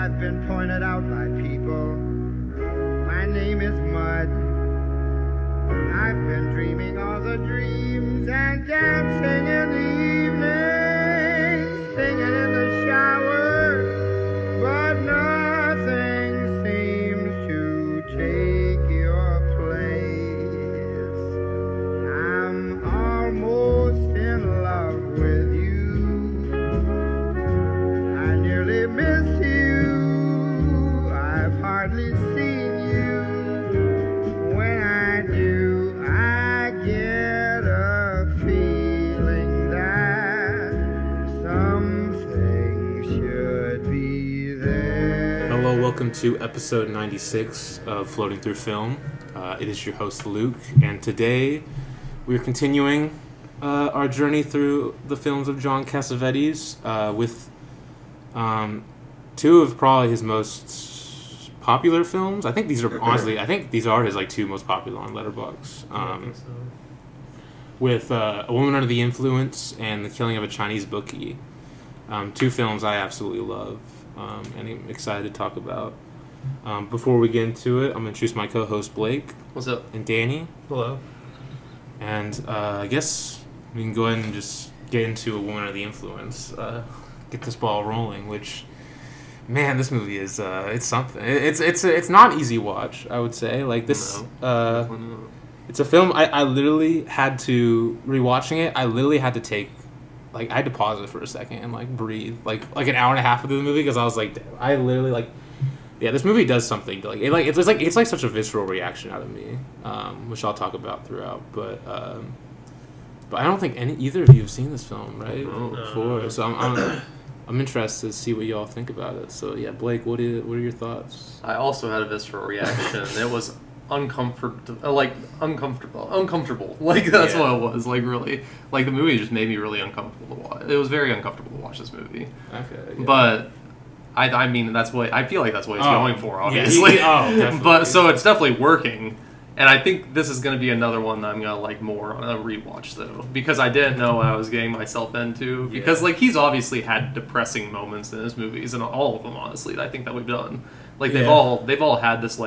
I've been pointed out by people. My name is Mud. I've been dreaming all the dreams and dancing in the evening, singing in the shower, but nothing seems to take your place. I'm almost in love with you. I nearly miss you. I've hardly seen you. When I do, I get a feeling that something should be there. Hello, welcome to episode 96 of Floating Through Film. It is your host, Luke, and today we're continuing our journey through the films of John Cassavetes with two of probably his most popular films. I think these are honestly, these are his two most popular on Letterboxd. With A Woman Under the Influence and The Killing of a Chinese Bookie. Two films I absolutely love and I'm excited to talk about. Before we get into it, I'm going to introduce my co-host Blake. What's up? And Danny. Hello. And I guess we can go ahead and just get into A Woman Under the Influence. Get this ball rolling, which... Man, this movie is it's something. It's not an easy watch, I would say. It's a film I literally had to rewatching it. I literally had to take I had to pause it for a second and breathe like an hour and a half into the movie because I was like, damn, I literally this movie does something to, it's like such a visceral reaction out of me, which I'll talk about throughout. But I don't think either of you have seen this film, right? Before, so I'm interested to see what y'all think about it. So yeah, Blake, what are your thoughts? I also had a visceral reaction. It was uncomfortable. That's what it was. Really, the movie just made me really uncomfortable to watch. It was very uncomfortable to watch this movie. Okay. Yeah. But I mean, that's what I feel like. That's what he's going for, obviously. Definitely. But so it's definitely working. And I think this is going to be another one that I'm going to like more on a rewatch, though. Because I didn't know what I was getting myself into. Yeah. Because, he's obviously had depressing moments in his movies, and all of them, honestly, that I think that we've done. They've all had this,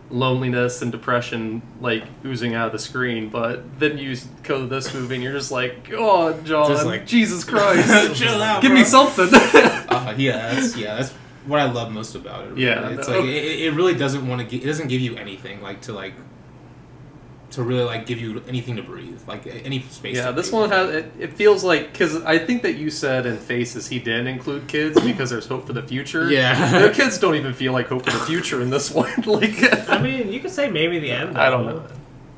loneliness and depression, oozing out of the screen. But then you go to this movie, and you're just like, oh, John, Jesus Christ. Chill out, Give me something. That's what I love most about it. Really. Yeah. It's it really doesn't want to. It doesn't give you anything to really give you anything to breathe, any space. Yeah, to this breathe. one has. It feels because I think that you said in Faces he didn't include kids because there's hope for the future. Yeah, the kids don't even feel like hope for the future in this one. I mean, you could say maybe the end. I don't know.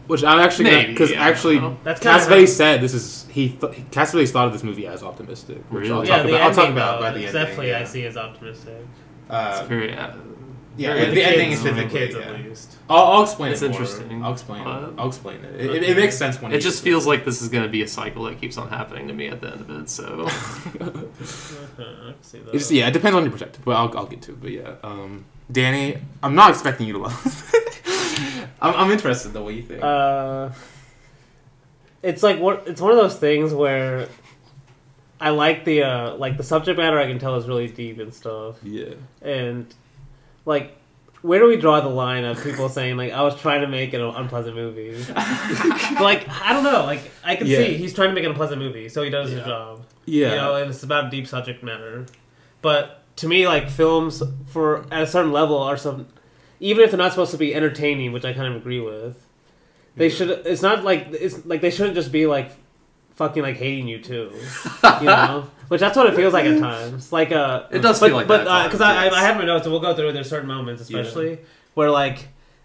Which I'm actually because Cassavetes said this is Cassavetes thought of this movie as optimistic, which really? I'll talk about by the end. Definitely, I see as optimistic. It's very. The ending is for the kids at least. I'll explain it's it. Interesting. I'll explain it. It makes sense when it just feels like this is going to be a cycle that keeps on happening to me at the end of it. So, it depends on your perspective, but I'll get to it. But yeah, Danny, I'm not expecting you to love. I'm interested though. What you think? It's it's one of those things where I like the subject matter. I can tell is really deep and stuff. Yeah, and where do we draw the line of people saying I was trying to make an unpleasant movie? I don't know. I can see he's trying to make an unpleasant movie, so he does his job. Yeah, and it's about deep subject matter. But to me, films at a certain level are even if they're not supposed to be entertaining, which I kind of agree with, they should. It's not they shouldn't just be fucking hating you too, which that's what it feels like at times. It does feel like that. Because I have my notes, and we'll go through. There's certain moments, especially where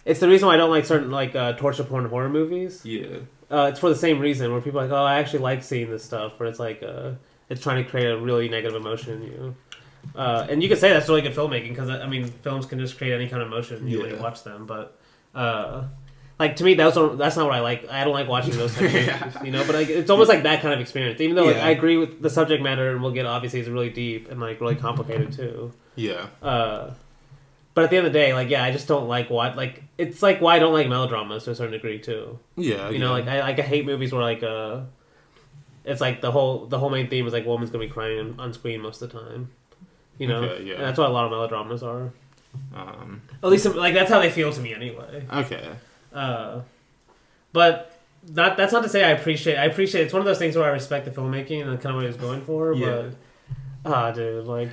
it's the reason why I don't like certain torture porn horror movies. Yeah, it's for the same reason where people are oh, I actually like seeing this stuff. Where it's it's trying to create a really negative emotion in you. And you could say that's really good filmmaking because I mean, films can just create any kind of emotion when you watch them, but. To me, that's not what I like. I don't like watching those types of movies, But it's almost like that kind of experience. Even though I agree with the subject matter, and we'll get obviously it's really deep and really complicated too. Yeah. But at the end of the day, I just don't like it's why I don't like melodramas to a certain degree too. Yeah. I hate movies where it's the whole main theme is woman's gonna be crying on screen most of the time. You know, Okay, yeah. And that's what a lot of melodramas are. Um, At least, like that's how they feel to me anyway. okay. But that's not to say I appreciate. It's one of those things where I respect the filmmaking and kind of what he was going for. Yeah. But dude, like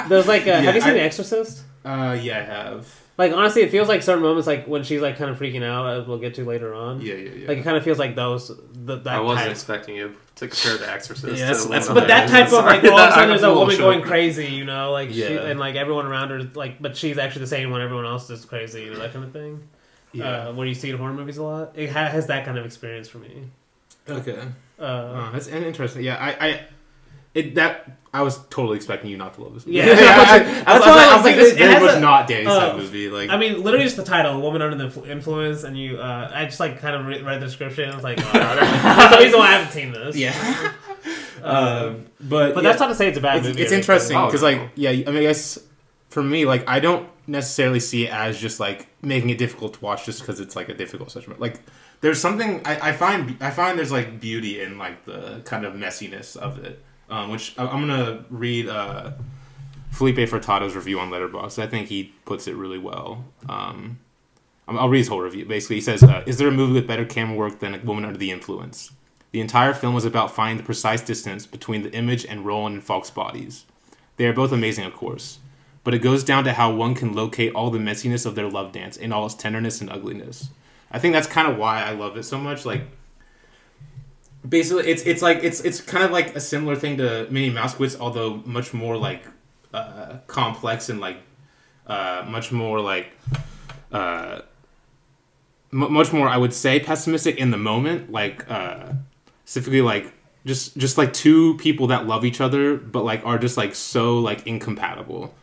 there's like have you seen The Exorcist? Yeah, I have. Like honestly, it feels like certain moments, like when she's like kind of freaking out, as we'll get to later on. Yeah. Like it kind of feels like those. I wasn't expecting you to compare The Exorcist. Yeah, to that's But that type of like, all of a sudden there's a woman shook. going crazy, you know, like Yeah. and like everyone around her, like, but she's actually the same when everyone else is crazy, you know, that kind of thing. Yeah. Where you see in horror movies a lot, it has that kind of experience for me. Okay. Uh, That's interesting. Yeah, I was totally expecting you not to love this movie. Yeah. I was like, this it very has much a- not Danny's type movie. Like, I mean, literally just the title, "A Woman Under the Influence," and you, I just like kind of read the description. I was like, oh, that's the reason why I haven't seen this. yeah. But that's not to say it's a bad movie. It's interesting Oh, because, no. like, yeah. I mean, I guess for me, like, I don't necessarily see it as just like making it difficult to watch just because it's like a difficult subject. Like, there's something I find there's like beauty in like the kind of messiness of it. Which I'm gonna read Felipe Furtado's review on Letterboxd. I think he puts it really well. I'll read his whole review. Basically, he says, "Is there a movie with better camera work than A Woman Under the Influence? The entire film was about finding the precise distance between the image and Roland and Falk's bodies. They are both amazing, of course, but it goes down to how one can locate all the messiness of their love dance in all its tenderness and ugliness. I think that's kind of why I love it so much. Like." Basically, it's kind of like a similar thing to Minnie Mouse, although much more like complex and like much more like much more, I would say, pessimistic in the moment. Like specifically, like just like two people that love each other, but like are just like so like incompatible,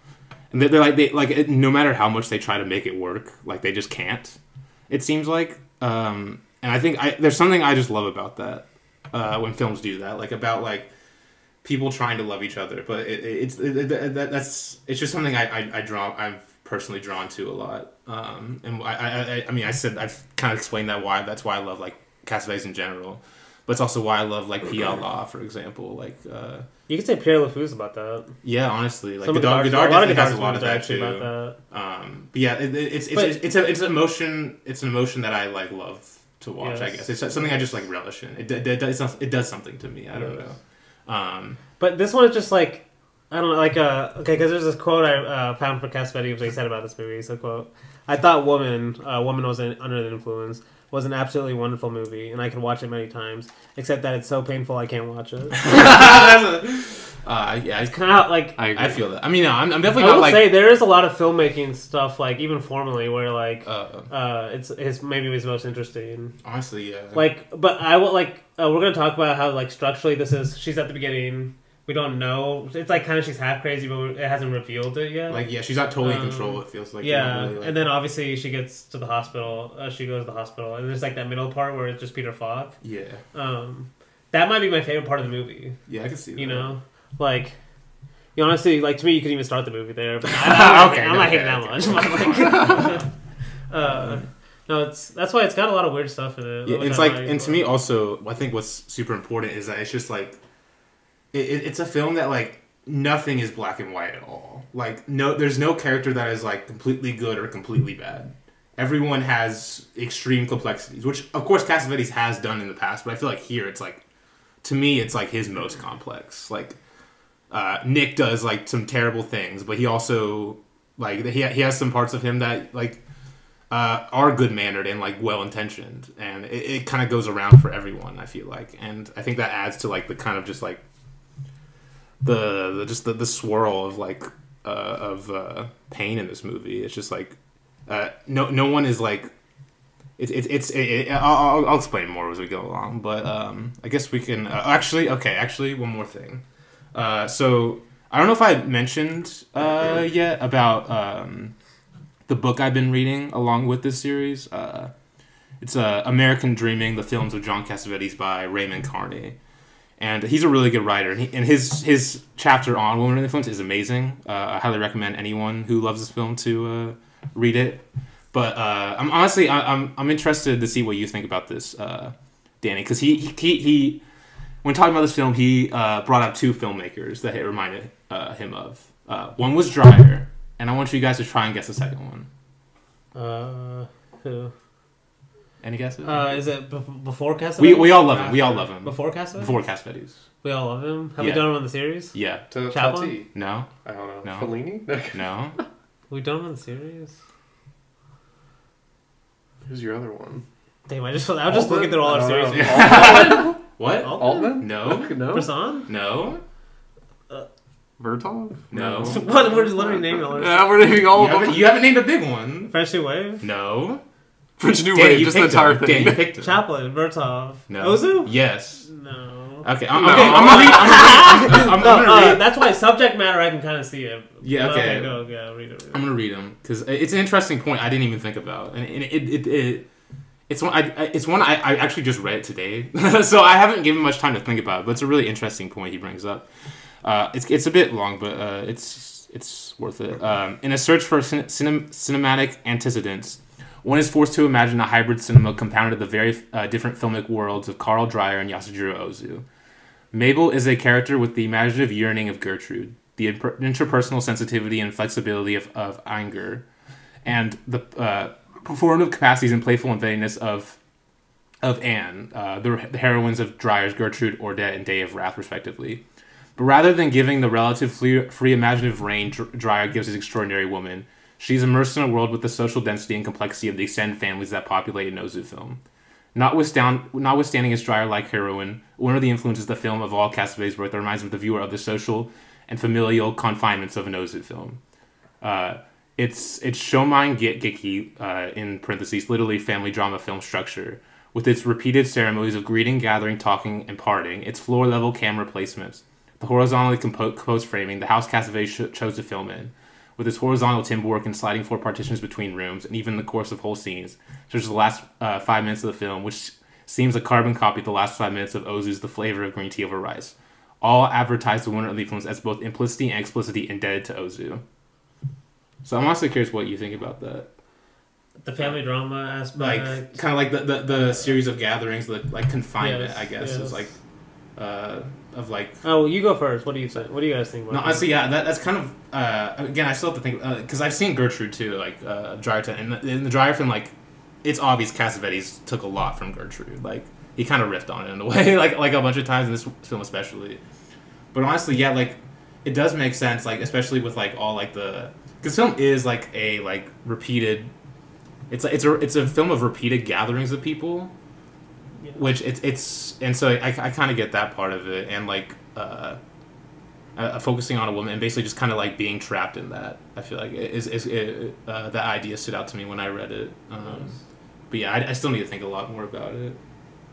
and they no matter how much they try to make it work, like they just can't. It seems like, and I think there's something I just love about that. When films do that, like about like people trying to love each other, but it's just something I'm personally drawn to a lot. And I mean I've kind of explained that's why I love like Cassavetes in general, but it's also why I love like Pia La, for example. Like you could say Pierre LeFou's about that. yeah, honestly, like Godard definitely has a lot of that too. About But yeah, it's an emotion. It's an emotion that I like love to watch. Yes. I guess it's something I just like relish in. It does something to me. I don't know. But this one is just like, I don't know, like okay, because there's this quote I found for Cassavetes which they said about this movie. So quote, "I thought Woman was under the Influence was an absolutely wonderful movie, and I could watch it many times, except that it's so painful I can't watch it." Yeah, It's kind of like I feel that. I mean, no, I'm definitely I not will like. say there is a lot of filmmaking stuff, like even formally, where like it's maybe his most interesting. Honestly, yeah. Like, but I will like we're gonna talk about how like structurally this is. She's at the beginning. We don't know. It's like kind of she's half crazy, but it hasn't revealed it yet. Like, yeah, she's not totally in control. It feels like. Yeah, Really, like, and then obviously she gets to the hospital. She goes to the hospital, and there's like that middle part where it's just Peter Falk. Yeah. That might be my favorite part of the movie. Yeah, I can see that. You know, like. You honestly, like to me, you could even start the movie there. But I'm not hating that much. But, like, no, that's why it's got a lot of weird stuff in it. Yeah, it's like, and to me also, I think what's super important is that it's just like, it's a film that like nothing is black and white at all. Like there's no character that is like completely good or completely bad. Everyone has extreme complexities, which of course Cassavetes has done in the past, but I feel like here it's like, to me, it's like his most complex. Like. Nick does like some terrible things, but he also like he has some parts of him that like are good mannered and like well intentioned, and it kind of goes around for everyone. I feel like, and I think that adds to like the kind of just like the swirl of like of pain in this movie. It's just like no one is like I'll explain more as we go along, but I guess we can actually one more thing. So I don't know if I mentioned yet about the book I've been reading along with this series. It's American Dreaming: The Films of John Cassavetes by Raymond Carney, and he's a really good writer. And his chapter on Woman in Influence is amazing. I highly recommend anyone who loves this film to read it. But I'm interested to see what you think about this, Danny, because he when talking about this film, he brought up two filmmakers that it reminded him of. One was Dryer, and I want you guys to try and guess the second one. Who? Any guesses? Is it before Cassavetes? We all love him. We all love him. Before Cassavetes? Before Cassavetes. We all love him. Have Yeah. we done him on the series? Yeah. To Chaplin? Tati. No. I don't know. No. Fellini? No. We done him on the series. Who's your other one? Damn, I was just looking through all I our don't series. know. What? Altman? No. No. Bresson? No. Bertov? No. What? We're just literally naming all our Yeah, we're naming all of them. You haven't named a big one. French New Wave? No. French New Dan, Wave, you just the picked entire him. thing. Dan, you picked him. Chaplin, Bertov. No. Ozu? Yes. No. Okay. No. I'm gonna read. That's why subject matter I can kind of see it. Yeah, But okay. Go, read it. I'm gonna read them because it's an interesting point I didn't even think about, and it's one I actually just read today, so I haven't given much time to think about it. But it's a really interesting point he brings up. It's a bit long, but it's worth it. In a search for cinematic antecedents, one is forced to imagine a hybrid cinema compounded of the very different filmic worlds of Carl Dreyer and Yasujiro Ozu. Mabel is a character with the imaginative yearning of Gertrude, the interpersonal sensitivity and flexibility of Inger, and the performative capacities and playful inventiveness of Anne, the heroines of Dreyer's Gertrude, Ordet, and Day of Wrath, respectively. But rather than giving the relative free imaginative reign Dreyer gives his extraordinary woman, she's immersed in a world with the social density and complexity of the extended families that populate an Ozu film. Notwithstanding his Dreyer-like heroine, one of the influences of the film of all Cassavetes' work that reminds the viewer of the social and familial confinements of an Ozu film. It's Shomain Geki, in parentheses, literally family drama film structure, with its repeated ceremonies of greeting, gathering, talking, and parting, its floor-level camera placements, the horizontally composed framing, the house Cassavetes chose to film in, with its horizontal timber work and sliding floor partitions between rooms, and even the course of whole scenes, such as the last 5 minutes of the film, which seems a carbon copy of the last 5 minutes of Ozu's The Flavor of Green Tea Over Rice. All advertise the winner of the influence as both implicity and explicitly indebted to Ozu. So I'm also curious what you think about that. The family drama aspect. Like, kind of like the series of gatherings, the like confinement, Yes, I guess, yes. is like, of like... Oh, you go first. What do you think? What do you guys think about No, that? honestly, yeah, that's kind of again. I still have to think because I've seen Gertrude too, like Dreyer, and in the Dreyer film, like it's obvious Cassavetes took a lot from Gertrude. Like he kind of riffed on it in a way, like a bunch of times in this film especially. But honestly, yeah, like it does make sense, like especially with like all like the because film is like a like repeated. It's a film of repeated gatherings of people. Yeah. Which it's and so I kind of get that part of it, and like focusing on a woman and basically just kind of like being trapped in that. I feel like that idea stood out to me when I read it. But yeah, I still need to think a lot more about it.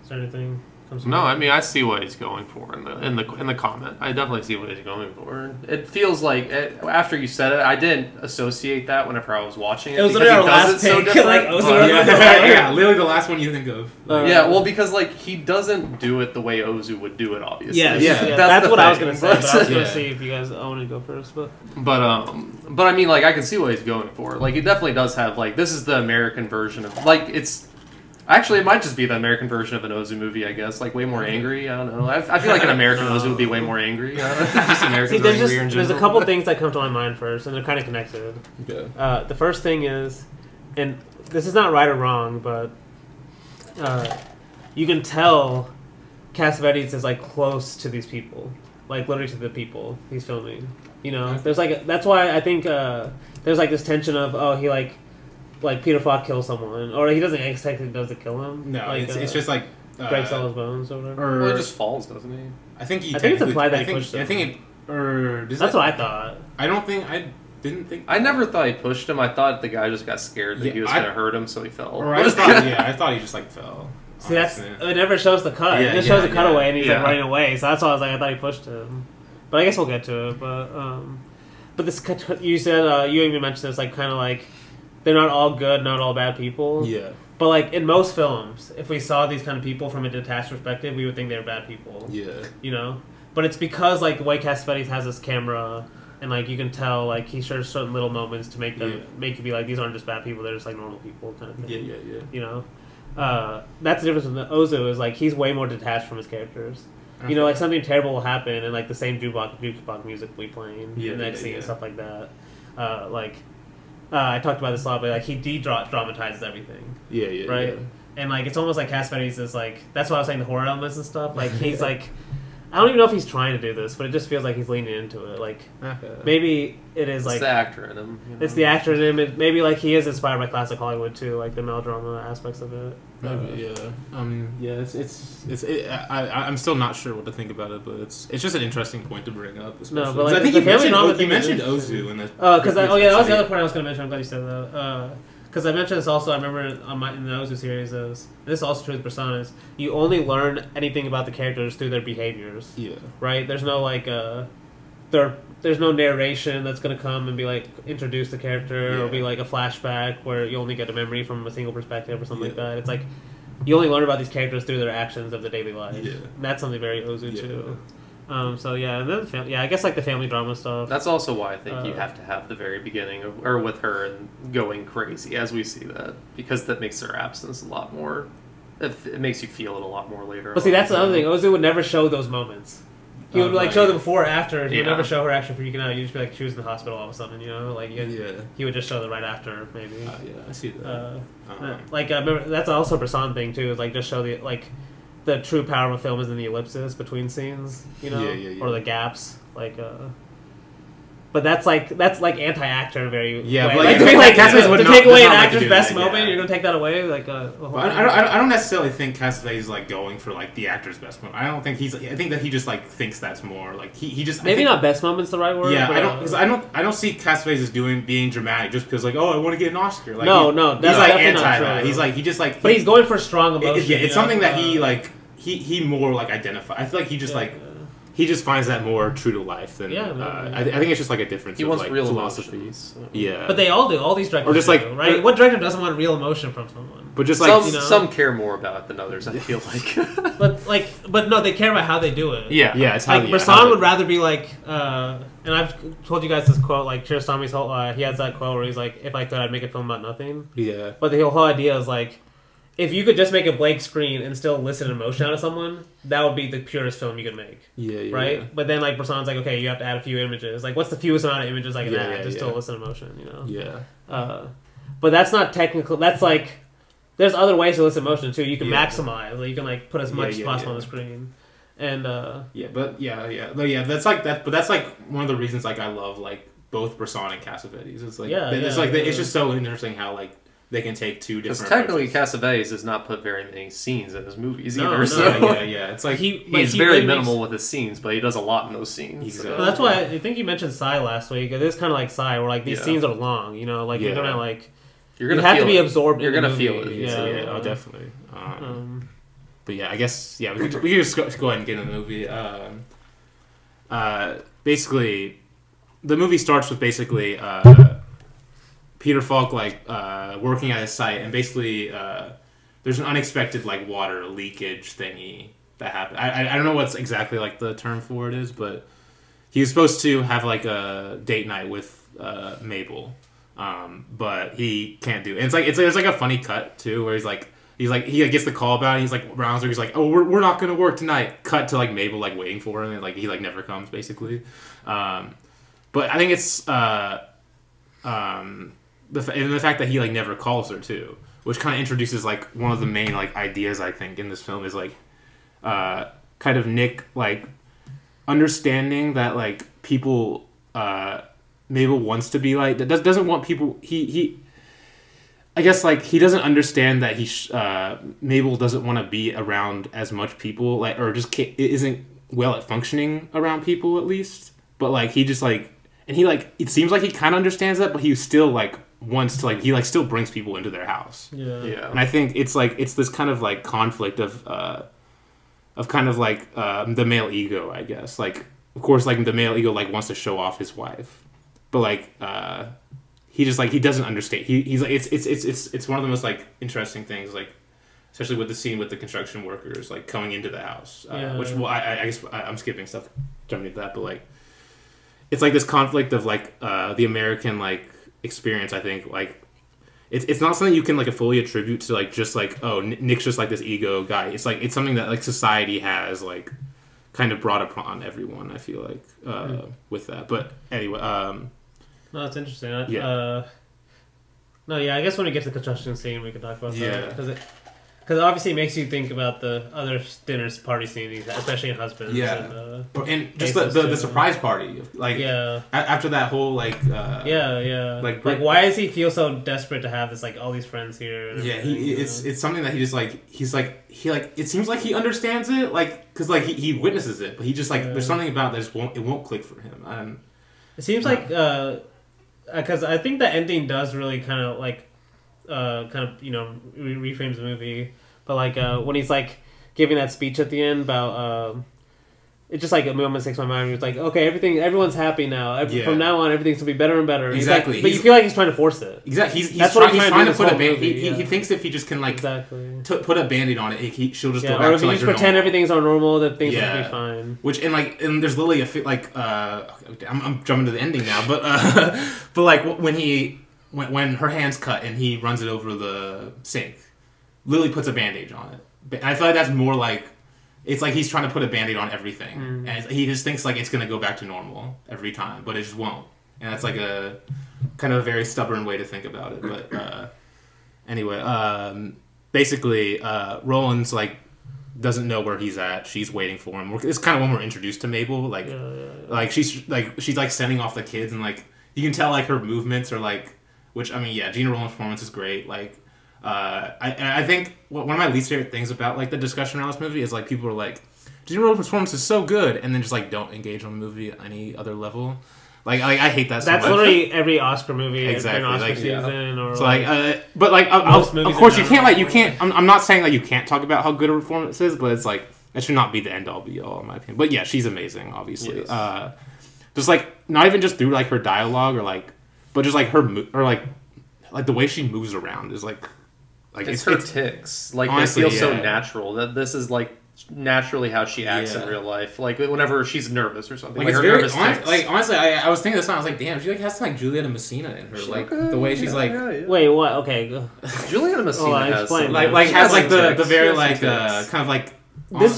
Is there anything comes to No, I mind? mean I see what he's going for in the comment. I definitely see what he's going for. It feels like after you said it, I didn't associate that whenever I was watching it. It was because literally he our does last it so pick. different. Like, Ozu Yeah, literally the last one you think of. Yeah, well, because like he doesn't do it the way Ozu would do it, obviously. Yes, Yeah. yeah, That's that's the what I was thing. gonna say. But I was gonna Yeah. see if you guys want to go first. But But I mean, like I can see what he's going for. Like it definitely does have like this is the American version of like it's. Actually, it might just be the American version of an Ozu movie, I guess. Like, way more angry. I don't know. I feel like an American Ozu would be way more angry. Just Americans see, are there's angrier in a general. couple things that come to my mind first, and they're kind of connected. Okay. The first thing is, and this is not right or wrong, but you can tell Cassavetes is like close to these people, like literally to the people he's filming. You know, Okay. there's like that's why I think there's like this tension of he like Peter Falk kills someone, or he doesn't technically does it kill him. No, like, it's just like breaks all his bones or whatever. Well, it just falls, doesn't he? I think he. I think it's technically- implied that I he think, pushed I him. think it. Or does That's that, what I thought. I don't think I didn't think. I never thought he pushed him. I thought the guy just got scared that Yeah, he was I- going to hurt him, so he fell. Or I just thought. Yeah, I thought he just like fell. See, that's honestly. it. Never shows the cut. Yeah, it just shows yeah, the cutaway, and he's yeah. like running away. So that's why I was like, I thought he pushed him. But I guess we'll get to it. But this you said you even mentioned this like kind of like they're not all good, not all bad people. Yeah. But like in most films, if we saw these kind of people from a detached perspective, we would think they're bad people. Yeah. You know. But it's because like the way Cassavetes has this camera, and like you can tell like he shares certain little moments to make them make you be like these aren't just bad people, they're just like normal people kind of thing. Yeah. You know, that's the difference with the Ozu is like he's way more detached from his characters. You know, like something terrible will happen, and like the same jukebox music will be playing in the next scene and stuff like that. I talked about this a lot, but like he dramatizes everything. Right. Yeah. And like it's almost like Cassavetes is like that's why I was saying the horror elements and stuff. Like he's like. I don't even know if he's trying to do this, but it just feels like he's leaning into it. Like maybe it is like it's the actor in him. You know? It's the actor in him. Maybe like he is inspired by classic Hollywood too, like the melodrama aspects of it. I'm still not sure what to think about it, but it's just an interesting point to bring up. Especially. No, but like I think he mentioned Ozu in this. That was the other point I was going to mention. I'm glad you said that. Because I mentioned this also, I remember in the Ozu series, this is also true with personas, you only learn anything about the characters through their behaviors. Yeah. Right? There's no, like, there's no narration that's going to come and be, like, introduce the character, or be, like, a flashback where you only get a memory from a single perspective or something like that. It's like, you only learn about these characters through their actions of the daily life. Yeah. And that's something very Ozu, too. And then I guess like the family drama stuff. That's also why I think you have to have the very beginning or with her and going crazy as we see that, because that makes her absence a lot more. It makes you feel it a lot more later. But see, that's the other thing. Ozu would never show those moments. He would like show them before or after. He would never show her actually freaking out. You'd just be like, she was in the hospital all of a sudden, you know? Like, he would just show them right after, maybe. I see that. I remember that's also a Bresson thing too. Is like just show the true power of a film is in the ellipses between scenes, you know, or the gaps, like. But that's like anti-actor in a very way. But like to take away an actor's best moment, you're gonna take that away. Like, I don't necessarily think Cassavetes is like going for like the actor's best moment. I don't think he's. I think that he just like thinks that's more like he just maybe not best moment's the right word. Yeah, but, I don't see Cassavetes as being dramatic just because like I want to get an Oscar. Like, no, that's like anti that. He's just but he's going for strong emotion. It's something that he like he more like identify. I feel like he just like. He just finds that more true to life than. I think it's just like a difference. He wants like real philosophies. Yeah, but they all do. All these directors, or just like do, right? What director doesn't want real emotion from someone? But just like some care more about it than others. I feel like. but no, they care about how they do it. Yeah. It's how like Bresson would rather be like. And I've told you guys this quote. Like Kiarostami's whole, he has that quote where he's like, "If I could, I'd make a film about nothing." Yeah. But the whole idea is like. If you could just make a blank screen and still elicit emotion out of someone, that would be the purest film you could make. Right? Yeah. But then, like, Bresson's like, okay, you have to add a few images. Like, what's the fewest amount of images I can add to still elicit emotion, you know? Yeah. But that's not technical. That's like, there's other ways to elicit emotion, too. You can maximize. Like, you can, like, put as much as possible on the screen. And, That's like, that. But that's, like, one of the reasons, like, I love, like, both Bresson and Cassavetes. It's, like, it's just so interesting how, like, they can take two different. Because technically, Cassavetes does not put very many scenes in his movies either. No. So It's like he's very minimal with his scenes, but he does a lot in those scenes. Exactly. So. Well, that's why I think you mentioned Psy last week. It is kind of like Psy, where like these scenes are long. You know, like you're gonna like you have to be absorbed. You're gonna feel it. Yeah, definitely. But yeah, I guess we could just go ahead and get into the movie. Basically, the movie starts with basically. Peter Falk working at his site, and basically there's an unexpected like water leakage thingy that happened. I don't know what's exactly like the term for it is, but he was supposed to have like a date night with Mabel, but he can't do it. And it's like a funny cut too, where he gets the call about it. He's like Brownsburg. He's like, oh, we're not gonna work tonight. Cut to like Mabel like waiting for him, and like he like never comes basically. But I think it's. The fact that he like never calls her too, which kind of introduces like one of the main like ideas I think in this film is like kind of Nick like understanding that like people Mabel wants to be like doesn't want people he I guess like he doesn't understand that Mabel doesn't want to be around as much people like or just isn't well at functioning around people at least, but like he just like and he like it seems like he kind of understands that, but he still like wants to like he like still brings people into their house. Yeah. And I think it's like it's this kind of like conflict of kind of like the male ego, I guess. Like of course like the male ego like wants to show off his wife, but like he just like he doesn't understand. He's like it's one of the most like interesting things like especially with the scene with the construction workers like coming into the house, which well I guess I'm skipping stuff jumping into that, but like it's like this conflict of like the American like experience. I think like it's not something you can like fully attribute to like just like oh Nick's just like this ego guy. It's like it's something that like society has like kind of brought upon everyone. I feel like with that. But anyway, no, that's interesting. Yeah. No, yeah, I guess when we get to the construction scene, we can talk about Yeah. that. Because obviously it makes you think about the other dinners party scene, especially in Husbands. Yeah. And, and just the surprise party. Like, yeah. After that whole, like... yeah. Like, why does he feel so desperate to have this, like, all these friends here? Yeah, it's something that he just, like... It seems like he understands it, like... Because, like, he witnesses it, but he just, like... There's something about it that just won't click for him. It seems like... Because I think the ending does really kind of, like... reframes the movie, but like when he's like giving that speech at the end about it's just like a moment sticks in my mind. He was like, okay, everyone's happy now. From now on, everything's gonna be better and better. Exactly, but you feel like he's trying to force it. Exactly, he's trying to put a movie. He thinks if he just can like put a Band-Aid on it, she'll just go back or if to you like just pretend everything's all normal, that things will be fine. Which and there's literally I'm jumping to the ending now, but but like when her hand's cut and he runs it over the sink, Lily puts a bandage on it. And I feel like that's more like, it's like he's trying to put a band-aid on everything. And he just thinks like it's going to go back to normal every time, but it just won't. And that's like a kind of a very stubborn way to think about it. But anyway, basically, Roland's like, doesn't know where he's at. She's waiting for him. It's kind of when we're introduced to Mabel. Like she's like sending off the kids, and like you can tell like her movements are like, which I mean, yeah, Gina Roland's performance is great. Like, I think one of my least favorite things about like the discussion around this movie is like people are like, Gina Roland's performance is so good, and then just like don't engage on the movie at any other level. Like I hate that. That's so much. literally every Oscar movie, exactly. Oscar like, season, or so but like, of course you can't you can't. I'm not saying like you can't talk about how good a performance is, but it's like that should not be the end all be all in my opinion. But yeah, she's amazing, obviously. Yes. Just like not even just through like her dialogue or like, but just like her or like the way she moves around is like it's her tics. Like honestly, they feel so natural that this is like naturally how she acts in real life. Like whenever she's nervous or something. Like, it's very honestly, I was thinking this time. I was like, damn, she like has like Julieta Messina in her. Like the way she's like. Wait, what? Okay, Julieta Messina has some, has like the very like kind of like.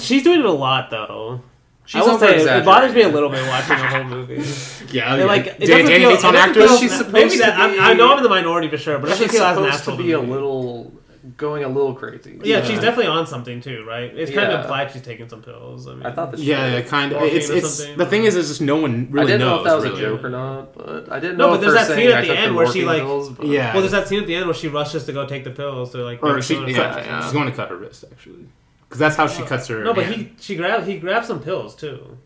She's doing it a lot though. She's I will say it bothers me a little bit watching the whole movie. Like it doesn't feel. It's on actress. She's supposed to be, I know I'm in the minority for sure, but it doesn't feel as natural to be a little going a little crazy. Yeah, she's definitely on something too, right? It's kind of implied she's taking some pills. I mean, I thought that. Kind of. It's the thing is just no one really knows. I didn't know if that was really. a joke or not, but I didn't know. No, but there's that scene at the end where she like. Pills, well, there's that scene at the end where she rushes to go take the pills. So like, or she's going to cut her wrist actually, because that's how she cuts her. No, but he grabs some pills too.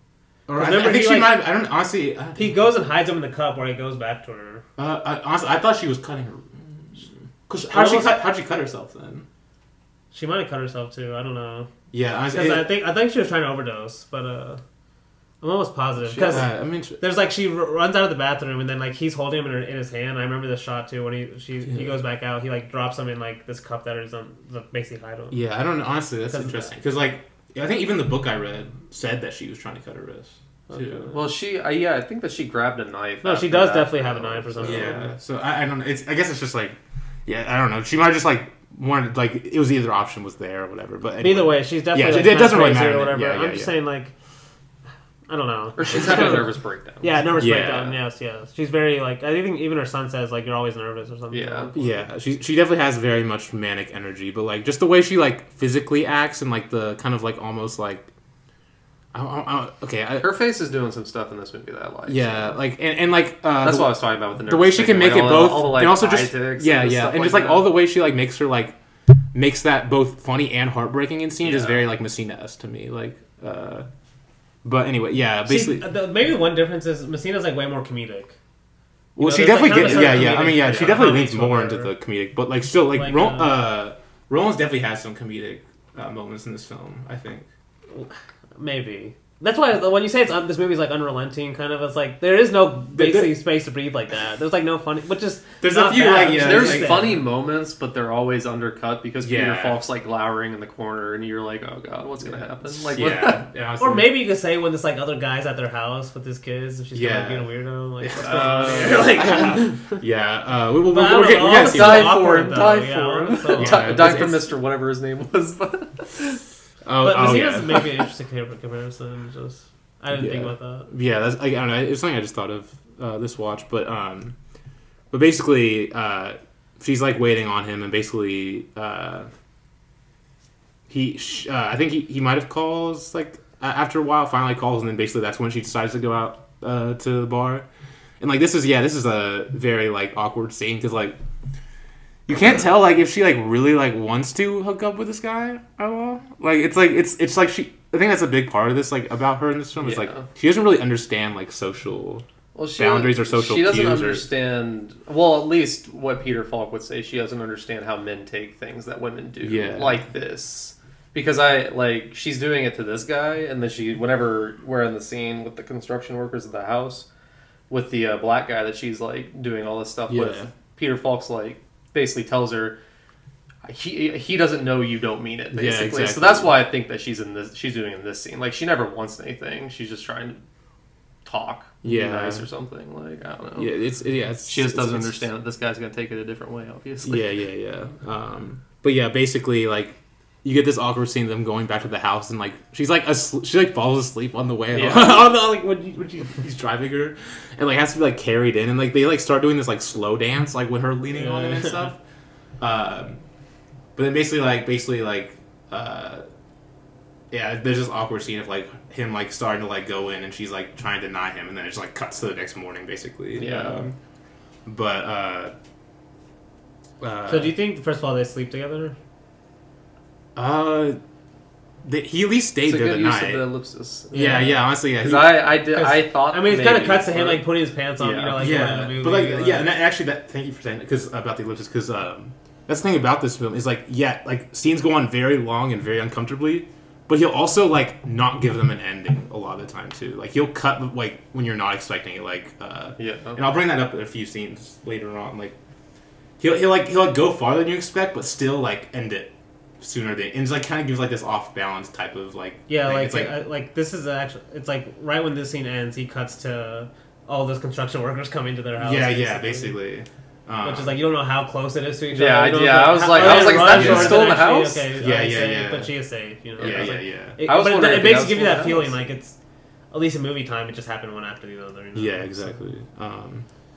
Or I think she might. I don't honestly. He goes and hides them in the cup where he goes back to her. Honestly, I thought she was cutting her. Cause how'd she cut herself then? She might have cut herself too. I don't know. Yeah, I think she was trying to overdose, but I'm almost positive because there's like she runs out of the bathroom and then like he's holding him in his hand. I remember the shot too when he goes back out. He like drops him in like this cup that is basically hide him. Yeah, I don't know. Honestly, that's interesting because like. I think even the book I read said that she was trying to cut her wrist. Too. Well, I think that she grabbed a knife. No, she does definitely have a knife or something. Yeah, so I don't know. I guess it's just like, I don't know. She might have just like wanted like it was either option was there or whatever. But anyway. Either way, she's definitely it doesn't really matter or whatever. I'm just saying like. I don't know. Or she's having a nervous breakdown. Yeah, nervous breakdown. Yes. She's very like. I think even her son says like you're always nervous or something. Yeah. She definitely has very much manic energy, but like just the way she like physically acts and like the kind of like almost like. Her face is doing some stuff in this movie that I like. Yeah, so. Like and like that's what I was talking about with the nervous. The way she can make it both, all the, like, and also just and just like all the way she like makes that both funny and heartbreaking in scene is very like Messina-esque to me. Like. But anyway, basically... maybe one difference is Messina's like way more comedic. Well, she definitely gets... I mean, she definitely leans more into the comedic, but like still, like Rollins definitely has some comedic moments in this film, I think. Maybe. That's why when you say this movie's like unrelenting, kind of, it's like there is no basically space to breathe like that. There's like no funny, which is there's a few bad. There's funny moments, but they're always undercut because Peter Falk's like glowering in the corner, and you're like, oh god, what's gonna happen? Like, or maybe you could say when this like other guy's at their house with his kids, and she's being a weirdo, like what's going on there? We're die for him, die for Mr. Whatever his name was, but. But this is maybe an interesting comparison. Just I didn't think about that. Yeah, that's I don't know. It's something I just thought of this watch, but basically, she's like waiting on him, and basically, I think he might have calls like after a while, finally calls, and then basically that's when she decides to go out to the bar, and like this is a very like awkward scene because like. You can't tell like if she like really like wants to hook up with this guy at all. Like it's like she. I think that's a big part of this like about her in this film. Yeah. It's like she doesn't really understand like social boundaries or social cues. She doesn't understand. Well, at least what Peter Falk would say, she doesn't understand how men take things that women do like this. Because she's doing it to this guy, and then whenever we're in the scene with the construction workers at the house, with the black guy that she's like doing all this stuff with, Peter Falk's like. Basically tells her he doesn't know you don't mean it, basically. Exactly. So that's why I think that she's doing in this scene. Like she never wants anything. She's just trying to talk, be nice or something. Like I don't know. Yeah, she just doesn't understand that this guy's gonna take it a different way, obviously. Yeah. But yeah, basically like you get this awkward scene of them going back to the house, and like she's like she like falls asleep on the way on the, like when he's driving her, and like has to be like carried in, and like they like start doing this like slow dance like with her leaning on him and stuff. But then basically there's this awkward scene of like him like starting to like go in, and she's like trying to deny him, and then it just like cuts to the next morning basically. So do you think first of all they sleep together? He at least stayed there the night. Of the ellipsis. Yeah, honestly, yeah. Because I thought. I mean, it kind of cuts to him like putting his pants on, but like, and actually, thank you for saying that because about the ellipsis, because that's the thing about this film is like, like scenes go on very long and very uncomfortably, but he'll also like not give them an ending a lot of the time too. Like he'll cut like when you're not expecting it, like and I'll bring that up in a few scenes later on. Like he'll go farther than you expect, but still like end it sooner than, and it's like kind of gives like this off balance type of like thing. Like this is actually it's like right when this scene ends, he cuts to all those construction workers coming to their house. Basically. Which is like you don't know how close it is to each other. I was like, is that still in the house? Okay, but she is safe. You know, It makes give you that feeling like it's at least in movie time. It just happened one after the other. You know? Yeah, exactly.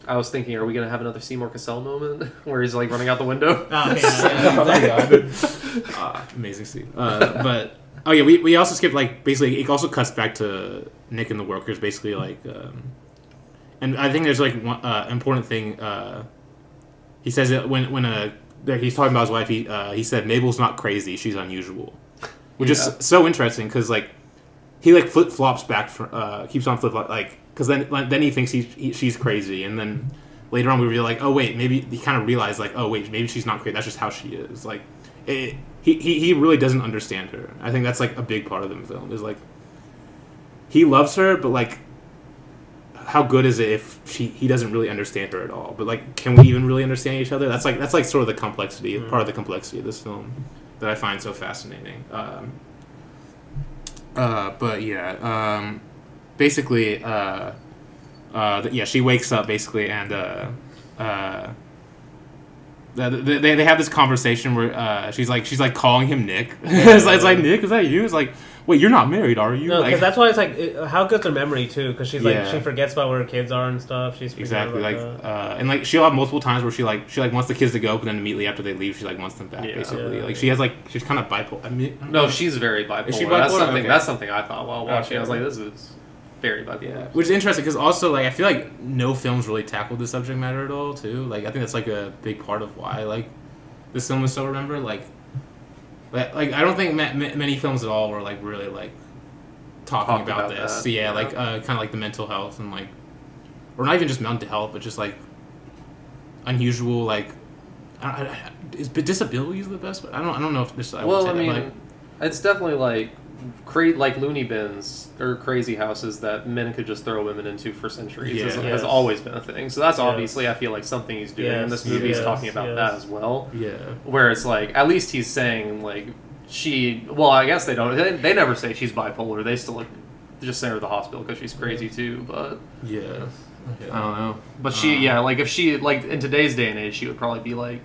I was thinking, are we going to have another Seymour Cassell moment where he's like running out the window? Oh my god. Amazing scene. But we also skipped like basically it also cuts back to Nick and the workers basically like and I think there's like one important thing he says that when he's talking about his wife he said Mabel's not crazy, she's unusual, which is so interesting because like he like flip-flops back keeps on flip-flop like because then he thinks she's crazy, and then later on we realize like, oh wait, maybe he kind of realized like, oh wait, maybe she's not crazy. That's just how she is. Like, he really doesn't understand her. I think that's like a big part of the film is like he loves her, but like how good is it if he doesn't really understand her at all? But like, can we even really understand each other? That's like sort of the complexity, part of the complexity of this film that I find so fascinating. But yeah. Basically, she wakes up basically, and they have this conversation where she's like calling him Nick. It's like Nick, is that you? It's like, wait, you're not married, are you? No, because that's why it's like how good's her memory too? Because she's like she forgets about where her kids are and stuff. She's exactly like and like she'll have multiple times where she wants the kids to go, but then immediately after they leave, she like wants them back. Basically, like she's kind of bipolar. I mean, no, she's very bipolar. Is she bipolar? That's something I thought while watching. I was like, this is. Very bipolar. Yeah, which is interesting because also like I feel like no films really tackled this subject matter at all too. Like I think that's like a big part of why like this film is so remembered. Like I don't think many films at all were like really like talking about this. That. So, like kind of like the mental health and like, or not even just mental health, but just like unusual like. Is disability the best? I don't know if this. It's definitely like loony bins or crazy houses that men could just throw women into for centuries has always been a thing. So that's obviously I feel like something he's doing in this movie is talking about that as well. Yeah, where it's like at least he's saying like I guess they don't. They never say she's bipolar. They still just send her to the hospital because she's crazy too. But I don't know. But she like if she like in today's day and age she would probably be like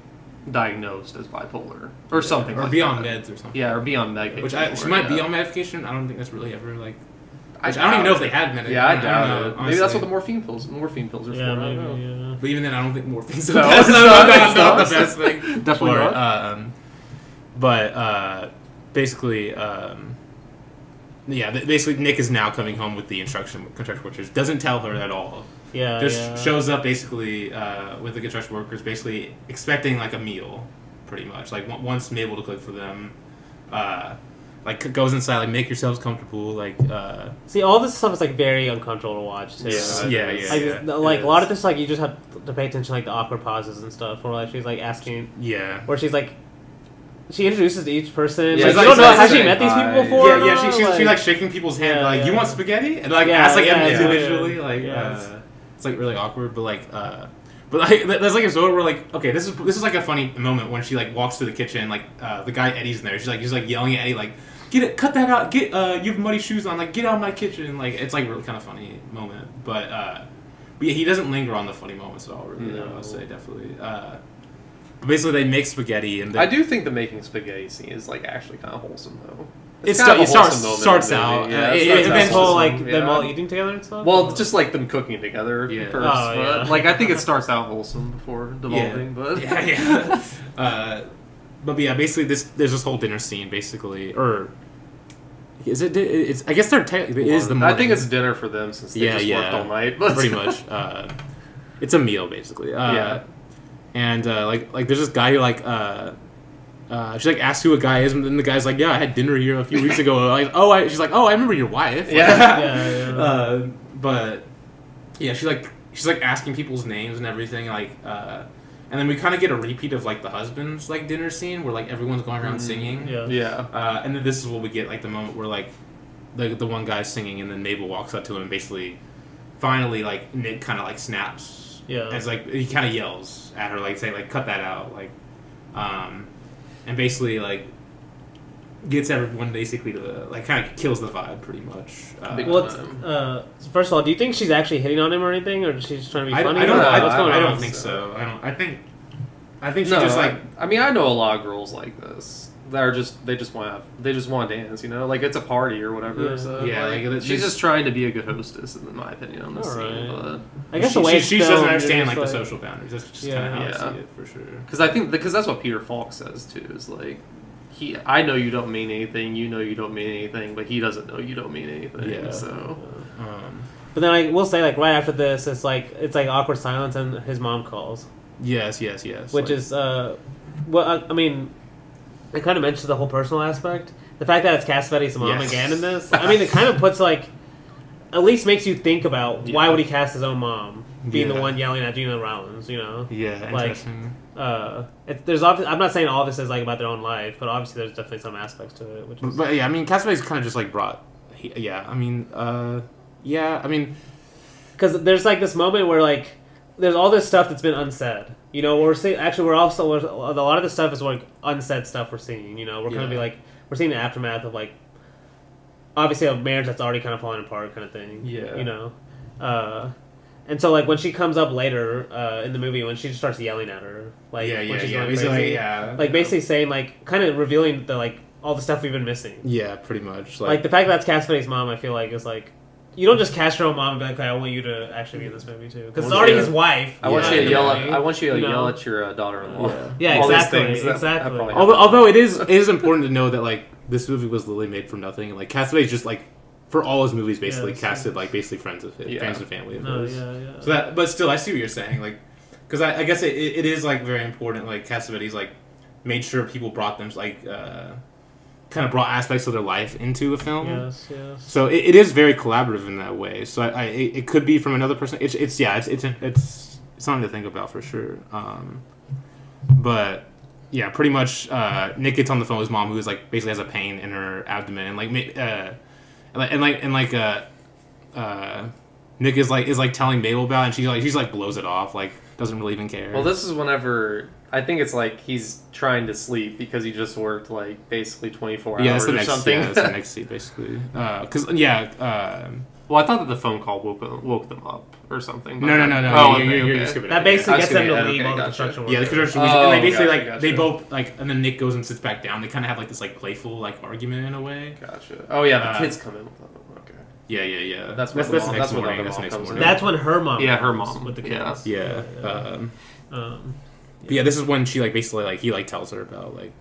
diagnosed as bipolar or something, or like be on that. meds or something. Yeah, or be on medication. Which she might be on medication. I don't think that's really ever like. I don't even know if they had medication. Yeah, I doubt it. Honestly. Maybe that's what the morphine pills are Yeah, for. I maybe. don't know. Yeah. But even then, I don't think morphine's the No, best. it's not. That's It's not not. the best thing. Definitely Or, not. But basically, basically Nick is now coming home with the construction workers. Doesn't tell her at all. Yeah. Just shows up basically with the construction workers, basically expecting like a meal, pretty much. Like wants Mabel to cook for them. Like goes inside, like make yourselves comfortable. Like See, all this stuff is like very uncomfortable to watch too. Like a lot of this, like you just have to pay attention, like the awkward pauses and stuff. Where like she's like asking, where she's like, she introduces to each person. Yeah, like, she's you don't know, like has she saying met these hi. people before? She's like shaking people's hand, like you want spaghetti, and like ask like individually, like it's like really awkward, but like. But like, there's like a zone where like, okay, this is like a funny moment when she like walks through the kitchen, like the guy Eddie's in there. She's like yelling at Eddie, like, cut that out, you have muddy shoes on, like get out of my kitchen. Like it's like really kind of funny moment, but yeah, he doesn't linger on the funny moments at all. Really, No. I would say definitely. But basically, they make spaghetti, and I do think the making spaghetti scene is like actually kind of wholesome though. It starts out. This whole like them all eating together and stuff. Well, just like them cooking together first. Oh, but, like I think it starts out wholesome before devolving. But but yeah, basically there's this whole dinner scene basically, or is it? It's I guess it is the morning. I think it's dinner for them since they just worked all night. But pretty much. It's a meal basically. And like there's this guy who like she like asks who a guy is, and then the guy's like, "Yeah, I had dinner here a few weeks ago." Like, she's like, "Oh, I remember your wife." But yeah, she's like asking people's names and everything, like, and then we kind of get a repeat of like the husband's like dinner scene where like everyone's going around singing. And then this is what we get, like the moment where like the one guy's singing, and then Mabel walks up to him and basically, finally, like Nick kind of like snaps. As like he kind of yells at her, like saying like, "Cut that out," like. And basically, like, gets everyone basically to, like, kind of kills the vibe, pretty much. First of all, do you think she's actually hitting on him or anything, or is she just trying to be funny? I don't know. What's going on? I don't think so. I think she just, like... I mean, I know a lot of girls like this. That are just they just want to dance, you know, like it's a party or whatever. She's just trying to be a good hostess, in my opinion, on this scene. But I guess the way she doesn't understand like the social boundaries. That's just kind of how I see it for sure. Because that's what Peter Falk says too. Is like I know you don't mean anything, you know you don't mean anything, but he doesn't know you don't mean anything. Yeah. So. But then I will say, like right after this, it's like awkward silence, and his mom calls. Yes. Which is I mean. It kind of mentions the whole personal aspect. The fact that it's Cassavetes' mom again in this. I mean, it kind of puts like, at least makes you think about why would he cast his own mom being the one yelling at Gina Rollins, you know? Yeah, like, there's I'm not saying all this is like about their own life, but obviously there's definitely some aspects to it. Which is, but yeah, I mean, Cassavetes kind of just like brought. I mean, because there's like this moment where like there's all this stuff that's been unsaid. You know, we're seeing. Actually, a lot of the stuff is like unsaid stuff we're seeing. You know, we're kind of be like we're seeing the aftermath of like obviously a marriage that's already kind of falling apart, kind of thing. Yeah. You know, and so like when she comes up later in the movie, when she just starts yelling at her, like when she's going crazy, like basically saying like kind of revealing the like all the stuff we've been missing. Yeah, pretty much. Like the fact that that's Cassavetes' mom, I feel like is like. You don't just cast your own mom and be like, okay, I want you to actually be in this movie too, because it's already his wife. I want you to yell at your daughter-in-law. Yeah, exactly. Although it is important to know that like this movie was literally made from nothing, and like Cassavetes just like for all his movies basically casted like basically friends of his, friends and family of his. So that, but still, I see what you're saying, like because I guess it is like very important. Like Cassavetes like made sure people brought them like. Kind of brought aspects of their life into a film. Yes. So it is very collaborative in that way. So it could be from another person. It's something to think about for sure. But yeah, pretty much. Nick gets on the phone with his mom, who is like basically has a pain in her abdomen, and Nick is like telling Mabel about it, and she's like blows it off, like doesn't really even care. Well, this is whenever. I think it's like he's trying to sleep because he just worked like basically 24 hours or something. Yeah, that's the next scene basically. Because Well, I thought that the phone call woke them up or something. No. Oh, you're skipping That it. basically gets them skipping to it. leave Okay, all the gotcha. construction work. Yeah, the construction Oh, and they basically gotcha. they both and then Nick goes and sits back down. They kind of have like this like playful like argument in a way. Gotcha. Oh yeah, the kids come in with them. Okay. Yeah. That's the when next the morning. other That's mom next comes morning. in. That's when her mom. Yeah, her comes mom. with the Yeah. kids. Yeah. Yeah. But yeah, this is when she like basically like he like tells her about like,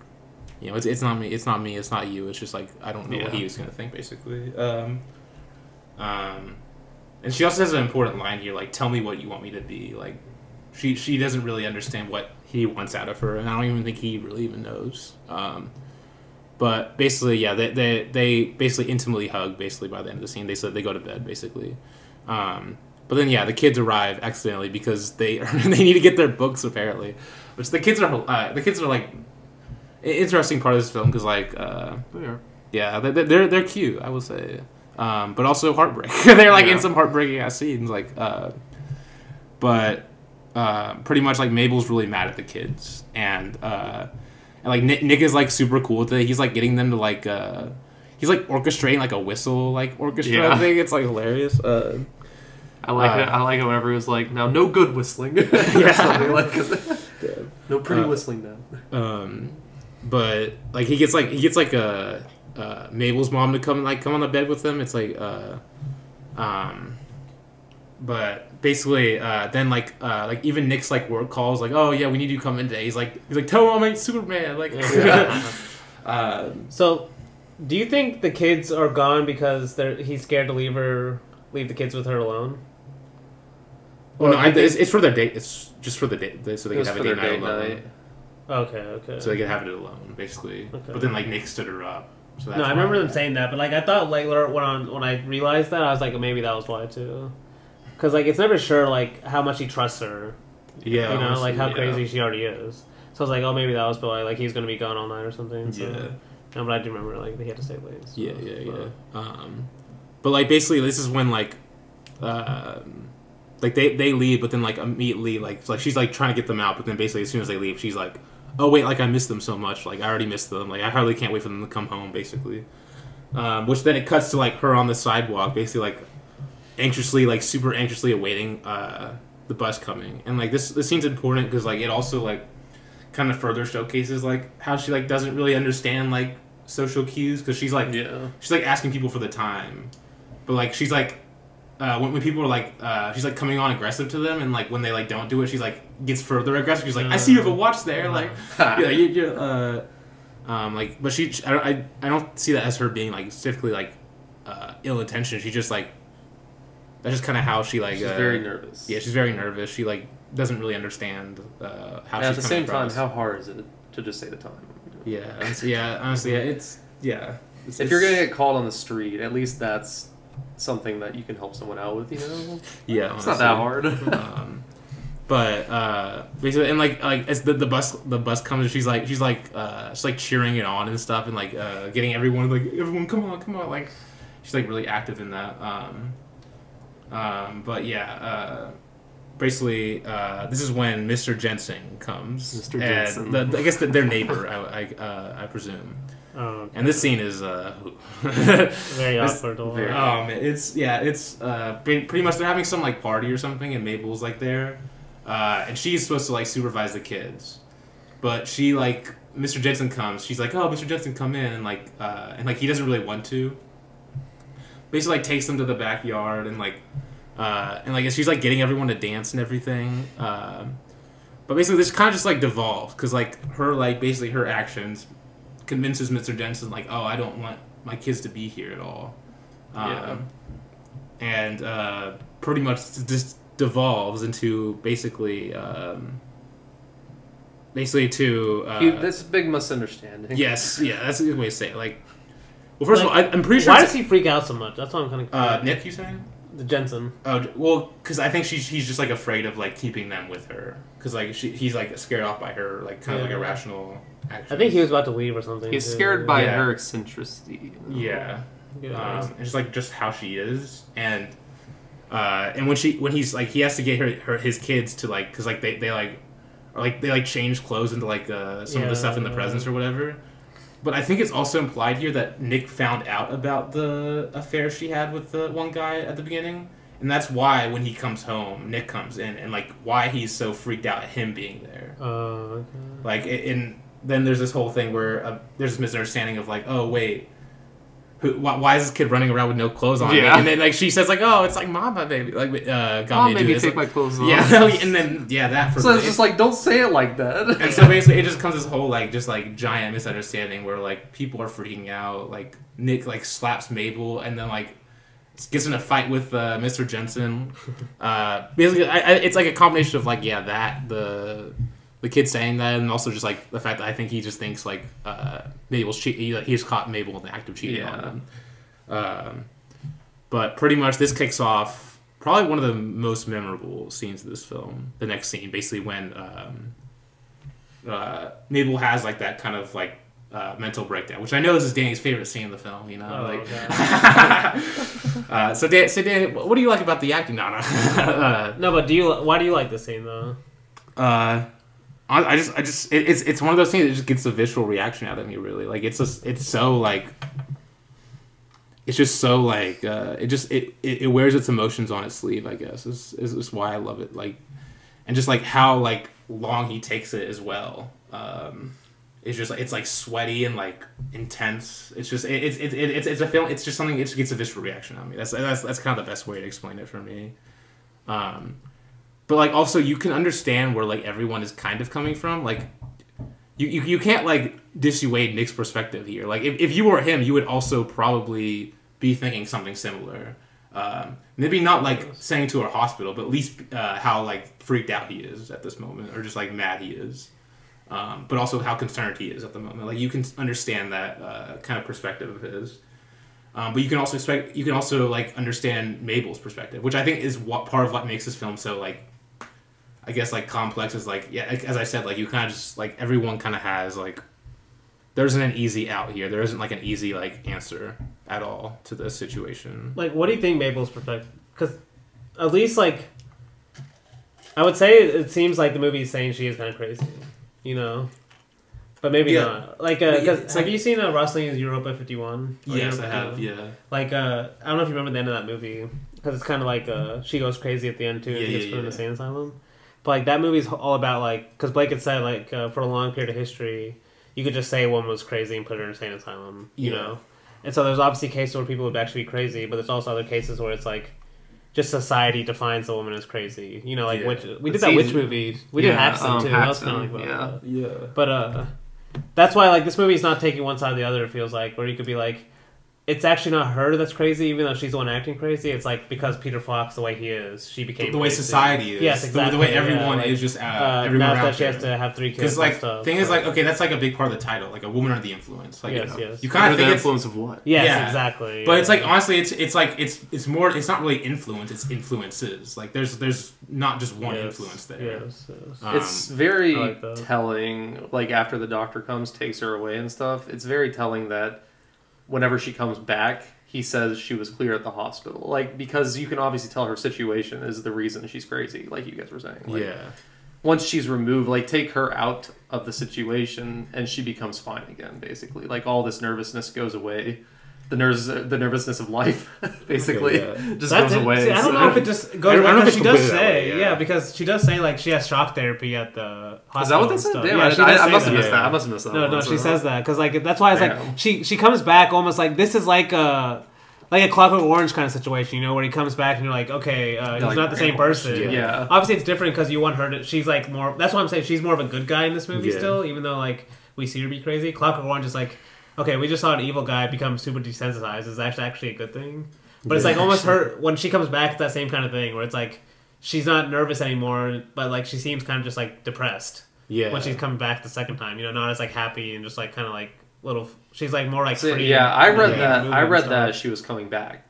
you know, it's not me, it's not you. It's just like I don't know what he was gonna think basically. And she also has an important line here, like, tell me what you want me to be. Like, she doesn't really understand what he wants out of her, and I don't even think he really even knows. But basically, yeah, they basically intimately hug, basically, by the end of the scene. They said they go to bed, basically. But then, yeah, the kids arrive accidentally because they need to get their books, apparently. Which the kids are like, an interesting part of this film, because, like, They are. yeah, they're cute, I will say. But also heartbreaking. They're like in some heartbreaking ass scenes, like. But pretty much like Mabel's really mad at the kids, and like Nick is like super cool with it. He's like getting them to like he's like orchestrating like a whistle like orchestra thing. It's like hilarious. I like it. I like it whenever he was like, "Now, no good whistling." Yeah. No pretty whistling now. But like he gets like a Mabel's mom to come on the bed with them. It's like but basically then like even Nick's like work calls like, oh yeah, we need you to come in today. He's like tell mom I'm Superman, like. So, do you think the kids are gone because he's scared to leave the kids with her alone? Well, no, it's for their date. It's just for the date, so they can have a date night alone. Okay. So they can have it alone, basically. Okay. But then like Nick stood her up. So that's No, I remember them saying that, but like I thought like when I realized that, I was like, maybe that was why too, because like it's never sure like how much he trusts her. Yeah, you know, honestly, like how crazy she already is. So I was like, oh, maybe that was why like he's gonna be gone all night or something. So. Yeah. No, but I do remember like he had to stay late. So, Yeah. But like basically, this is when like they leave, but then like immediately like she's like trying to get them out, but then basically as soon as they leave, she's like, oh wait, like I missed them so much, like I already missed them, like I hardly can't wait for them to come home, basically. Which then it cuts to like her on the sidewalk, basically like anxiously, like super anxiously awaiting the bus coming, and like this scene's important because like it also like kind of further showcases like how she like doesn't really understand like social cues, because she's like asking people for the time, but like she's like when people are like she's like coming on aggressive to them, and like when they like don't do it, she's like gets further aggressive. She's like, I see you have a watch there, like you're like, but I don't see that as her being like specifically like ill intentioned. She just like that's just kind of how she like she's very nervous. Yeah, she's very nervous. She like doesn't really understand how she's at the same across. time, how hard is it to just say the time? Honestly, it's if you're gonna get called on the street, at least that's something that you can help someone out with, you know? Yeah, it's not that hard. But basically, and like as the bus comes, she's like cheering it on and stuff, and like getting everyone come on, like she's like really active in that. But yeah, basically this is when Mr. Jensen comes. Mr. Jensen. And I guess their neighbor, I presume. Oh, okay. And this scene is very awkward. It's pretty much they're having some like party or something, and Mabel's like there, and she's supposed to like supervise the kids, but she like Mr. Jensen comes. She's like, oh, Mr. Jensen, come in, and like he doesn't really want to. Basically, like takes them to the backyard and she's like getting everyone to dance and everything. But basically, this kind of just like devolved because like her actions convinces Mr. Jensen like, oh, I don't want my kids to be here at all. And pretty much just devolves into basically that's a big misunderstanding. Yes, yeah, that's a good way to say it. Like, well, first of all, I'm pretty sure. Why does he freak out so much? That's what I'm kind of. Nick, you saying? The Jensen. Oh well, because I think he's just like afraid of like keeping them with her, because like he's like scared off by her like kind of like irrational actions. I think he was about to leave or something. He's scared by her eccentricity. Yeah. And just how she is, and when he's like he has to get his kids to like, because like they change clothes into like some of the stuff in the presents or whatever. But I think it's also implied here that Nick found out about the affair she had with the one guy at the beginning. And that's why when he comes home, Nick comes in, and like why he's so freaked out at him being there. Okay. Like, then there's this whole thing where there's this misunderstanding of like, oh wait, why is this kid running around with no clothes on? Yeah. And then like she says like, oh, it's like Mama, baby, like God made me this. take my clothes off. Yeah, and then that. For so it's just like, don't say it like that. And so basically, it just comes this whole like just like giant misunderstanding where like people are freaking out. Like Nick like slaps Mabel, and then like gets in a fight with Mr. Jensen. Basically, it's like a combination of like the kid saying that, and also just like the fact that I think he just thinks like Mabel's cheating. He's caught Mabel in the act of cheating on him. But pretty much this kicks off probably one of the most memorable scenes of this film. The next scene, basically when Mabel has like that kind of like mental breakdown, which I know this is Danny's favorite scene in the film. You know, so Danny, what do you like about the acting? No, but why do you like this scene though? It's one of those things that just gets a visceral reaction out of me. Really, like it wears its emotions on its sleeve. I guess is why I love it. Like, and just like how like long he takes it as well. It's just it's like sweaty and like intense. It's just it's a film. It's just something. It just gets a visceral reaction on me. That's kind of the best way to explain it for me. But like also you can understand where like everyone is kind of coming from. Like you can't like dissuade Nick's perspective here. Like if you were him, you would also probably be thinking something similar. Maybe not like sending to a hospital, but at least how like freaked out he is at this moment, or just like mad he is. But also how concerned he is at the moment. Like you can understand that kind of perspective of his. But you can also like understand Mabel's perspective, which I think is part of what makes this film so like, I guess like complex. Is like, yeah, as I said, like you kind of just like everyone kind of has like, there isn't an easy out here. There isn't like an easy like answer at all to this situation. Like, what do you think Mabel's perspective? Because at least like, I would say it seems like the movie is saying she is kind of crazy, you know. But maybe not. Like, have you seen Rosling's Europa 51? Yes, I have. Yeah. Like, I don't know if you remember the end of that movie, because it's kind of like she goes crazy at the end too, and gets put in the insane asylum. But like that movie's all about like, because Blake had said like for a long period of history, you could just say a woman was crazy and put her in an insane asylum, you know. And so there's obviously cases where people would actually be crazy, but there's also other cases where it's like, just society defines a woman as crazy, you know. Like we did that witch movie, we did Haxton too. That was kind of like But that's why like this movie is not taking one side or the other. It feels like where you could be like, it's actually not her that's crazy, even though she's the one acting crazy. It's like because Peter Fox, the way he is, she became the way crazy. Society is. Yes, exactly. The way everyone is just everyone now around that she has to have 3 kids. Because like stuff, thing is like okay, that's like a big part of the title, like a woman under the influence. Like yes. You kind of think the influence of what? Yes, exactly. But it's like honestly, it's like it's more. It's not really influence. It's influences. Like there's not just one influence there. Yes. It's very telling. Like after the doctor comes, takes her away and stuff. It's very telling that whenever she comes back, he says she was clear at the hospital. Like, because you can obviously tell her situation is the reason she's crazy, like you guys were saying. Like, once she's removed, like, take her out of the situation, and she becomes fine again, basically. Like, all this nervousness goes away. The nervousness of life, basically, just goes away. See, I don't know if it just goes away, because she does say, because she does say, like, she has shock therapy at the hospital. Is that what they said? Damn, I must have missed that. I must have missed that. No, she says that, because, like, that's why it's like, she comes back almost like, this is like a Clockwork Orange kind of situation, you know, where he comes back and you're like, okay, he's like, not the same person. Yeah. Obviously, it's different because you want her to, she's like more, that's why I'm saying she's more of a good guy in this movie still, even though, like, we see her be crazy. Clockwork Orange is like, okay, we just saw an evil guy become super desensitized. Is actually a good thing. But it's like almost her, when she comes back, it's that same kind of thing where it's like, she's not nervous anymore, but like she seems kind of just like depressed. Yeah. When she's coming back the second time, you know, not as like happy and just like kind of like little, she's like more like free. Yeah, I read that she was coming back.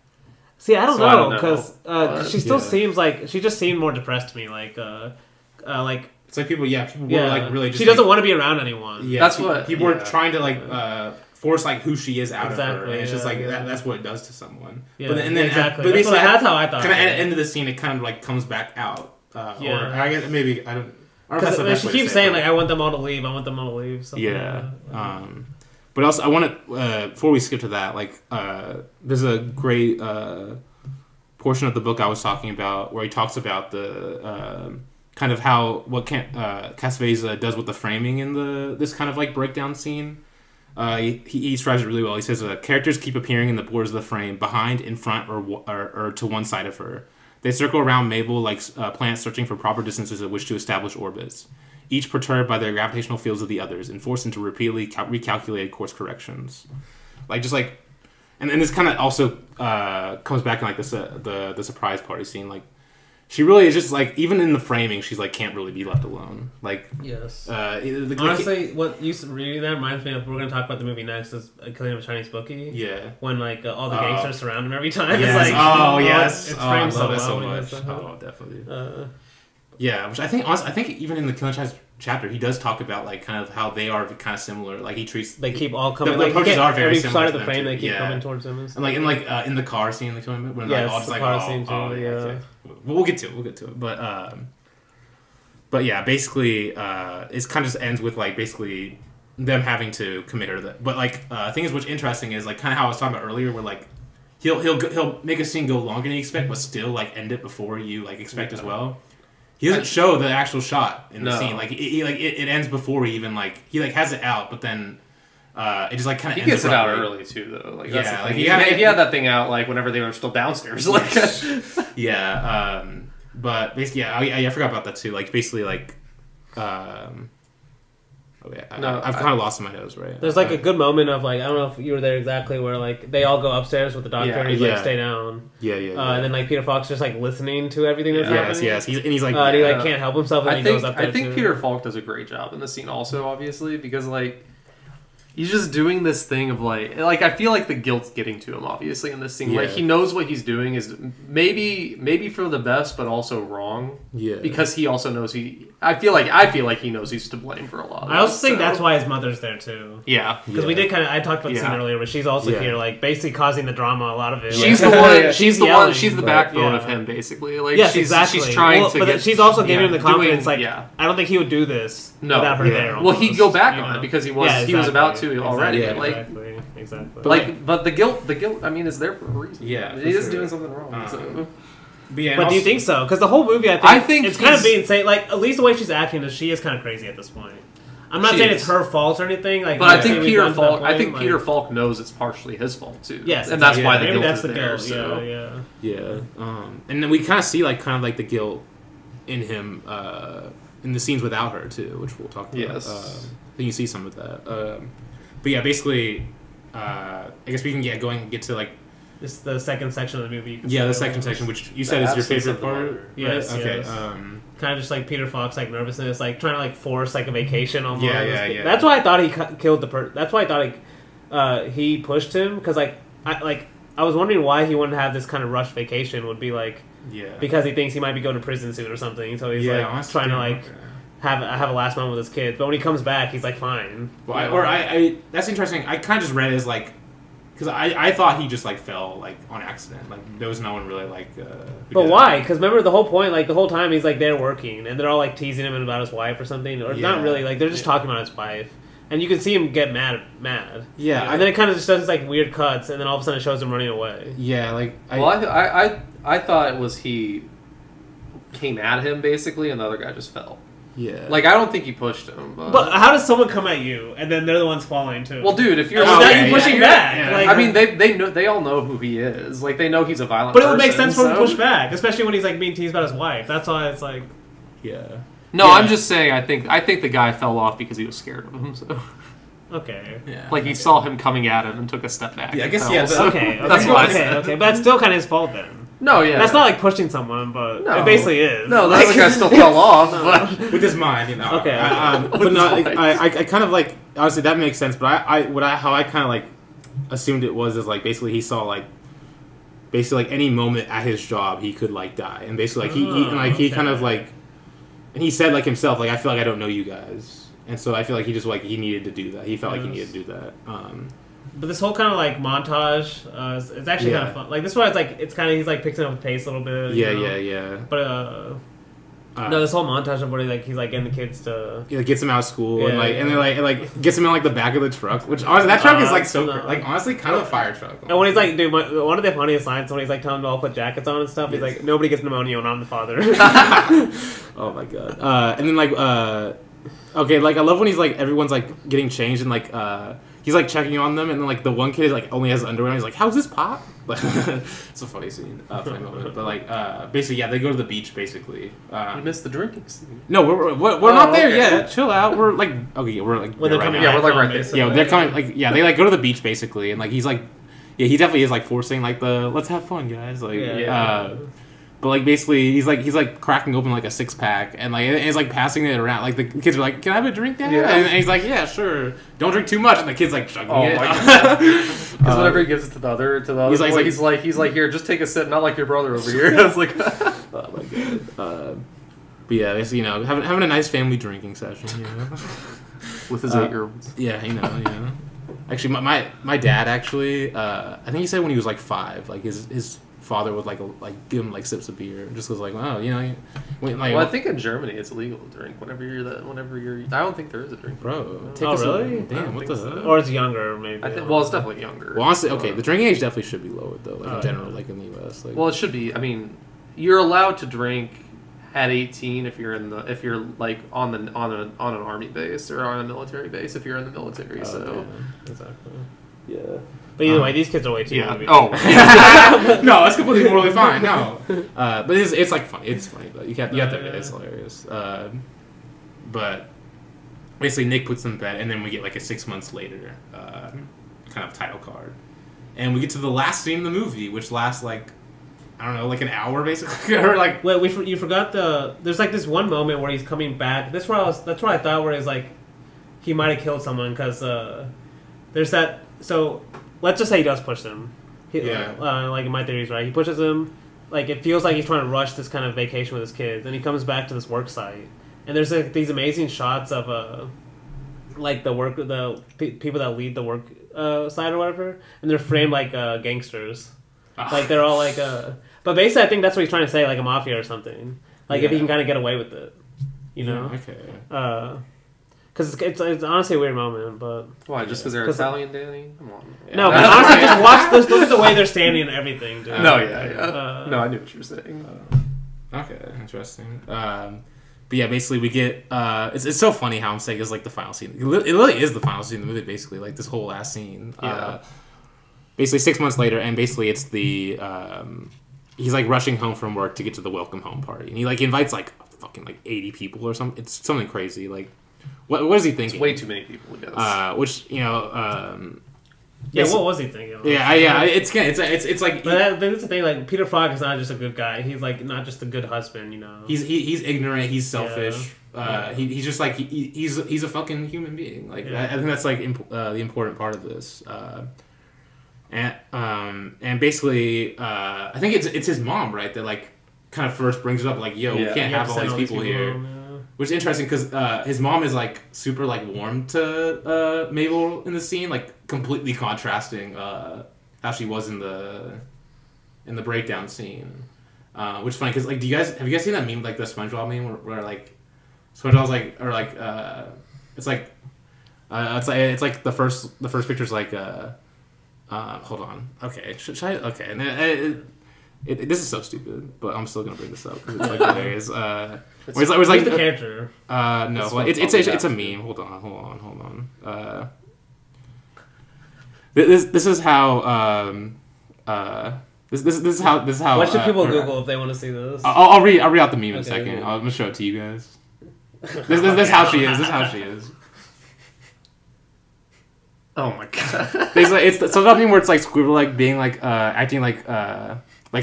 See, I don't know, because she still seems like, she just seemed more depressed to me, like it's like people were like really just. She doesn't want to be around anyone. Yeah, that's what people were trying to like force like who she is out of her, and it's just like that's what it does to someone. Yeah, but then exactly. That's how I thought. Kind of at the end of the scene, it kind of like comes back out. Or I guess maybe I don't. Because she keeps saying like, "I want them all to leave. I want them all to leave." Yeah. But also, I want to before we skip to that, like there's a great portion of the book I was talking about where he talks about the kind of what Cassavetes does with the framing in this kind of like breakdown scene. He describes it really well. He says characters keep appearing in the borders of the frame, behind, in front, or to one side of her. They circle around Mabel like planets searching for proper distances at which to establish orbits, each perturbed by the gravitational fields of the others and forced into repeatedly recalculated course corrections. Like just like, and this kind of also comes back in like the surprise party scene. Like she really is just like, even in the framing, she's like can't really be left alone. Like yes. Honestly, what you reading that reminds me of. We're gonna talk about the movie next. Is Killing of a Chinese Bookie. Yeah. When like all the gangsters surround him every time. Yes. It's like, yes. It's framed I love it so so well. much. Oh, definitely. Yeah, which I think honestly, I think even in the Killing of a Chinese chapter, he does talk about like kind of how they are kind of similar. Like he treats they keep all coming. The approaches are very every similar. side of the frame, they keep coming towards him. And like in the car scene, like when yes, like all just like car scene too, yeah. Okay. We'll get to it. But yeah, basically, it kind of just ends with like basically them having to commit her. But like the thing is, what's interesting is like kind of how I was talking about earlier, where like he'll make a scene go longer than you expect, but still like end it before you like expect as well. He doesn't show the actual shot in the scene. Like it ends before he even like he like has it out, but then it just like kind of he ends gets it out abruptly. early too, though. Like yeah, that's the like thing. He had that thing out like whenever they were still downstairs. Like yeah, but basically, I forgot about that too. Like basically, like I've kind of lost my nose, right? There's like a good moment of like, I don't know if you were there exactly, where like they all go upstairs with the doctor and he's like, stay down. Yeah. And then like Peter Falk's just like listening to everything that's happening. Yes. He's like, and he like can't help himself and he goes up there I think too. Peter Falk does a great job in the scene also, obviously, because like he's just doing this thing of like I feel like the guilt's getting to him obviously in this scene. Yeah. Like he knows what he's doing is maybe for the best but also wrong. Yeah. Because he also knows I feel like he knows he's to blame for a lot of I also think that's why his mother's there too. Yeah. Because we did I talked about the scene earlier, but she's also here like basically causing the drama a lot of it. She's the one she's the backbone of him basically. Like yes, exactly. She's trying to but she's also giving him the confidence I don't think he would do this without her there. Well, he'd go back on it because he was about to already. Exactly. But the guilt, I mean, is there for a reason. Yeah, he is doing something wrong. So. But do you think so? Because the whole movie, I think it's kind of being saying like at least the way she's acting is she is kind of crazy at this point. I'm not saying it's her fault or anything. Like, but I think Peter Falk. I think Peter Falk knows it's partially his fault too. Yes, and that's why the guilt that's is the there. Guilt. Yeah. And then we kind of see like kind of like the guilt in him in the scenes without her too, which we'll talk about. Yes. I think you see some of that. But yeah, basically, I guess we can get to like. It's the second section of the movie. Yeah, the second section, which you said is your favorite part. Yes. Right? Okay. Yes. Kind of just like Peter Falk's like nervousness, like trying to like force like a vacation almost. Yeah. That's why I thought he killed the person. That's why I thought he pushed him because I was wondering why he wouldn't have this kind of rushed vacation. Would be like because he thinks he might be going to prison soon or something. So he's like trying to like. Have a last moment with his kids, but when he comes back, he's like fine. Well, I that's interesting. I kind of just read it as like, because I thought he just like fell like on accident. Like there was no one really like. But why? Because remember the whole point, like the whole time he's like there working, and they're all like teasing him about his wife or something, or not really. Like they're just talking about his wife, and you can see him get mad. Yeah, and then it kind of just does this, like weird cuts, and then all of a sudden it shows him running away. Yeah, like I thought it was he came at him basically, and the other guy just fell. Yeah. Like, I don't think he pushed him. But how does someone come at you, and then they're the ones falling, too? Well, dude, if you're... you pushing back. Yeah. Like, I mean, they all know who he is. Like, they know he's a violent person. But it would make sense for him to push back, especially when he's, like, being teased about his wife. That's why it's like... Yeah. No, I'm just saying, I think the guy fell off because he was scared of him, so... Okay. Yeah. Like, he saw him coming at him and took a step back. Yeah, I guess, Okay. That's what I said. Okay, but that's still kind of his fault, then. No, yeah. That's not like pushing someone, but it basically is. No, the other guy still fell off. But with his mind, you know. Okay. But no, I kind of like, honestly, that makes sense, but how I kind of like assumed it was is like basically he saw like basically like any moment at his job he could like die, and basically like he kind of like, and he said like himself like I feel like I don't know you guys, and so I feel like he just like he needed to do that. He felt like he needed to do that. But this whole kind of like montage, it's actually kind of fun. Like this one, it's kind of he's like picking up the pace a little bit. Yeah. But no, this whole montage of where he's like getting the kids to he like, gets him out of school and then gets him in like the back of the truck, which honestly that truck is like so like honestly kind of a fire truck. And when he's like, dude, one of the funniest lines when he's like telling them to all put jackets on and stuff, he's like, nobody gets pneumonia when I'm the father. Oh my god. And then like okay, like I love when he's like everyone's like getting changed and like he's like checking on them and then like the one kid like only has underwear and he's like, how's this pop? It's a funny scene, funny moment. But like basically they go to the beach basically. You missed the drinking scene. No, we're not there yet. Chill out. We're like we're like when they're coming we're like right there. Yeah, they're coming like they like go to the beach basically and like he's like he definitely is like forcing like the let's have fun guys like but like basically he's like cracking open like a 6-pack and like he's like passing it around like the kids are like, can I have a drink Dad? And he's like, yeah, sure, don't drink too much, and the kid's like chugging it. Because whenever he gives it to the other he's like here, just take a sip, not like your brother over here. I was like, oh my god. But yeah, it's, having a nice family drinking session, with his 8-year-olds. Yeah. Actually, my dad actually, I think he said when he was like 5, like his father would like give him like sips of beer, just was like, oh, well, I think in Germany it's illegal to drink whenever you're. I don't think there is a drink, bro. Really? Damn, what the hell? Or it's younger, maybe. Well, it's definitely younger. Well, honestly, okay, the drinking age definitely should be lowered though, like in general, like in the U.S. Like, well, it should be. I mean, you're allowed to drink at 18 if you're like on an army base or on a military base if you're in the military. So yeah. Exactly. Yeah. But either way, these kids are way too young. Oh. No, that's completely morally fine. No. But it's like funny. It's funny, but you have to. It's hilarious. But basically, Nick puts them in bed, and then we get like a 6 months later kind of title card, and we get to the last scene in the movie, which lasts like I don't know, like an hour basically, or like. Well, you forgot there's like this one moment where he's coming back. That's what I thought where he's like he might have killed someone because there's that. So let's just say he does push them. Like in my theories, right? He pushes him. Like it feels like he's trying to rush this kind of vacation with his kids, and he comes back to this work site, and there's like these amazing shots of like the people that lead the work site or whatever, and they're framed like gangsters. Like they're all like but basically I think that's what he's trying to say, like a mafia or something. Like if he can kind of get away with it, Okay. Because it's honestly a weird moment, but why? Just because they're Italian, Danny? Come on. Yeah. No, but honestly, just watch this. Look at the way they're standing and everything, dude. No, yeah. No, I knew what you were saying. Okay, interesting. But yeah, basically we get. It's so funny how I'm saying it's like the final scene. It really is the final scene of the movie. Basically, like this whole last scene. Yeah. Basically 6 months later, and basically it's the he's like rushing home from work to get to the welcome home party, and he like invites like fucking like 80 people or something. It's something crazy. Like what is he thinking? It's way too many people, I guess. Which what was he thinking? It's like but that's the thing. Like Peter Falk is not just a good guy. He's like not just a good husband. He's ignorant. He's selfish. He's just like he's a fucking human being. Like I think that's like the important part of this. And basically, I think it's his mom, right, that like kind of first brings it up, like, yo, we can't have all these people here. Which is interesting because his mom is like super like warm to Mabel in the scene, like completely contrasting how she was in the breakdown scene. Which is funny because like, have you guys seen that meme, like the SpongeBob meme where like SpongeBob's like, or like it's like the first picture's like hold on. Okay. Should I? Okay. And this is so stupid, but I'm still gonna bring this up because it's like hilarious. It's like the character. No, it's a meme. Hold on. This is how. This is how. What should people Google if they want to see this? I'll read out the meme in a second. I'm gonna show it to you guys. This is how she is. This is how she is. Oh my god! Basically, it's that meme where it's like Squidward like being like acting like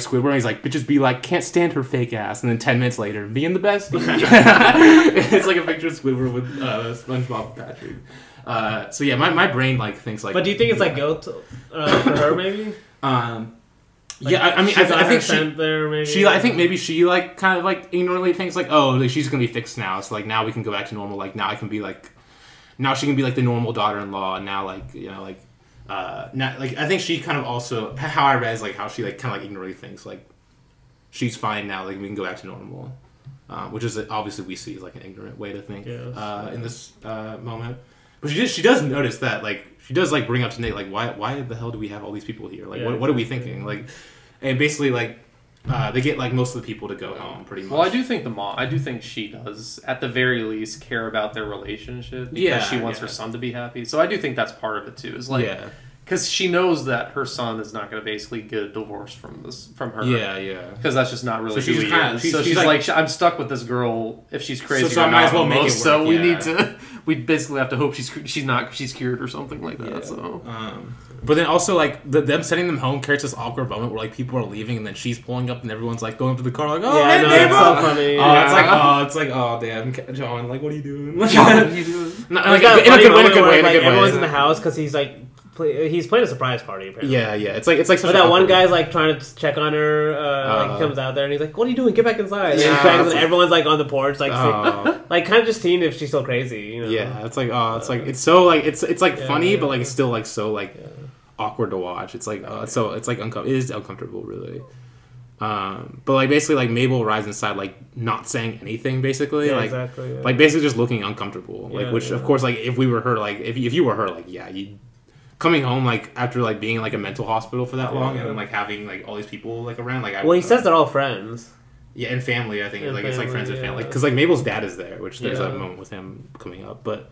Squidward, and he's like, bitches be like, can't stand her fake ass, and then 10 minutes later, being the best. It's like a picture of Squidward with SpongeBob and Patrick. So yeah, my brain like thinks like. But do you think it's like guilt for her maybe? I think I think maybe she like kind of like ignorantly thinks like, oh, like, she's gonna be fixed now, so like now we can go back to normal. Like now I can be like. Now she can be like the normal daughter-in-law, and now like now like I think she kind of also how I read is like how she like kind of like ignorantly thinks like she's fine now, like we can go back to normal. which is obviously we see is like an ignorant way to think in this moment. But she does notice that, like, she does like bring up to Nate, like, why the hell do we have all these people here? Like, what are we thinking? Like, and basically like they get like most of the people to go home pretty much. Well, I do think she does at the very least care about their relationship because she wants her son to be happy. So I do think that's part of it too. Is like because she knows that her son is not going to basically get a divorce from her. Yeah. Because that's just not really who he is. So she's like, I'm stuck with this girl. If she's crazy, so I might as well make it work. So we need to. We basically have to hope she's cured or something like that. Yeah. So. But then also like them sending them home creates this awkward moment where like people are leaving and then she's pulling up and everyone's like going up to the car like, oh yeah, hey, it's so funny. It's like oh damn, John, like what are you doing? What are you doing? In a good way. Everyone's in the house because he's like. He's playing a surprise party. Apparently. Yeah. It's like such. But that one guy's like trying to check on her. Like, he comes out there and he's like, "What are you doing? Get back inside!" And everyone's like on the porch, like, like kind of just seeing if she's still crazy. You know? Yeah, it's like it's so like it's like funny, but like it's still like so like awkward to watch. It's like it is uncomfortable, really. But like basically like Mabel arrives inside like not saying anything basically like basically just looking uncomfortable like which of course like if we were her like if you were her like you. Coming home like after like being in like a mental hospital for that long and then like having like all these people like around like he says they're all friends and family I think like it's like friends and family because like Mabel's dad is there which there's a moment with him coming up but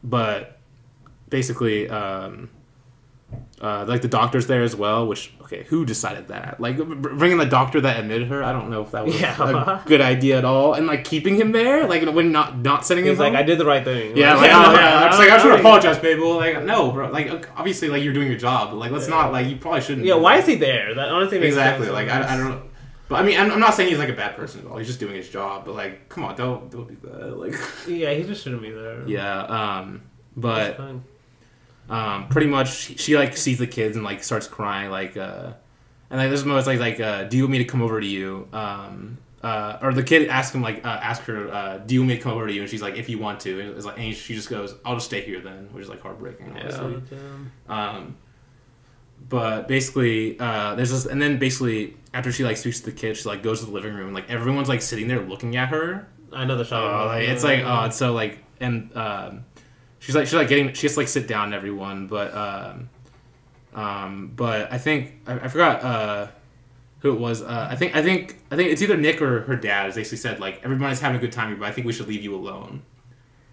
but basically like the doctor's there as well which who decided that like bringing the doctor that admitted her I don't know if that was a good idea at all and like keeping him there like when not sending him he's like I did the right thing I just want to apologize Mabel like no bro like obviously like you're doing your job but like let's not like you probably shouldn't why is he there that honestly makes exactly sense. Like I don't know but I mean I'm not saying he's like a bad person at all he's just doing his job but like come on don't do that like he just shouldn't be there but pretty much she like sees the kids and like starts crying like and like there's moments like do you want me to come over to you or the kid asks him like ask her do you want me to come over to you and she's like if you want to and it's like and she just goes I'll just stay here then which is like heartbreaking honestly. But basically there's this and then basically after she like speaks to the kid she like goes to the living room and like everyone's like sitting there looking at her. I know the shot it's like it's so like and she has to like sit down and everyone, but I think I forgot who it was. I think it's either Nick or her dad. Basically said like everybody's having a good time here, but I think we should leave you alone.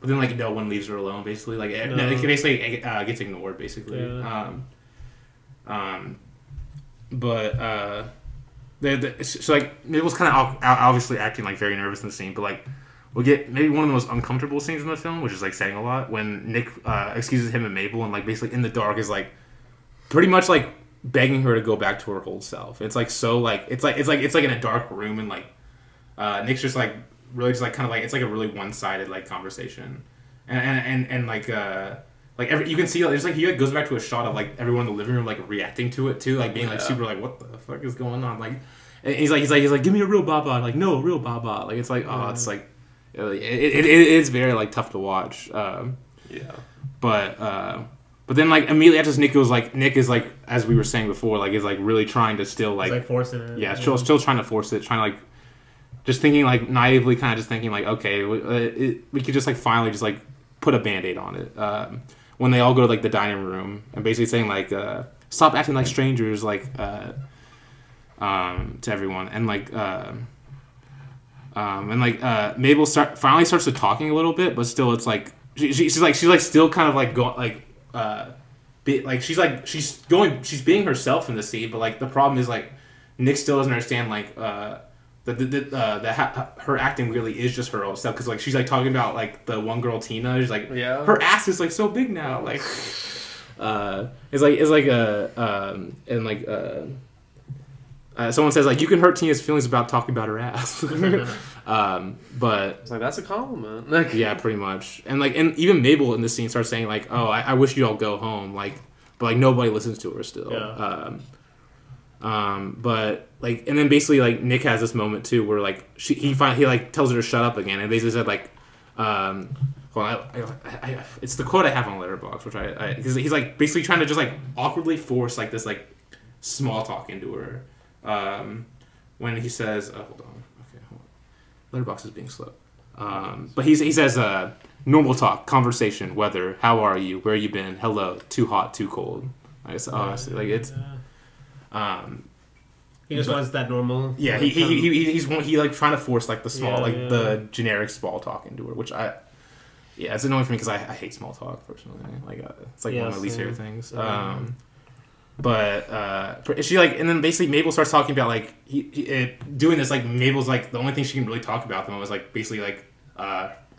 But then like no one leaves her alone. Basically, like it basically gets ignored. Basically, so like Mabel's kind of obviously acting like very nervous in the scene, but like. We'll get maybe one of the most uncomfortable scenes in the film, which is like saying a lot, when Nick excuses him and Mabel and like basically in the dark is like pretty much like begging her to go back to her old self. It's like so like it's like in a dark room and like Nick's just like really just like kind of like it's like a really one-sided like conversation and like you can see there's like he like goes back to a shot of like everyone in the living room like reacting to it too, like being like super like what the fuck is going on, like and he's like give me a real baba, like no a real baba, like it's like it's like. It is very like tough to watch. But then like immediately after Nick is like as we were saying before like is like really trying to still like forcing it. Yeah, still trying to force it, trying to like just thinking like naively kind of just thinking like okay we could just like finally just like put a Band-Aid on it. When they all go to like the dining room and basically saying like stop acting like strangers like to everyone and like. Mabel finally starts to talking a little bit, but still it's like she's still kind of like going like she's being herself in the scene, but like the problem is like Nick still doesn't understand like her acting really is just her own self because like she's like talking about like the one girl Tina, she's like her ass is like so big now, like someone says like you can hurt Tina's feelings about talking about her ass, but it's like that's a compliment. Yeah, pretty much. And like and even Mabel in this scene starts saying like, oh, I wish you'd all go home, like, but like nobody listens to her still. But like and then basically like Nick has this moment too where like he like tells her to shut up again and basically said like it's the quote I have on Letterboxd, which I because he's like basically trying to just like awkwardly force like this like small talk into her. When he says, hold on. Letterboxd is being slow. But he says normal talk, conversation, weather, how are you, where you been, hello, too hot, too cold. I guess honestly, like it's. He just wants that normal. Yeah, like, he's like trying to force like the small the generic small talk into her, which it's annoying for me because I hate small talk personally. Like it's like one of my least favorite things. But she like, and then basically Mabel starts talking about like doing this, like Mabel's like the only thing she can really talk about them was like basically like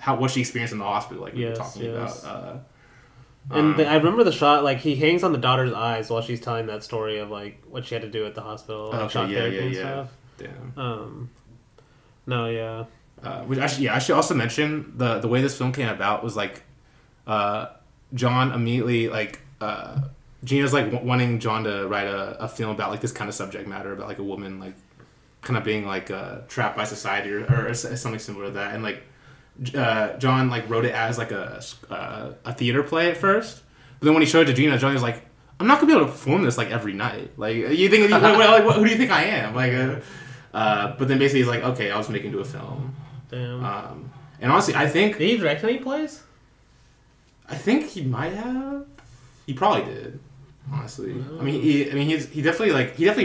what she experienced in the hospital, like we were talking about. And I remember the shot, like he hangs on the daughter's eyes while she's telling that story of like what she had to do at the hospital, like, shock therapy and stuff. Damn. No, yeah. Which actually, I should also mention the way this film came about was like, John immediately like Gina's like wanting John to write a film about like this kind of subject matter about like a woman like kind of being like trapped by society or something similar to that, and like John like wrote it as like a theater play at first, but then when he showed it to Gina, John was like, I'm not gonna be able to perform this like every night. Like you think who do you think I am? Like, but then basically he's like, okay, I'll just make it into a film. Damn. And honestly, I think did he direct any plays? I think he might have. He probably did. Honestly, I mean, he definitely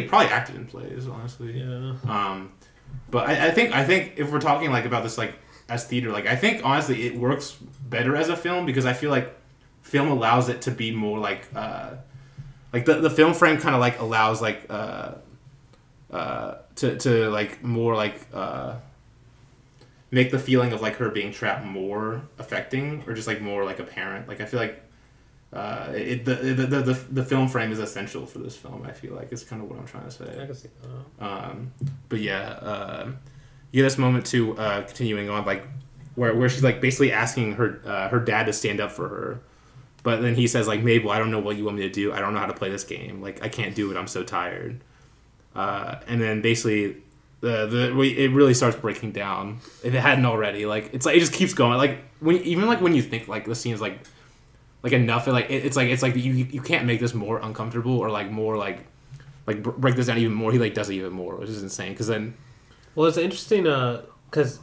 probably acted in plays. Honestly, yeah. But I think if we're talking like about this like as theater, like I think honestly it works better as a film because I feel like film allows it to be more like the film frame kind of like allows like to like more like make the feeling of like her being trapped more affecting or just like more like apparent. Like I feel like the film frame is essential for this film. I feel like it's kind of what I'm trying to say. I can see that. But yeah, you get this moment too. Continuing on, like where she's like basically asking her dad to stand up for her, but then he says like, Mabel, I don't know what you want me to do. I don't know how to play this game. Like I can't do it. I'm so tired. And then basically it really starts breaking down if it hadn't already. Like it's like it just keeps going. Like when you think like the scene is like enough, it's like you can't make this more uncomfortable or like more like break this down even more. He like does it even more, which is insane. Because then, well, it's interesting because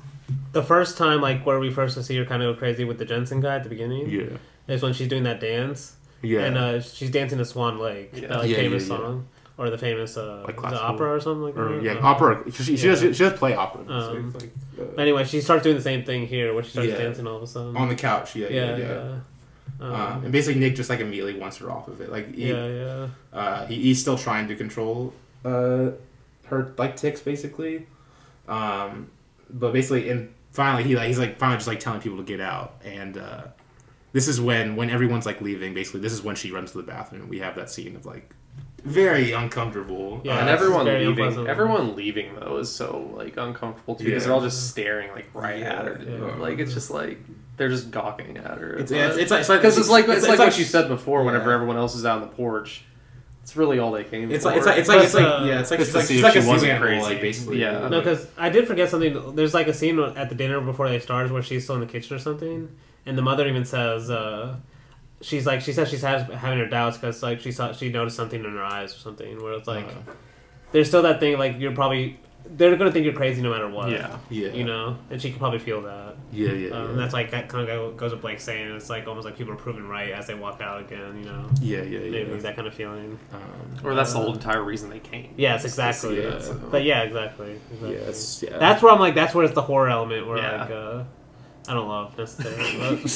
the first time like where we first see her kind of go crazy with the Jensen guy at the beginning, is when she's doing that dance, and she's dancing to Swan Lake, that famous song. Or the famous like the opera or something like that. Opera. She does play opera. Anyway, she starts doing the same thing here, where she starts dancing all of a sudden on the couch. And basically, Nick just like immediately wants her off of it. Like, he's still trying to control her like tics, basically. But basically, and finally, he's like finally just like telling people to get out. And this is when everyone's like leaving. Basically, this is when she runs to the bathroom. And we have that scene of like very uncomfortable. Yeah, and everyone leaving though is so like uncomfortable too because they're all just staring like right at her. Like it's just like they're just gawking at her. It's like what you said before. Whenever everyone else is out on the porch, it's really all they came for. It's like she's like a wasn't crazy. Like basically. Yeah. No, because I did forget something. There's like a scene at the dinner before they start where she's still in the kitchen or something, and the mother even says. She says she's having her doubts because like she noticed something in her eyes or something where it's like there's still that thing like they're gonna think you're crazy no matter what. You know, and she can probably feel that. And that's like that kind of goes with Blake saying it's like almost like people are proven right as they walk out again. You know. Maybe that kind of feeling. Or that's the whole entire reason they came. Yes, exactly. But exactly. Yes. That's where I'm like that's where it's the horror element where like. I don't love necessarily. But...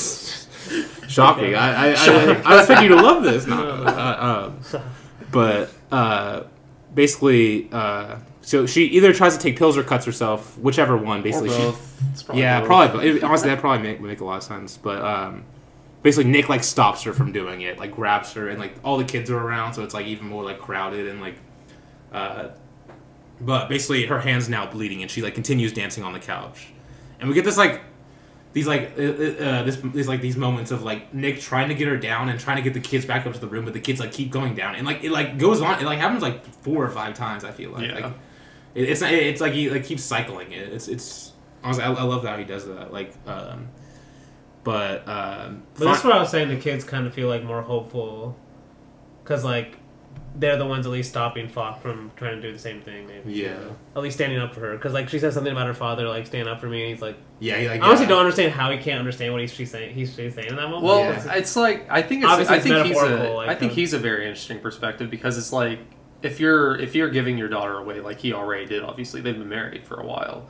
Shocking. I expect you to love this. But basically, so she either tries to take pills or cuts herself, whichever one. Basically, or both. Probably. Honestly, that probably make a lot of sense. But basically, Nick like stops her from doing it, like grabs her, and like all the kids are around, so it's like even more like crowded and like. But basically, her hand's now bleeding, and she like continues dancing on the couch, and we get this like. These moments of like Nick trying to get her down and trying to get the kids back up to the room, but the kids like keep going down and like it like goes on. It like happens like 4 or 5 times. I feel like it's like he like keeps cycling it. It's honestly I love how he does that. Like but that's what I was saying. The kids kind of feel like more hopeful because like they're the ones at least stopping Falk from trying to do the same thing. Maybe. Yeah. At least standing up for her, because like she says something about her father, like stand up for me. And he's like, yeah, he, like, I honestly don't understand how he can't understand what she's saying. She's saying in that moment. Well, it's like I think he's a very interesting perspective because it's like if you're giving your daughter away, like he already did. Obviously, they've been married for a while.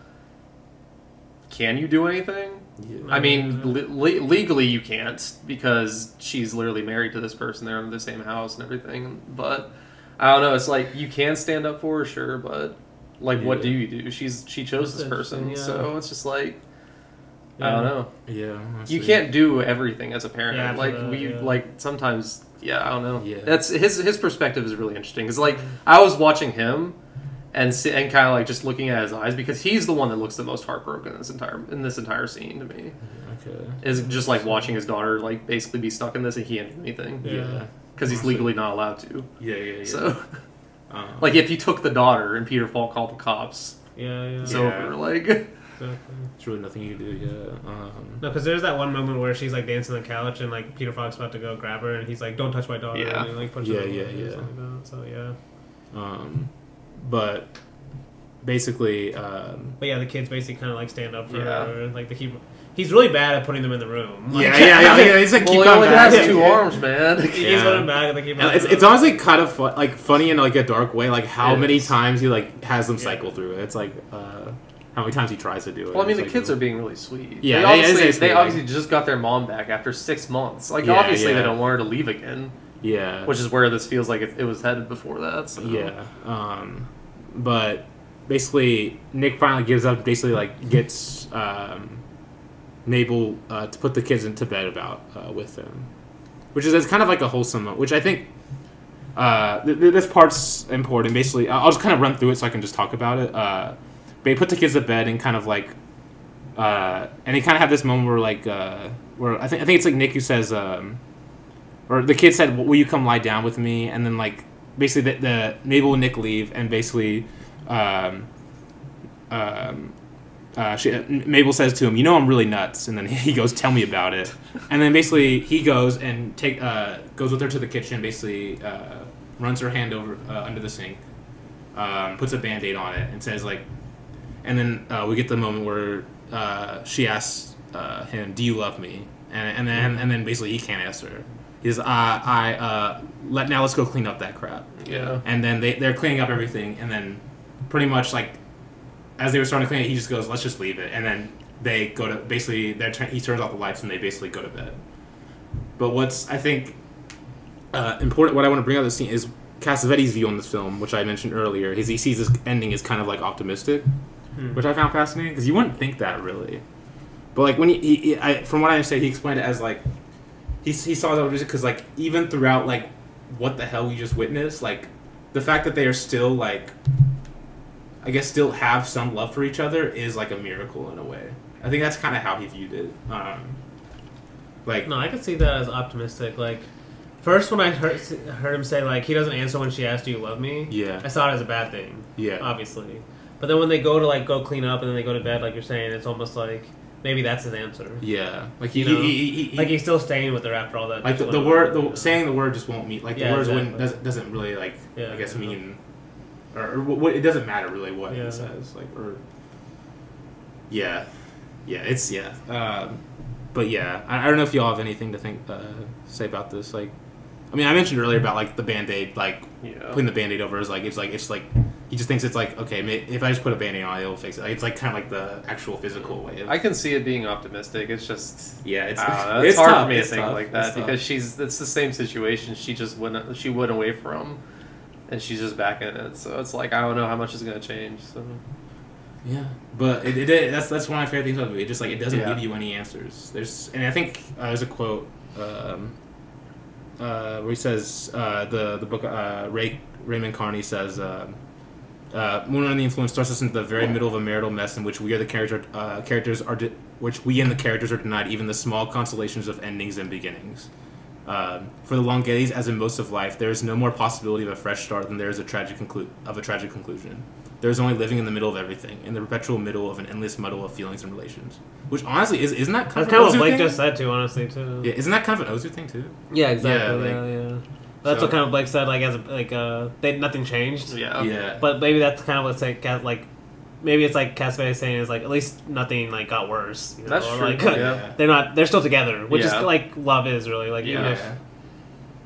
Can you do anything? Yeah. I mean, legally you can't because she's literally married to this person. They're in the same house and everything. But I don't know. It's like you can stand up for her, sure, but like, what do you do? She chose this person, so it's just like I don't know. Yeah, you can't do everything as a parent. Like sometimes. Yeah, I don't know. Yeah. That's his perspective is really interesting because like I was watching him. And kind of like just looking at his eyes because he's the one that looks the most heartbroken in this entire scene to me. Okay. Is just like watching his daughter like basically be stuck in this and he can't do anything. Yeah. Because he's legally not allowed to. Yeah. So, like if you took the daughter and Peter Falk called the cops, it's over. Like, it's really nothing you can do. Yeah. No, because there's that one moment where she's like dancing on the couch and like Peter Falk's about to go grab her and he's like, "Don't touch my daughter." Yeah. And he, like, pushes her Yeah. like that. So yeah. But basically, but yeah, the kids basically kind of like stand up for her. Like they keep. He's really bad at putting them in the room. Like, yeah. He's like, keep coming back. He has 2 arms, man. He's running back. They keep it's honestly kind of funny in like a dark way. Like how many times he like has them cycle through it. It's like how many times he tries to do it. Well, I mean, the like, kids are being really sweet. Yeah, they obviously just got their mom back after 6 months. Like obviously they don't want her to leave again. Yeah, which is where this feels like it was headed before that. So. Yeah, but basically, Nick finally gives up. Basically, like gets Mabel to put the kids into bed with him, which is kind of like a wholesome. Which I think this part's important. Basically, I'll just kind of run through it so I can just talk about it. But he put the kids to bed and kind of like, and he kind of had this moment where like, where I think it's like Nick who says. Or the kid said, "Will you come lie down with me?" And then, like, basically, the Mabel and Nick leave, and basically, Mabel says to him, "You know I'm really nuts." And then he goes, "Tell me about it." And then basically, he goes and goes with her to the kitchen. Basically, runs her hand over under the sink, puts a Band-Aid on it, and says like, and then we get the moment where she asks him, "Do you love me?" And then basically he can't answer her. He's now let's go clean up that crap. Yeah. And then they're cleaning up everything, and then pretty much like as they were starting to clean it, he just goes, "Let's just leave it." And then they go to basically he turns off the lights and they basically go to bed. But what's I think important, what I want to bring out of the scene is Cassavetes' view on this film, which I mentioned earlier. He sees this ending as kind of like optimistic, which I found fascinating because you wouldn't think that really. But like when from what I understand, he explained it as like. He saw that because like even throughout like what the hell we just witnessed, like the fact that they are still like I guess still have some love for each other is like a miracle in a way. I think that's kind of how he viewed it. Like no, I could see that as optimistic. Like first when I heard him say like he doesn't answer when she asks, "Do you love me?" Yeah, I saw it as a bad thing. Yeah, obviously. But then when they go clean up and then they go to bed, like you're saying, it's almost like. Maybe that's his answer. Yeah, like he's still staying with her after all that. Like the word, saying the word just won't mean like the words doesn't really like I guess mean, or what it doesn't matter really what it says like or. Yeah, it's but yeah, I don't know if y'all have anything to say about this. Like, I mean, I mentioned earlier about like the Band-Aid, like putting the Band-Aid over is like it's like. He just thinks it's like, okay, if I just put a Band-Aid on it, it'll fix it. Like, it's like kind of like the actual physical way. I can see it being optimistic. It's just it's hard tough. For me to think like that because it's the same situation. She went away from, and she's just back in it. So it's like I don't know how much is going to change. So yeah, but that's one of my favorite things about the movie. It just like it doesn't give you any answers. And I think there's a quote where he says the book Raymond Carney says. When Under the Influence thrust us into the very middle of a marital mess in which we are the which we and the characters are denied even the small consolations of endings and beginnings. For the Longettis, as in most of life, there is no more possibility of a fresh start than there is a tragic conclusion. There is only living in the middle of everything, in the perpetual middle of an endless muddle of feelings and relations. Which honestly isn't that kind of what Blake just said too? Honestly, too. Yeah, isn't that kind of an Ozu thing too? Yeah, exactly. Yeah. That's what kind of Blake said. Like nothing changed. Yeah. But maybe that's kind of what's like. Maybe it's like Cassavetes saying is like at least nothing like got worse. You know? That's true. Like, they're still together, which is like love is really like even if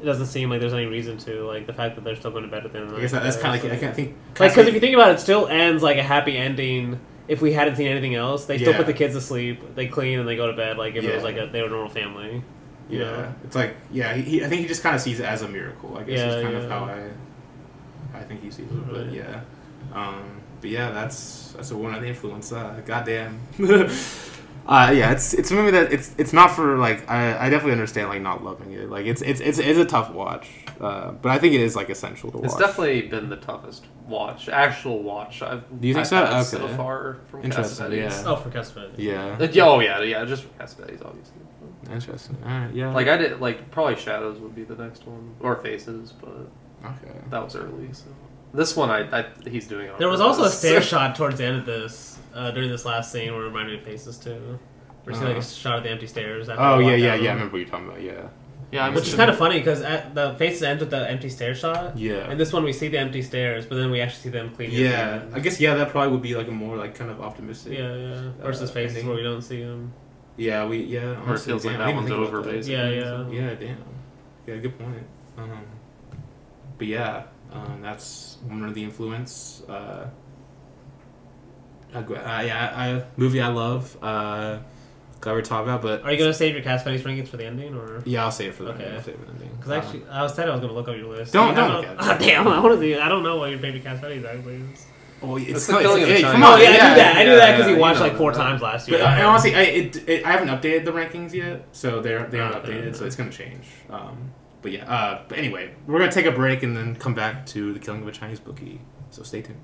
it doesn't seem like there's any reason to like the fact that they're still going to bed at the end of the night. I guess that's kind of like I think like because if you think about it, it still ends like a happy ending. If we hadn't seen anything else, they still put the kids to sleep, they clean and they go to bed like if it was like they were a normal family. You know? It's like I think he just kind of sees it as a miracle. I guess is kind of how I think he sees it. But but that's a one of the influence. Goddamn. It's a movie that it's not for like I definitely understand like not loving it. Like it's a tough watch, but I think it is like essential to watch. It's definitely been the toughest actual watch I've. Do you think so? Had so far from Cassavetes. Yeah. Oh, for Cassavetes. Yeah, just for Cassavetes, obviously. Interesting. All right, yeah. Like I did, like probably Shadows would be the next one, or Faces, but that was early. So this one, he's doing it. There was also a stair shot towards the end of this during this last scene where it reminded me of Faces too. We're seeing like a shot of the empty stairs. I remember what you're talking about. Yeah, which is kind of funny because the Faces ends with the empty stair shot. Yeah, and this one we see the empty stairs, but then we actually see them clean. Yeah, I guess that probably would be like a more like kind of optimistic. Yeah. Versus Faces where we don't see them. Yeah, or it feels like that one's over, basically. Yeah, damn. Yeah, good point. But that's one of the influence. Movie I love. Glad we're talking about, but are you gonna save your Cassavetes rankings for the ending, or? Yeah, I'll save it for the ending. I'll save it for the ending. Because actually, I was gonna look up your list. Don't look at it. Oh, damn, I want to see. I don't know what your favorite Cassavetes actually is. Oh, it's the Killing of the come Chinese. on, I knew that because he watched like 4 times last year. But honestly, I haven't updated the rankings yet, so they aren't updated, so it's gonna change. But anyway, we're gonna take a break and then come back to The Killing of a Chinese Bookie. So stay tuned.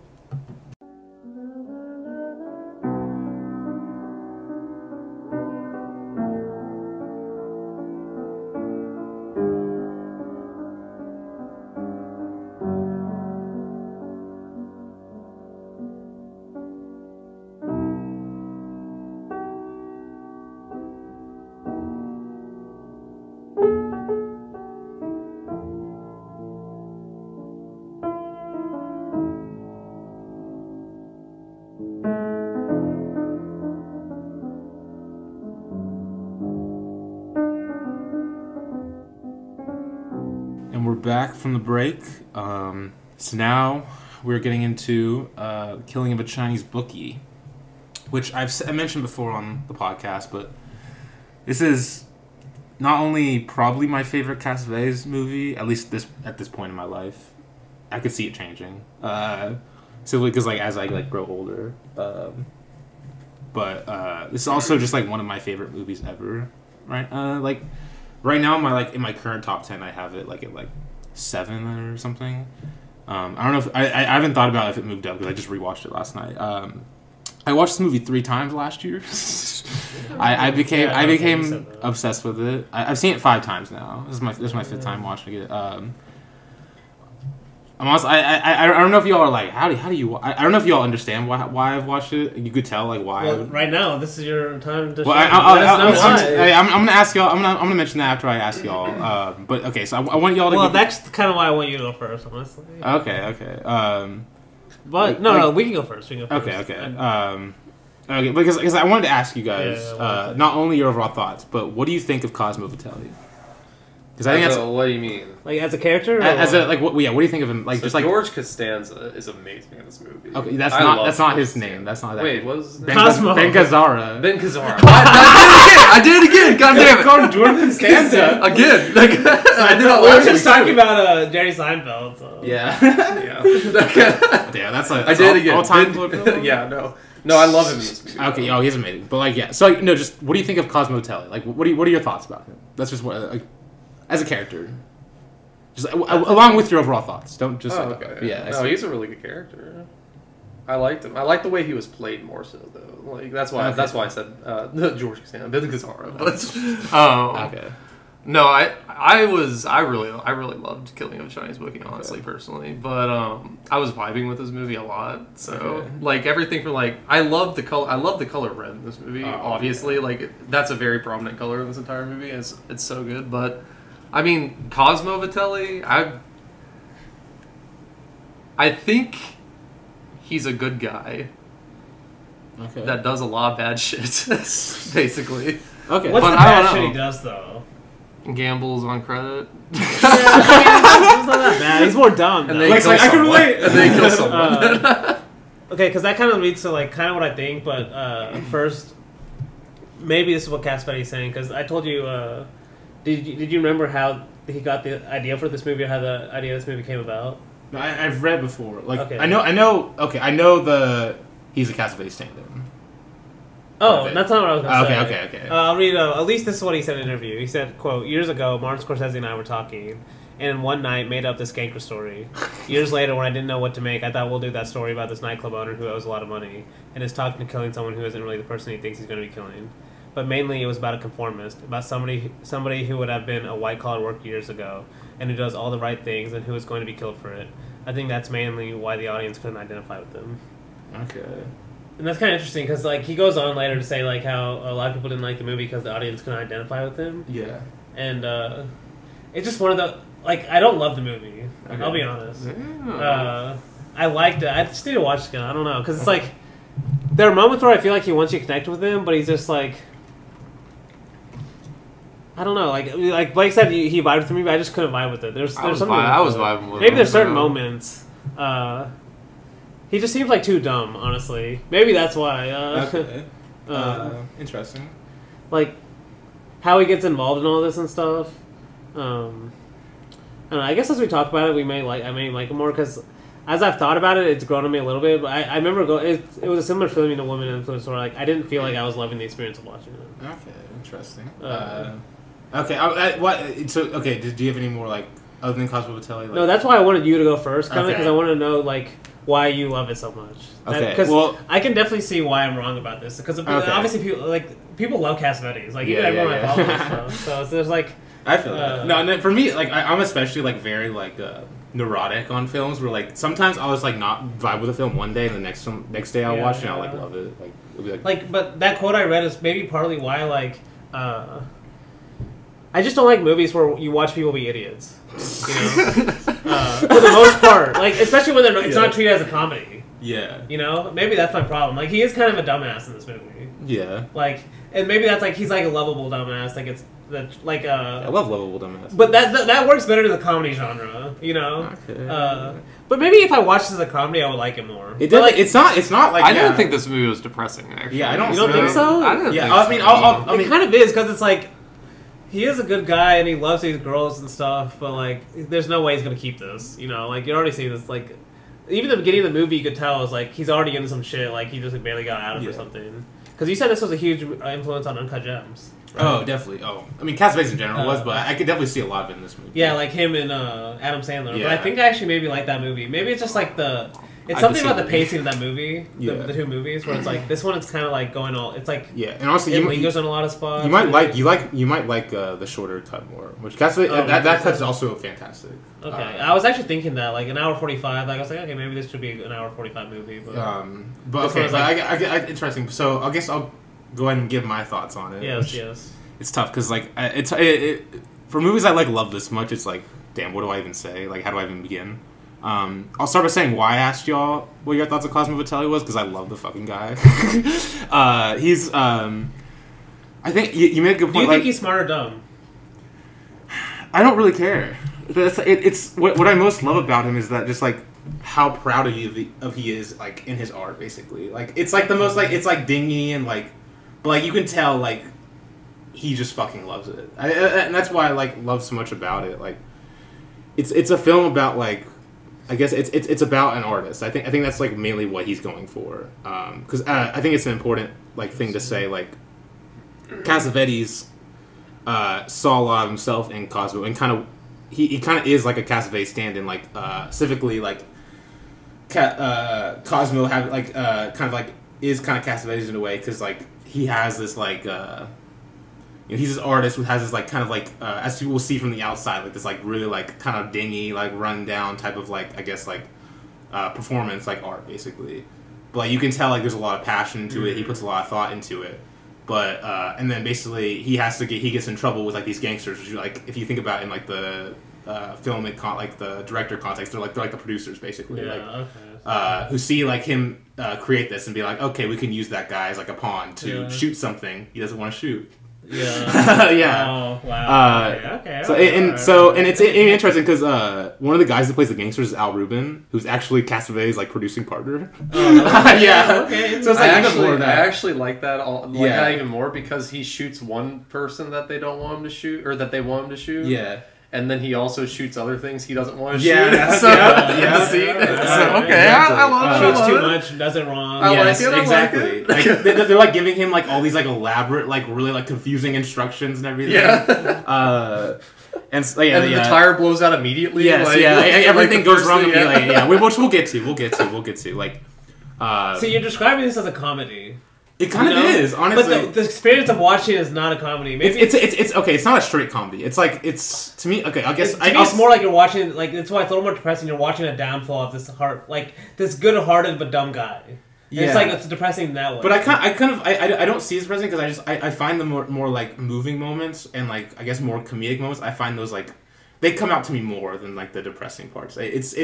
Back from the break. So now we're getting into Killing of a Chinese Bookie, which I mentioned before on the podcast, but this is not only probably my favorite Cassavetes movie, at least at this point in my life. I could see it changing, simply because like as I like grow older. But this is also just like one of my favorite movies ever. Right, like right now in my current top 10, I have it like at like 7 or something. I don't know if I haven't thought about if it moved up because I just rewatched it last night. I watched this movie 3 times last year. I became obsessed with it. I've seen it 5 times now. This is my 5th time watching it. I'm honest, I don't know if y'all are like how do you I don't know if y'all understand why I've watched it. You could tell like why. Well, right now this is your time to. Well, I'm gonna ask y'all. I'm gonna mention that after I ask y'all. But okay, so I want y'all to. Well, that's kind of why I want you to go first, honestly. Okay. But no, we can go first. Okay. Okay, because I wanted to ask you guys not only your overall thoughts, but what do you think of Cosmo Vitelli? Because I think what do you mean? Like as a character? What do you think of him? Like, so just like George Costanza is amazing in this movie. Okay, that's not his name. That's not that. Wait, what was his name? Cosmo. Ben Gazzara. I did it again. God damn it! Called George Costanza again. Like, I did not. We were just talking about Jerry Seinfeld. So. Yeah. That's like I did it again. All time. Yeah, no, I love him in this movie. Okay, he's amazing. But like, yeah. So no, just what do you think of Cosmo Vitelli? Like, what are your thoughts about him? That's just what. Like, as a character, just along with your overall thoughts. Don't just. Okay. Yeah. No, he's a really good character. I liked him. I liked the way he was played more so though. Like that's why I said George Costanza, Ben Gazzara. But okay. No, I really loved Killing of a Chinese Bookie, honestly, personally. But I was vibing with this movie a lot. So like everything from like I love the color red in this movie. Obviously, like that's a very prominent color in this entire movie. It's so good, but I mean, Cosmo Vitelli, I think he's a good guy. Okay. That does a lot of bad shit, basically. Okay. What's But the I bad don't shit know. he does though? Gambles on credit. Yeah, I mean, it's not that bad. He's more dumb. And Though. then he kills I can someone. relate. And then he kills someone. Okay, because that kind of leads to like kind of what I think, but first, maybe this is what Cassavetes is saying, because I told you, did you remember how he got the idea for this movie, or how the idea of this movie came about? No, I've read before. Like, Okay. I know. Okay, I know he's a Cassavetes stand-in. Oh, Perfect. that's not what I was going to say. Okay. I'll read, at least this is what he said in an interview. He said, quote, "Years ago, Martin Scorsese and I were talking, and one night made up this gangster story. Years later, when I didn't know what to make, I thought we'll do that story about this nightclub owner who owes a lot of money, and is talking to killing someone who isn't really the person he thinks he's going to be killing. But mainly it was about a conformist, about somebody who would have been a white-collar worker years ago, and who does all the right things, and who is going to be killed for it. I think that's mainly why the audience couldn't identify with them." Okay. And that's kind of interesting, because like, he goes on later to say like how a lot of people didn't like the movie because the audience couldn't identify with him. Yeah. And it's just one of the... Like, I don't love the movie. Okay. I'll be honest. Yeah. I liked it. I just need to watch it again. I don't know. Because it's like... There are moments where I feel like he wants you to connect with him, but he's just like... I don't know. Like Blake said, he vibed with the movie. I just couldn't vibe with it. There's something... I was vibing with Maybe him, there's certain yeah. moments... he just seems like too dumb, honestly. Maybe that's why. Okay. Interesting. Like, how he gets involved in all this and stuff. I don't know, I guess as we talk about it, I may like it more, because as I've thought about it, it's grown on me a little bit. But I remember it was a similar feeling to Woman Influence, where like I didn't feel like I was loving the experience of watching it. Okay, interesting. Okay, so okay, do you have any more like other than Cosmo Vitelli? Like, No, that's why I wanted you to go first, kind of, because Okay. I want to know like why you love it so much. Okay, Because well- I can definitely see why I'm wrong about this, because obviously people love Cassavetes, like even Yeah, everyone yeah, I follow yeah. and stuff. So there's like. I feel that. No, for me, like I'm especially like very like neurotic on films, where like sometimes I'll just like not vibe with a film one day, and the next day I'll Yeah, watch it and I'll yeah. like love it. Like it'll be Like, but that quote I read is maybe partly why, like, I just don't like movies where you watch people be idiots. You know, for the most part, like, especially when it's not treated as a comedy. yeah, You know, maybe that's my problem. Like, he is kind of a dumbass in this movie. yeah. Like, and maybe that's like he's like a lovable dumbass. Like like I love lovable dumbass. But that works better to the comedy genre. You know. Okay. But maybe if I watched this as a comedy, I would like it more. It But, did, like, it's not like I didn't think this movie was depressing, actually. Yeah, I don't. You don't think so? I didn't Yeah, think I mean, so. I it mean, kind of is, because it's like he is a good guy and he loves these girls and stuff, but like there's no way he's gonna keep this. You know, like you already see this. Like even the beginning of the movie, you could tell is like he's already into some shit. Like he just like, barely got out of it or Yeah. something. Because you said this was a huge influence on Uncut Gems. Right? Oh, definitely. Oh, I mean, Cassavetes in general was, but I could definitely see a lot of it in this movie. Yeah, like him and Adam Sandler. But Yeah. I think I actually maybe like that movie. Maybe it's just like it's I something could about see the that. pacing of that movie, Yeah. the two movies, where it's like this one it's kind of like going all. It's like Yeah, and also it you lingers on a lot of spots. you might like the shorter cut more, which Cassavetes that cut's also fantastic. Okay, I was actually thinking that like an hour 45. Like I was like, okay, maybe this should be an hour 45 movie. But But This okay, was but like- I interesting. So I guess I'll go ahead and give my thoughts on it. yes, which- yes. It's tough because like it for movies I like love this much. It's like, damn, what do I even say? Like, how do I even begin? I'll start by saying why I asked y'all what your thoughts on Cosmo Vitelli was, because I love the fucking guy. He's I think you made a good point. Do you like, think he's smart or dumb? I don't really care. It's what I most love about him is that just like how proud of he is like in his art, basically. Like it's like the most like it's like dingy and like, but like you can tell like he just fucking loves it, and that's why I like love so much about it. Like it's a film about like I guess it's about an artist. I think that's like mainly what he's going for. Because I think it's an important like thing to say. Like Cassavetes saw a lot of himself in Cosmo, and kind of he kind of is like a Cassavetes stand-in. Like specifically like Cosmo have like kind of like is kind of Cassavetes in a way, because like he has this like. He's this artist who has this like kind of like as people will see from the outside, like this like really like kind of dingy like run down type of like I guess like performance like art basically, but like you can tell like there's a lot of passion into it. He puts a lot of thought into it, But and then basically he gets in trouble with like these gangsters, which like if you think about in like the like the director context, they're like the producers basically, who see like him create this and be like, okay, we can use that guy as like a pawn to shoot something he doesn't want to shoot. Yeah. Yeah. Oh wow. Okay. And it's interesting because one of the guys that plays the gangsters is Al Rubin, who's actually Cassavetes' like producing partner. Oh, yeah. Okay. So it's like I actually like that that even more because he shoots one person that they don't want him to shoot or that they want him to shoot. Yeah. And then he also shoots other things he doesn't want to shoot. The scene. Okay, I love it. Shoots too much, does it wrong. Yes, exactly. Like they're like giving him like all these like elaborate, like really like confusing instructions and everything. Yeah. And the tire blows out immediately. Yes, everything goes wrong immediately. Yeah, which we'll get to. Like, so you're describing this as a comedy. It kind of is, honestly. But the experience of watching it is not a comedy. Maybe it's okay. It's not a straight comedy. It's like to me. Okay, I guess it's more like you're watching. Like that's why it's a little more depressing. You're watching a downfall of this good-hearted but dumb guy. And it's depressing in that way. But I don't see it as depressing because I find the more like moving moments and like I guess more comedic moments. I find those like they come out to me more than like the depressing parts. It's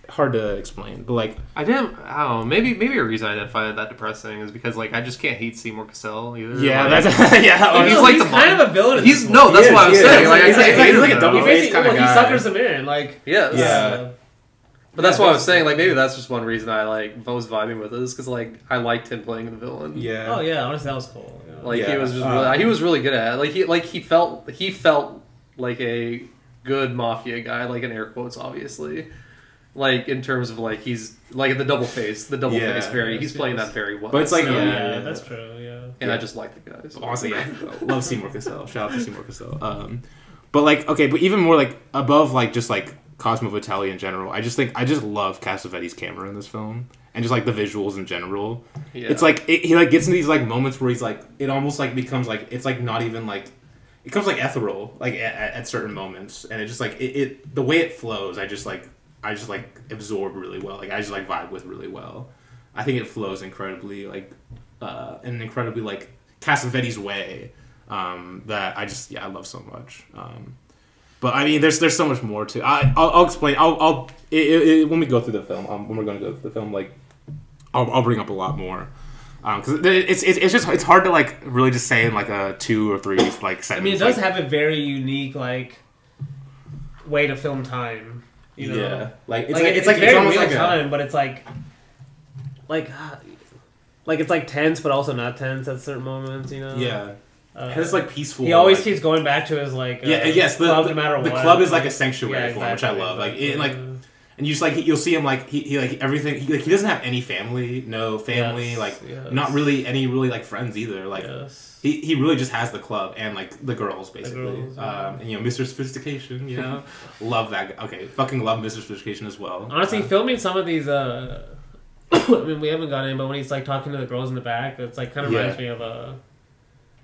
hard to explain, but like I don't know. Maybe a reason I didn't find it that depressing is because like I just can't hate Seymour Cassel either. Yeah, like, that's he's like he's kind of a villain. That's what I was saying. Like he's like a double face kind of guy. He suckers him in. Like yeah. But that's what I was saying. Like maybe that's just one reason I was vibing with it is because like I liked him playing the villain. Yeah. Oh yeah, honestly that was cool. Yeah. Like he was just he was really good at it. Like he felt like a good mafia guy, like in air quotes, obviously. Like in terms of like he's like the double face he's playing that very well. But it's like that's true, yeah. And I just like the guys. Honestly, love Seymour Cassel. Shout out to Seymour Cassel. But like okay, but even more like above like just like Cosmo Vitelli in general, I just love Cassavetes' camera in this film and just like the visuals in general. Yeah. It's like he like gets into these like moments where he's like it almost like becomes like it's like not even like it becomes like ethereal like at certain moments and it just like it the way it flows I just absorb really well. Like I just like vibe with really well. I think it flows incredibly like in an incredibly like Cassavetes way that I love so much. But I mean, there's so much more to. I'll explain. When we go through the film. When we're going to go through the film, like I'll bring up a lot more. Because it's hard to like really just say in like a 2 or 3 like sentence. I mean, it does have a very unique like way to film time. You know? Yeah, like it's very almost real time, but it's like it's like tense, but also not tense at certain moments. You know? Yeah. And it's like peaceful. He always keeps going back to his like club no matter what. The club is like a sanctuary for him, which I love. Exactly. Like and you just like you'll see him like he like everything. He doesn't have any family, not really any like friends either. Like he really just has the club and like the girls basically. And Mr. Sophistication, love that guy. Okay, fucking love Mr. Sophistication as well. Honestly, filming some of these. I mean, we haven't got in, but when he's like talking to the girls in the back, it's like kind of reminds me of a.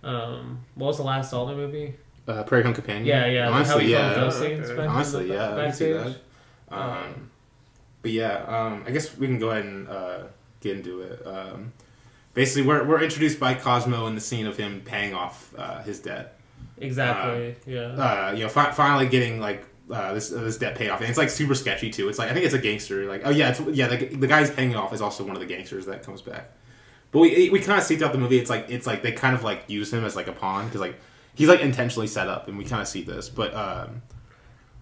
What was the last Saltner movie? Prairie Home Companion. Yeah. Honestly, Honestly, I see that. But yeah, I guess we can go ahead and get into it. Basically, we're introduced by Cosmo in the scene of him paying off his debt. Exactly. Finally getting like this debt paid off, and it's like super sketchy too. It's like I think it's a gangster. Like the guy who's paying it off is also one of the gangsters that comes back. But we kind of see throughout the movie, it's like they kind of like use him as like a pawn because like he's like intentionally set up, and we kind of see this. But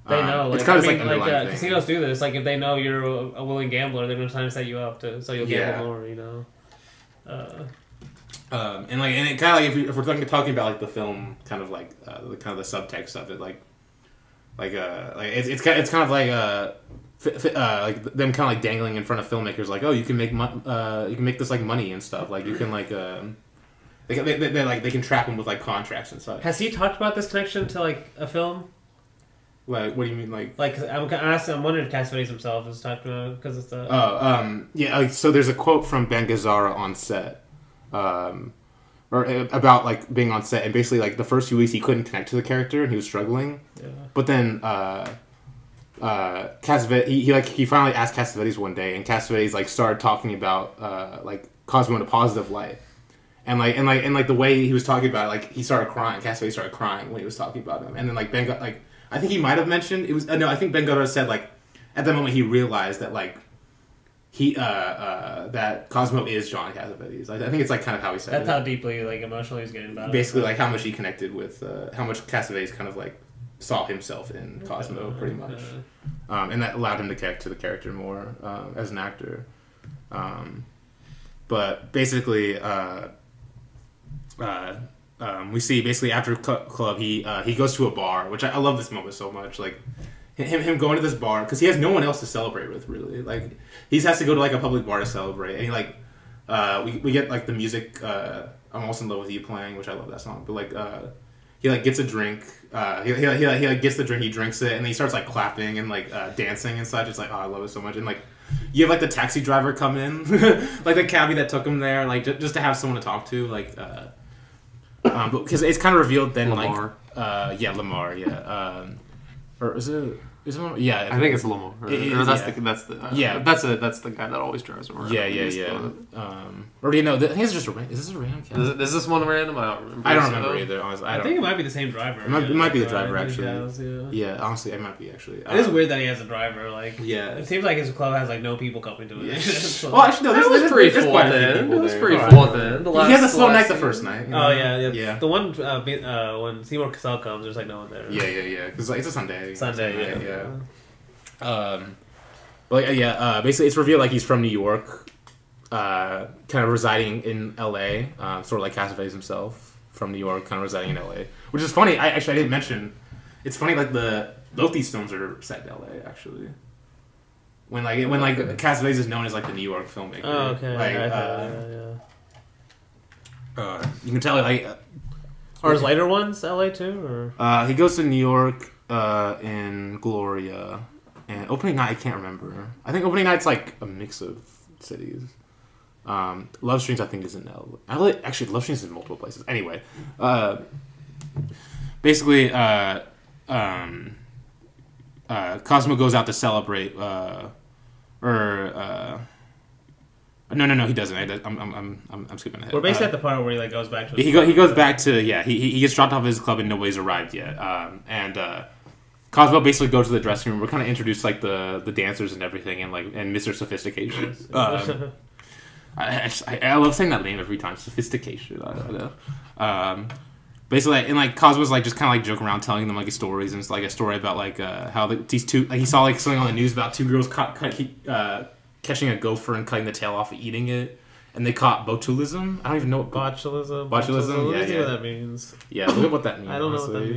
they know, it's kind of like casinos do this. Like if they know you're a willing gambler, they're gonna try to set you up so you'll gamble more. You know. And it kind of like if we're talking about like the film, kind of like the subtext of it, like it's kind of like. Like them kind of like dangling in front of filmmakers, like, oh, you can make this like money and stuff. Like you can like they can trap them with like contracts and such. Has he talked about this connection to like a film? Like, what do you mean, like? Like I'm wondering if Cassavetes himself has talked about because it's the. Yeah. So there's a quote from Ben Gazzara on set, or about like being on set, and basically like the first few weeks he couldn't connect to the character and he was struggling. Yeah. But then. Cassavetes, he finally asked Cassavetes one day, and Cassavetes like started talking about like Cosmo in a positive light, And the way he was talking about it, like he started crying. Cassavetes started crying when he was talking about him, and then like Ben got like I think he might have mentioned it was no, I think Ben Godot said like at that moment he realized that like he that Cosmo is John Cassavetes. I think it's like kind of how he said That's it. how deeply like emotionally he's getting about Basically, it. like how much he connected with how much Cassavetes kind of like saw himself in Cosmo, pretty much, and that allowed him to connect to the character more as an actor. But basically, we see basically after club he goes to a bar, which I love this moment so much. Like him going to this bar because he has no one else to celebrate with really. Like he has to go to like a public bar to celebrate, and he like we get like the music. I'm also in love with you playing, which I love that song. But like he like gets a drink. He like gets the drink. He drinks it, and then he starts like clapping and like dancing and such. It's like, oh, I love it so much. And like you have like the taxi driver come in, like the cabbie that took him there, like just to have someone to talk to, like because it's kind of revealed then Lamar. like Lamar, or is it? Yeah, I think it's Lamar. That's the guy that always drives around. Yeah. Or I think it's just a is this a random cast? Is this one random? I don't remember. I don't remember either. Honestly, I think it might be the same driver. It might be the driver actually. Yeah, honestly, it might be actually. It is weird that he has a driver. Like, yeah, it seems like his club has like no people coming to it. Yeah. So, well, actually, no. There's pretty full then. It was pretty full then. He has a slow night the first night. You know? Oh yeah. The one when Seymour Cassell comes, there's like no one there. Yeah. Because like, it's a Sunday. Yeah. Basically, it's revealed like he's from New York, kind of residing in L.A. Sort of like Cassavetes himself from New York, kind of residing in L.A. Which is funny. I didn't mention. It's funny like both these films are set in L.A. actually. When Cassavetes is known as like the New York filmmaker. Oh, okay. You can tell like. Are his later ones L.A. too, or? He goes to New York in Gloria. And opening night, I can't remember. I think opening night's like a mix of cities. Love Strings, I think, is in LA. Actually, Love Strings is in multiple places. Anyway, basically, Cosmo goes out to celebrate. No, he doesn't. I'm skipping ahead. we're basically at the part where he like goes back to. He goes back to He gets dropped off at his club and nobody's arrived yet. Cosmo basically goes to the dressing room. We're kind of introduced like the dancers and everything, and Mr. Sophistication. I love saying that name every time. Sophistication. I don't know. Basically, and like Cosmo's like just kind of like joking around, telling them like stories, and it's like a story about like how these two he saw like something on the news about two girls catching a gopher and cutting the tail off and eating it. And they caught botulism. I don't even know what botulism. Botulism. Let me see what that means. Yeah, look at what that means. I don't honestly. know what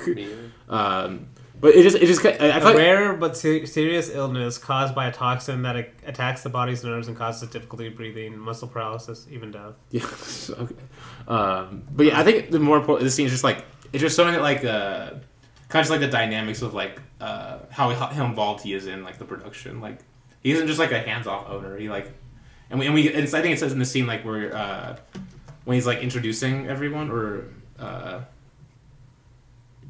that means. But it just I feel rare but serious illness caused by a toxin that attacks the body's nerves and causes difficulty breathing, muscle paralysis, even death. Yeah. Okay. But yeah, I think the more important this scene is just like it's just showing it like kind of just like the dynamics of like how involved he is in like the production. Like he isn't just like a hands-off owner. He like and I think it says in the scene like where when he's like introducing everyone or.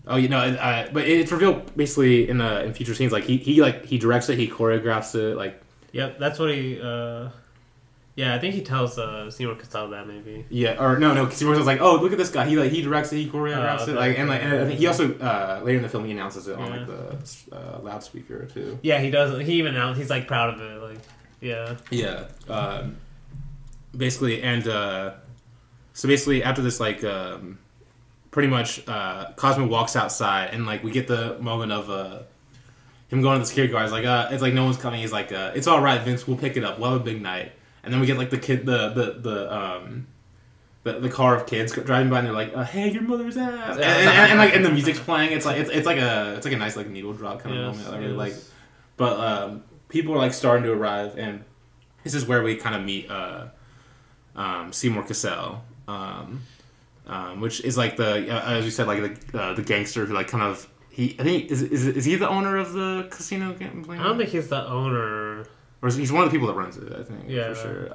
But it's revealed basically in future scenes. Like he directs it, he choreographs it. Like, yep, that's what he. I think he tells Seymour Cassell that maybe. Yeah, or no. Seymour Cassell's like, oh, look at this guy. He directs it, he choreographs it. Like, and I think he also later in the film he announces it on like the loudspeaker too. Yeah, he does. He even announced he's like proud of it. Like, yeah. Yeah. Basically, and so basically after this like. Pretty much, Cosmo walks outside, and like we get the moment of him going to the security guard. It's like no one's coming. He's like, "It's all right, Vince. We'll pick it up. We'll have a big night." And then we get like the kid, the car of kids driving by, and they're like, "Hey, your mother's ass!" And the music's playing. It's like a nice like needle drop kind of moment. I really like. But people are like starting to arrive, and this is where we kind of meet Seymour Cassell. Which is like as you said, like the gangster who like kind of I think is he the owner of the casino gambling? I don't think he's the owner. Or he's one of the people that runs it. I think for sure.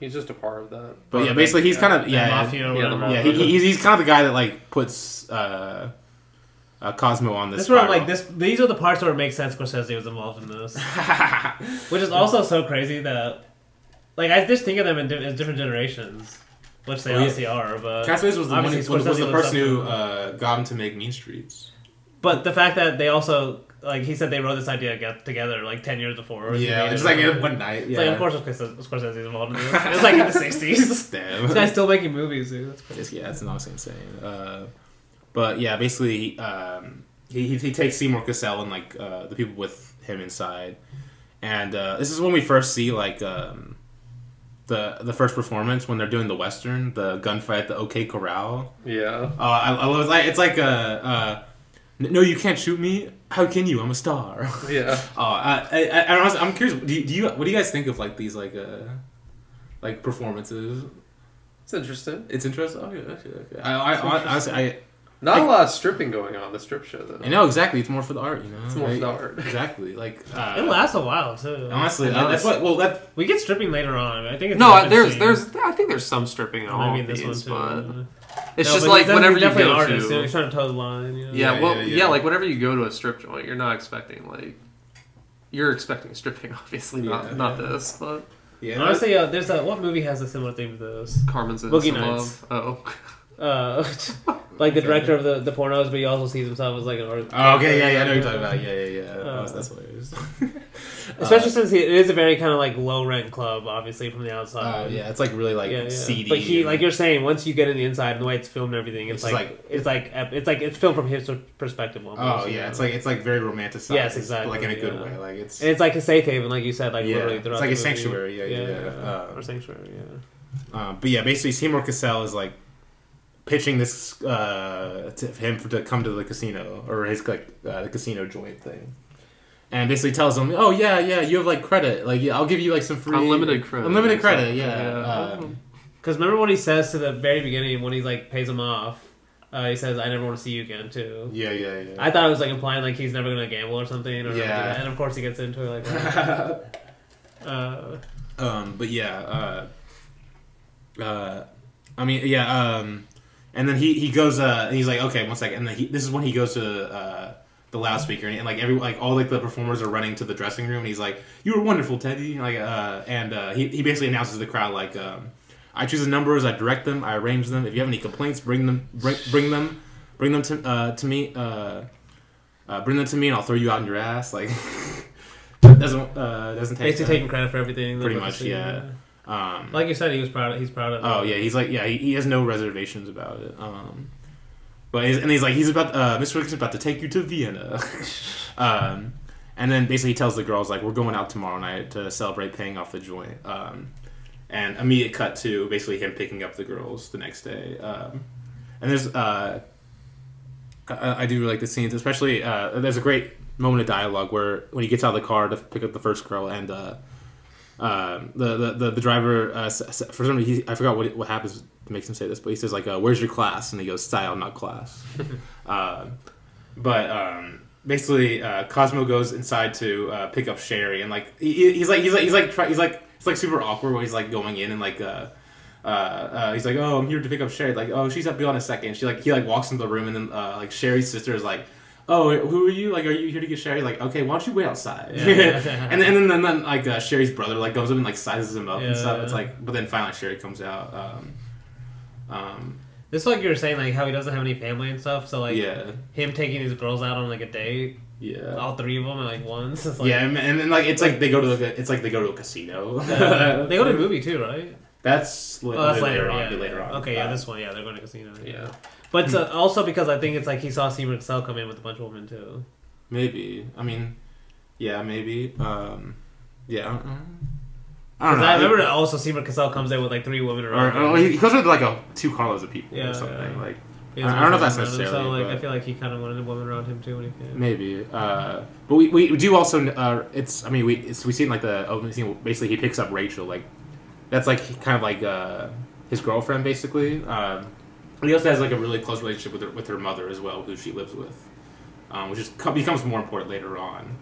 He's just a part of that. But yeah, basically he's kind of mafia or whatever. Yeah, he's kind of the guy that like puts Cosmo on this. That's where I'm like these are the parts where it makes sense Scorsese was involved in this, which is also so crazy that like I just think of them as different generations. which they obviously are. But Cassavetes was the one obviously was the Scorsese person who looks up got him to make Mean Streets. But the fact that they also, like, he said they wrote this idea together, like, 10 years before. Yeah, just like one night. Yeah. It's like, of course, Scorsese's involved in this. It was like in the 60s. Damn. This guy's still making movies, dude. That's crazy. Yeah, it's honestly insane. But yeah, basically, he takes Seymour Cassel and like the people with him inside, and this is when we first see like the first performance when they're doing the western, the gunfight at the OK Corral. Yeah. I love it. It's like no, you can't shoot me. How can you? I'm a star. Yeah. I'm curious. Do you what do you guys think of like these like performances? It's interesting. It's interesting. Oh yeah, okay. Honestly, Not a lot of stripping going on the strip show, though. I know, exactly. It's more for the art, you know? It's more for the art. Exactly. Like, it lasts a while, too. Honestly, that's what... Well, we get stripping later on. I think it's no, I think there's some stripping in all of these, but... It's just like whenever you go artist, to... He's trying to toe the line, you know? Yeah, like whenever you go to a strip joint, you're not expecting, like... You're expecting stripping, obviously, not this, but... Yeah. Honestly, there's what movie has a similar theme to this? Carmen's Boogie Innocent Nights. Love. Oh. Like the director of the pornos, but he also sees himself as like an artist. Oh, okay, yeah, I know what you're talking about. Yeah. That's hilarious. Especially since it is a very kind of like low rent club, obviously from the outside. Yeah, it's like really like seedy. But he, like you're saying, once you get in the inside and the way it's filmed and everything, it's it's filmed from his perspective. Almost, it's like very romanticized. Yes, exactly. But like in a good way, like it's like a safe haven, like you said, like literally it's like a sanctuary. Or sanctuary. Yeah. But yeah, basically Seymour Cassel is like pitching this to him to come to the casino or his like the casino joint thing, and basically tells him, "Oh yeah, you have like credit. Like I'll give you like some free unlimited credit. Unlimited credit, yeah." Because remember what he says to the very beginning when he like pays him off. He says, "I never want to see you again," too. Yeah. I thought it was like implying like he's never gonna gamble or something. Or and of course he gets into it like that. But yeah. I mean, yeah. And then he goes. He's like, okay, 1 second. And then this is when he goes to the loudspeaker, and like all like the performers are running to the dressing room, and he's like, "You were wonderful, Teddy." Like, he basically announces to the crowd like, "I choose the numbers, I direct them, I arrange them. If you have any complaints, bring them to me. Bring them to me, and I'll throw you out in your ass." Like, doesn't take. Basically taking credit for everything. Pretty much, yeah. Like you said, he's proud of it. Oh yeah, he's like, he has no reservations about it. But he's like, Mr. Wilkinson's about to take you to Vienna. And then basically he tells the girls like, we're going out tomorrow night to celebrate paying off the joint. And immediate cut to basically him picking up the girls the next day. And there's I do really like the scenes, especially there's a great moment of dialogue where when he gets out of the car to pick up the first girl, and the driver for some reason I forgot what happens that makes him say this, but he says like, "Where's your class?" And he goes, "Style, not class." Basically Cosmo goes inside to pick up Sherry, and like he's super awkward when he's like going in, and like he's like, "Oh, I'm here to pick up Sherry." Like, "Oh, she's up beyond a second." He like walks into the room, and then like Sherry's sister is like, "Oh, who are you? Like, are you here to get Sherry?" Like, "Okay, why don't you wait outside?" and then like Sherry's brother like goes up and like sizes him up and stuff. It's like, but then finally Sherry comes out. This is like you were saying, like how he doesn't have any family and stuff. So like, him taking these girls out on like a date. Yeah, all three of them at like once. It's like, and then like it's like they go to a casino. They go to a movie too, right? That's later on. Okay, this one, they're going to casino. Yeah. But also because I think it's like he saw Seymour Cassel come in with a bunch of women too. Maybe. I mean, yeah, maybe. I don't know. I remember also Seymour Cassel comes in with like 3 women around. Or he comes with like 2 carloads of people or something. Yeah. Like, I don't know if that's necessarily. So like, I feel like he kind of wanted a woman around him too when he came. Maybe. But we do also. We see in like the opening scene. Basically, he picks up Rachel. Like that's like kind of like his girlfriend basically. He also has like a really close relationship with her mother as well, who she lives with, which becomes more important later on.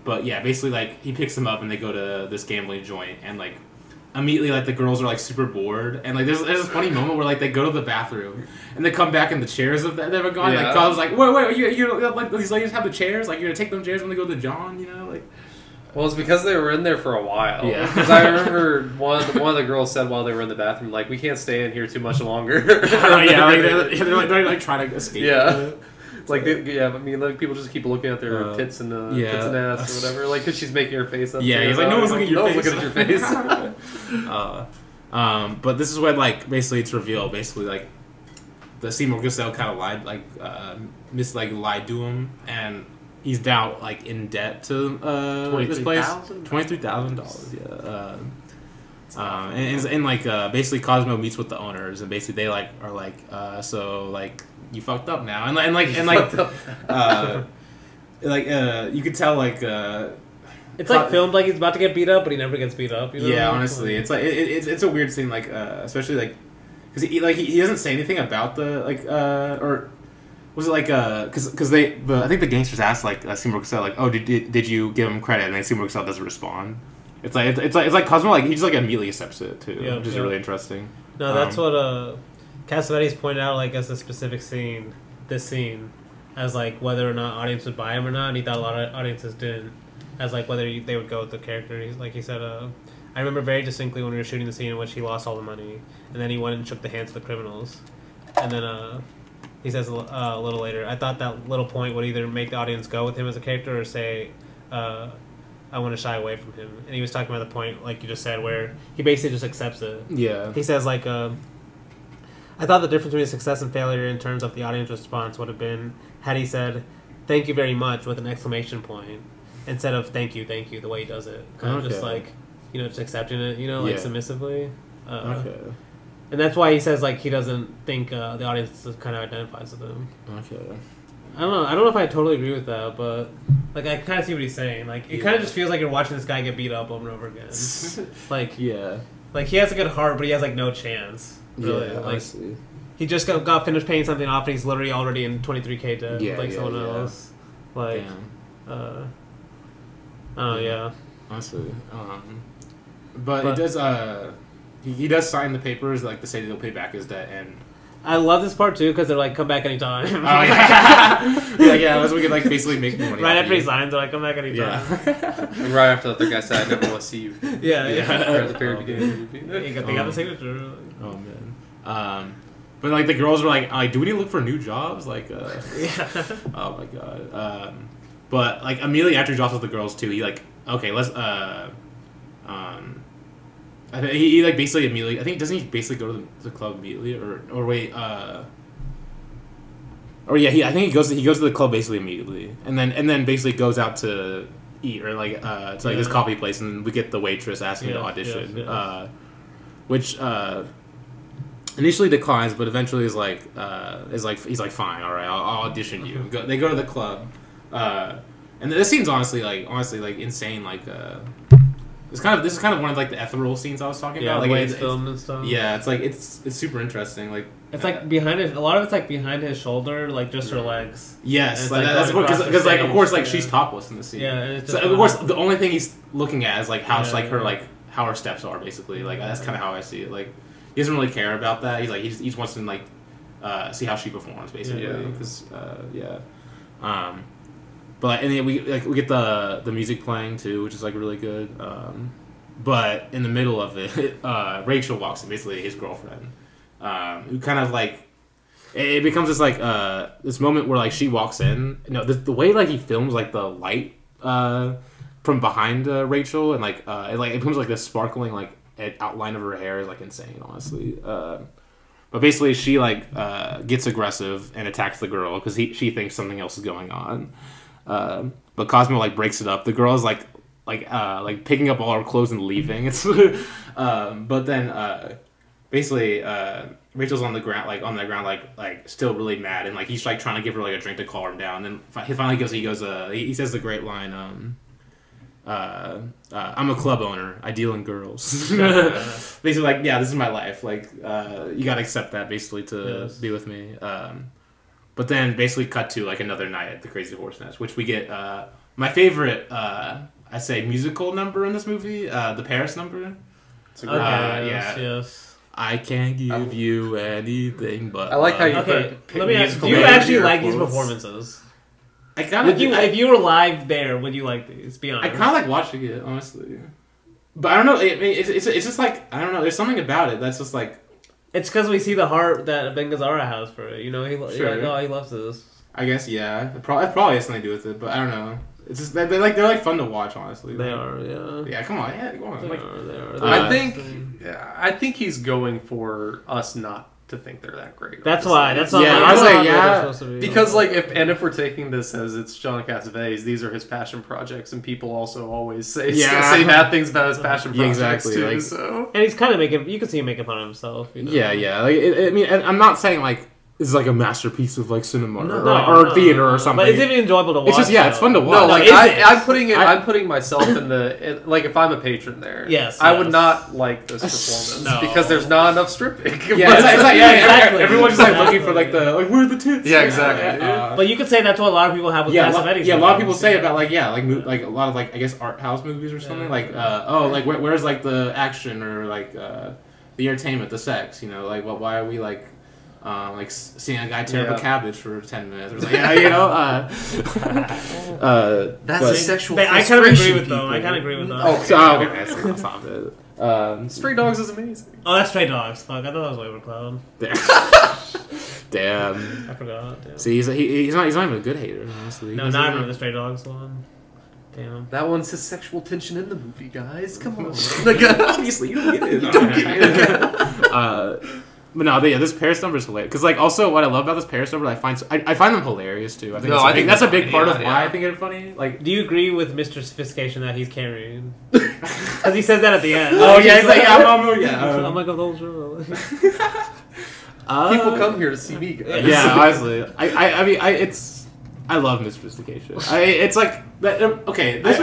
But yeah, basically like he picks them up and they go to this gambling joint, and like immediately like the girls are like super bored, and like there's this funny moment where like they go to the bathroom and they come back and the chairs that they've gone. Yeah. Like Cobb's like, wait, you like these ladies have the chairs? Like you're gonna take them chairs when they go to John? You know, like. Well, it's because they were in there for a while. Yeah. Because I remember one of the girls said while they were in the bathroom, like, we can't stay in here too much longer. They're like trying to escape. Yeah. Like, I mean, like, people just keep looking at their tits and tits and ass or whatever, like, because she's making her face up. Yeah, he's like, no one's looking at your face. But this is when, like, basically it's revealed, basically, like, the Seymour Cassell kind of lied, like, lied to him, and he's now, like, in debt to this place. $23,000, yeah. And like, basically Cosmo meets with the owners, and basically they, like, are like, so, like, you fucked up now, and you could tell, like, it's like filmed like he's about to get beat up, but he never gets beat up. You know? Yeah, honestly, it's like it's a weird scene, like, especially like because he doesn't say anything about the like or was it like because I think the gangsters asked like Seymour Cassell like, oh, did you give him credit, and then Seymour Cassell doesn't respond. It's like Cosmo, like, he just like immediately accepts it too, which is really interesting. No, that's what Cassavetes pointed out, like, as a specific scene, this scene, as like whether or not audience would buy him or not, and he thought a lot of audiences didn't, as like whether they would go with the character. He's like, he said, I remember very distinctly when we were shooting the scene in which he lost all the money, and then he went and shook the hands of the criminals, and then he says a little later, I thought that little point would either make the audience go with him as a character or say, I want to shy away from him. And he was talking about the point, like you just said, where he basically just accepts it. Yeah. He says, like, I thought the difference between success and failure in terms of the audience response would have been had he said, thank you very much, with an exclamation point, instead of thank you, the way he does it. Kind of just like, you know, just accepting it, you know, like submissively. Okay. And that's why he says, like, he doesn't think the audience kind of identifies with him. Okay. I don't know if I totally agree with that, but like I kind of see what he's saying. Like it kind of just feels like you're watching this guy get beat up over and over again. Like like he has a good heart, but he has like no chance. Really, yeah, like honestly. he just got finished paying something off, and he's literally already in 23K debt, like someone yeah. else. Like, Damn. Yeah. Honestly, but it does. He does sign the papers, like, to say that he'll pay back his debt, and I love this part too because they're like, come back anytime. Oh yeah, yeah. That's we could, like, basically make money. Right after he signs, they're like, come back anytime. Yeah. And right after the other guy said, I never want to see you. Yeah. At the very beginning of the movie. They got the signature. Oh man. But like the girls were like, do we need to look for new jobs? Like, Yeah. Oh my god. But like immediately after he drops with the girls too, he like, okay, let's I think he like basically immediately. I think doesn't he basically go to the club immediately or wait? Or yeah, I think he goes to the club basically immediately, and then basically goes out to eat or like to like this coffee place, and we get the waitress asking to audition, which initially declines, but eventually is like he's like, fine, all right, I'll audition you. They go to the club, and this scene's honestly like insane. Like this is kind of one of like the ethereal scenes I was talking about. Like the way it's filmed and stuff. Yeah, it's like it's super interesting. Like it's like behind his. A lot of it's like behind his shoulder, like just her legs. Yes, like, that's because like of course like she's topless in the scene. Yeah, and so of course the only thing he's looking at is like how how her steps are basically. Like that's kind of how I see it. Like he doesn't really care about that. He's like he just wants to like see how she performs basically. Because But and then we get the music playing too, which is like really good. But in the middle of it, Rachel walks in, basically his girlfriend, who kind of like it becomes this like this moment where like she walks in. You know, the way like he films like the light from behind Rachel, and like it becomes like this sparkling like outline of her hair is like insane, honestly. But basically, she like gets aggressive and attacks the girl because she thinks something else is going on. But Cosmo like breaks it up. The girl is like picking up all her clothes and leaving. It's but then basically Rachel's on the ground like still really mad, and like he's like trying to give her like a drink to calm her down. And then he finally he says the great line, I'm a club owner. I deal in girls. Basically, like, yeah, this is my life. Like, you gotta accept that basically to be with me. But then basically cut to like another night at the Crazy Horse Nest, which we get my favorite, I say, musical number in this movie, the Paris number. It's a great yes. I can't give you anything but. I like how you put. Let me ask: do you actually like these performances? I kind of if you were live there, would you like these? Be honest. I kind of like watching it, honestly. But I don't know. It's just like I don't know. There's something about it that's just like. It's because we see the heart that Ben Gazzara has for it. You know, he loves this. I guess it probably has something to do with it, but I don't know. It's just they're fun to watch, honestly. They are, yeah. Yeah, come on, They are. I think he's going for us not to think they're that great. That's why. I was like, because like if we're taking this as it's John Cassavetes, these are his passion projects, and people also always say bad things about his passion projects too. Like, so and he's kind of you can see him making fun of himself. You know? Yeah. Like, I mean, I'm not saying like. This is like a masterpiece of like cinema or theater or something. But it's even enjoyable to watch. It's just it's fun to watch. No, like I'm putting myself in like if I'm a patron there. Yes, I would not like this performance because there's not enough stripping. Yeah, exactly. Everyone's just like looking for like the where are the tits? Yeah, exactly. But you could say that's what a lot of people have with Cassavetes. Yeah, a lot of people say about like a lot of like I guess art house movies or something like like where's like the action or like the entertainment, the sex? You know, like why are we like seeing a guy tear up a cabbage for 10 minutes. Or that's a sexual. I kind of agree with them. Oh, stop it. Stray Dogs is amazing. Oh, that's Stray Dogs. Fuck, I thought that was Wayward Cloud. Damn. I forgot. Damn. See, he's not even a good hater, honestly. No, not even the Stray Dogs one. Damn. That one's his sexual tension in the movie, guys. Come on. Obviously, you don't get it. But no, this Paris number is hilarious. Because, like, also what I love about this Paris number, I find them hilarious, too. I think that's a big part of why I think it's funny. Like, do you agree with Mr. Sophistication that he's carrying? Because he says that at the end. Oh, yeah, he's like, I'm like, oh, people come here to see me, guys. Yeah, honestly. I mean, I love Mr. Sophistication. It's like, okay. There's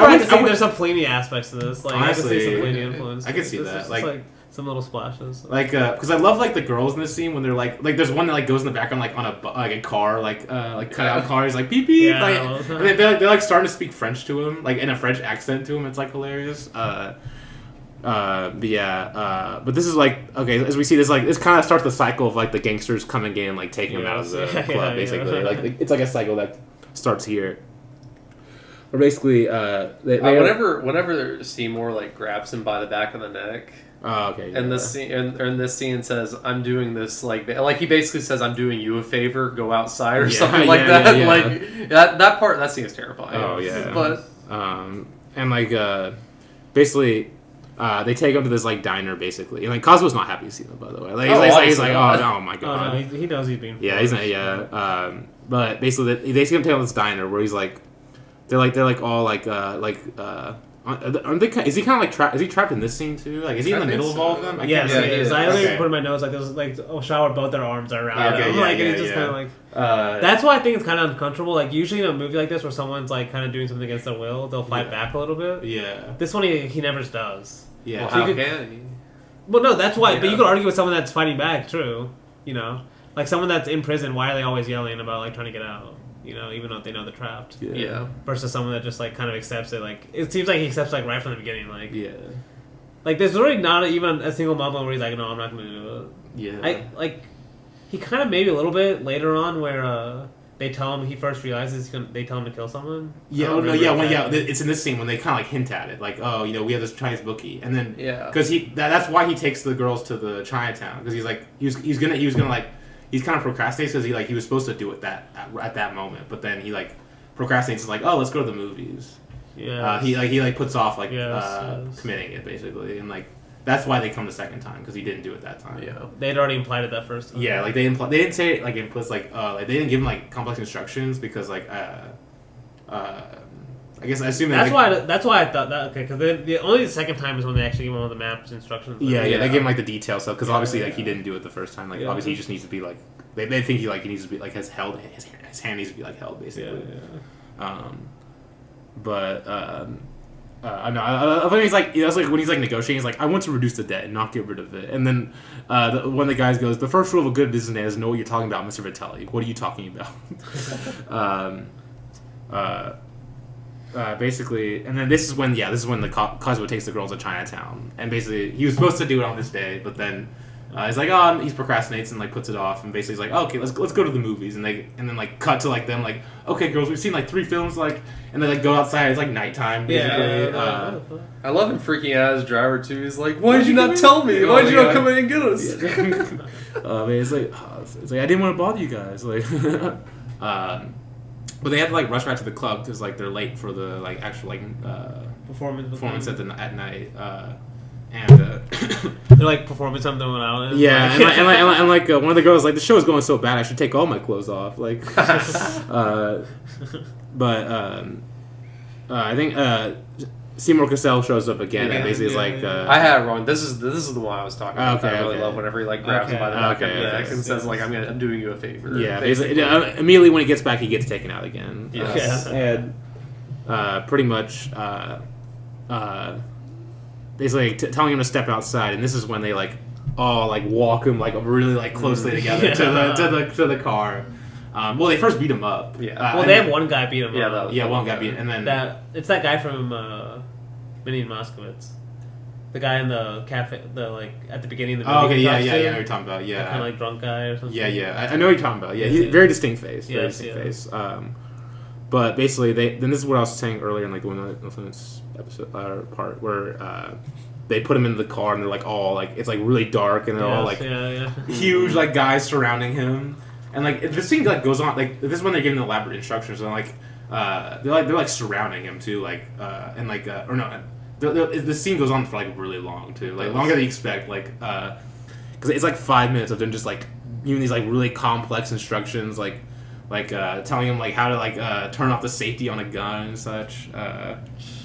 some Fellini aspects to this. Like, honestly, I can see some Fellini influence. I can see that. Like some little splashes. Like, because I love like the girls in this scene when they're like there's one that like goes in the background like on a car like cut out cars like beep beep they're like starting to speak French to him like in a French accent to him. It's like hilarious. But this is like okay as we see this like this kind of starts the cycle of like the gangsters coming in and like taking him out of the club basically like it's like a cycle that starts here. Or basically, whenever Seymour like grabs him by the back of the neck. Oh, okay. Yeah. And this scene says, "I'm doing this like he basically says, I'm doing you a favor, go outside or something like that." Yeah. Like that scene is terrifying. Oh yeah. But and like basically. They take him to this like diner basically, and like Cosmo's not happy to see them by the way. Like he's like oh my god. Oh, no, he knows he's being. Yeah, he's not. But basically they see him take him to this diner where he's like, they're all like aren't they? Is he kind of like trapped? Is he trapped in this scene too? Like, is he in the middle of all of them? Yes, he is. I only put in my notes like there's like a shower, both their arms are around him. Like it's just kind of like. That's why I think it's kind of uncomfortable. Like usually in a movie like this where someone's like kind of doing something against their will, they'll fight back a little bit. Yeah. This one he never does. Yeah. Well, how can he? Well, no, that's why. Yeah. But you could argue with someone that's fighting back. True. You know, like someone that's in prison. Why are they always yelling about like trying to get out? You know, even though they know they're trapped. Yeah. Versus someone that just like kind of accepts it. Like it seems like he accepts like right from the beginning. Like Like there's literally not even a single moment where he's like, no, I'm not going to do it. Yeah. He kind of maybe a little bit later on where they tell him he first realizes they tell him to kill someone. Yeah. It's in this scene when they kind of like hint at it, like, oh, you know, we have this Chinese bookie, and then because that's why he takes the girls to the Chinatown because he's like he's gonna like. He's kind of procrastinates because he was supposed to do it at that moment, but then he like procrastinates and like, oh, let's go to the movies. Yeah. He puts off committing it basically, and like that's why they come the second time because he didn't do it that time. Yeah. They'd already implied it that first time. Yeah, like they didn't say it like implicit like they didn't give him like complex instructions because like I guess I assume that's why I thought that because the only the second time is when they actually give him all the maps instructions. Yeah, they give him like the details stuff because obviously like he didn't do it the first time. Like obviously he just needs to be like they think he needs to be like his hand needs to be like held basically. I think he's like that's like when he's like negotiating, he's like I want to reduce the debt and not get rid of it. And then one of the guys goes, the first rule of a good businessman is know what you're talking about, Mr. Vitelli. What are you talking about? Basically, and then this is when the Cosmo takes the girls to Chinatown, and basically he was supposed to do it on this day, but then He's like, oh, he procrastinates and like puts it off, and basically he's like, oh, okay, let's go to the movies, and then like cut to like them like, okay, girls, we've seen like 3 films, like, and they like go outside. It's like nighttime, basically. Yeah. I love him freaking out as driver too. He's like, why did you not tell me? Why did you not come in and get us? Yeah. It's like I didn't want to bother you guys, like. But they have to like rush back to the club because like they're late for the like actual like performance at night. And they're like performing something without it. Yeah, and one of the girls like, the show is going so bad I should take all my clothes off. Like, I think Seymour Cassell shows up again and basically is like, I had it wrong. This is the one I was talking about. Okay, I really love whenever he like grabs him by the back of the neck and says like, I'm doing you a favor. Yeah, basically, immediately when he gets back, he gets taken out again. Yes. And pretty much. Basically telling him to step outside, and this is when they like all like walk him like really like closely together to the car. Well, they first beat him up. Yeah. Well, they have one guy beat him up. One guy beat, and then it's that guy from Minnie and Moskowitz, the guy in the cafe, the like at the beginning of the movie. Oh, okay, yeah, I know what you're talking about. Yeah, kind of like drunk guy or something. Yeah, I know what you're talking about. Yeah, he's very distinct face. Very distinct face. But basically, then this is what I was saying earlier in like the Women of Influence episode part where they put him in the car and they're like all like, it's like really dark and they're all like huge like guys surrounding him, and like the scene like goes on like, this is when they're giving elaborate instructions, and like they're like surrounding him too, like and like or no, the scene goes on for like really long too, like longer than you expect, like because it's like 5 minutes of them just like giving these like really complex instructions, like telling him like how to like turn off the safety on a gun and such.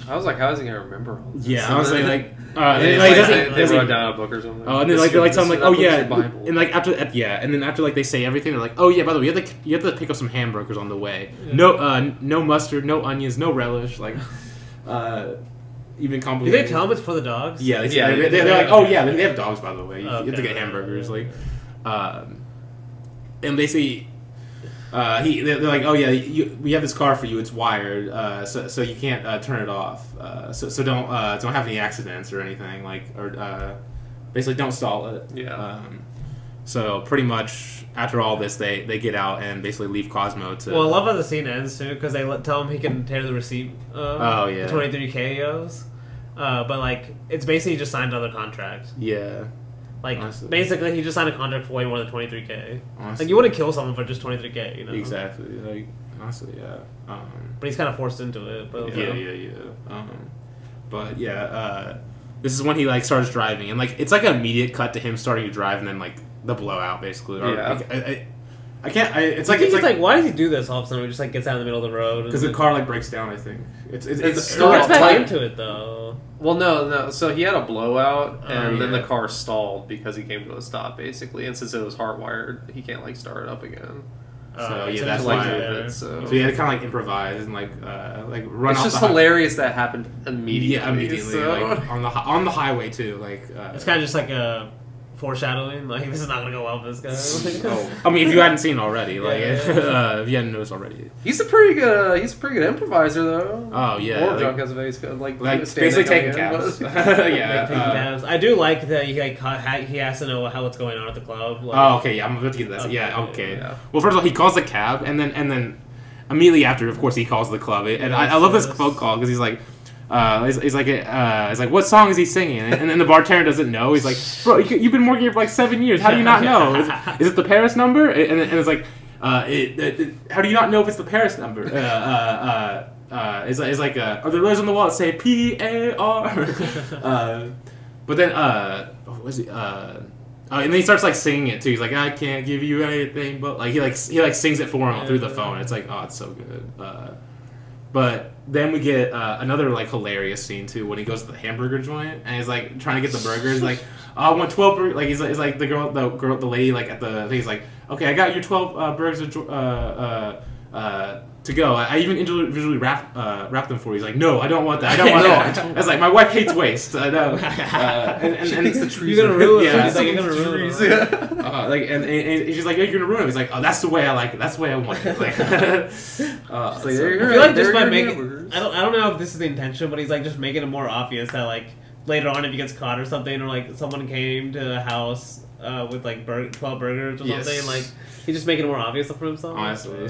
I was like, how is he gonna remember all this? Yeah, I was like they wrote down a book or something. Oh, and then like they're like telling him like, oh yeah, and like after and then after like they say everything, they're like, oh yeah, by the way, you have to pick up some hamburgers on the way. Yeah. No mustard, no onions, no relish, like even complicated. Do they tell them it's for the dogs? Yeah, they're like, oh yeah, they have dogs, by the way. You have to get hamburgers, like, and basically. They're like, oh yeah, we have this car for you. It's wired, so you can't turn it off. So don't have any accidents or anything, like, or basically don't stall it. Yeah. So pretty much after all this, they get out and basically leave Cosmo to. Well, I love how the scene ends too, because they tell him he can tear the receipt. Oh yeah. 23K he owes, but like it's basically just signed another contract. Yeah. Like, honestly. Basically, he just signed a contract for way more than 23K. Honestly. Like, you wouldn't kill someone for just 23K, you know? Exactly. Like, honestly, yeah. But he's kind of forced into it. But but yeah, this is when he like starts driving, and like it's like an immediate cut to him starting to drive, and then like the blowout, basically. Or, yeah. Like, I can't. It's like why does he do this all of a sudden? He just like gets out in the middle of the road because the car like breaks down. I think it's still gets back into it though. Well, no. So he had a blowout, and then the car stalled because he came to a stop, basically. And since it was hardwired, he can't like start it up again. So yeah, that's why. So he had to kind of like improvise and like run. It's off just the hilarious that happened immediately. Yeah, immediately, so. like on the highway too. Like it's kind of just like a foreshadowing. Like this is not gonna go well for this guy. I mean, if you hadn't seen already, like if you hadn't noticed already, he's a pretty good improviser though. Oh yeah, or John Cassavetes like basically taking cabs. Yeah, taking cabs. I do like that he has to know what's going on at the club. Like, oh okay, yeah, I'm about to get that. Okay, yeah, okay. Yeah. Well, first of all, he calls the cab, and then immediately after, of course, he calls the club. And I love this phone call because he's like. He's like, what song is he singing? And then the bartender doesn't know. He's like, bro, you've been working here for like 7 years. How do you not know? Is it the Paris number? And it's like, how do you not know if it's the Paris number? It's like, are there letters on the wall that say P-A-R? But then, what was he? And then he starts like singing it too. He's like, I can't give you anything, but like he sings it for him through the phone. It's like, oh, it's so good. But then we get another like hilarious scene too when he goes to the hamburger joint and he's like trying to get the burgers. Like, oh, I want 12 burgers. Like he's like the lady like at the thing. He's like, okay, I got your 12 burgers to go. I even individually wrap them for you. He's like, no, I don't want that. I don't want that. I was like, my wife hates waste. I know. And the trees. You're gonna ruin it. Yeah, like, you're gonna ruin trees. And she's like, you're gonna ruin it. He's like, oh, that's the way I like it. That's the way I want it. Like, I feel like just by making, I don't know if this is the intention, but he's like just making it more obvious that like later on if he gets caught or something, or like someone came to the house with like 12 burgers or Yes. something. Like he's just making it more obvious for himself. Honestly.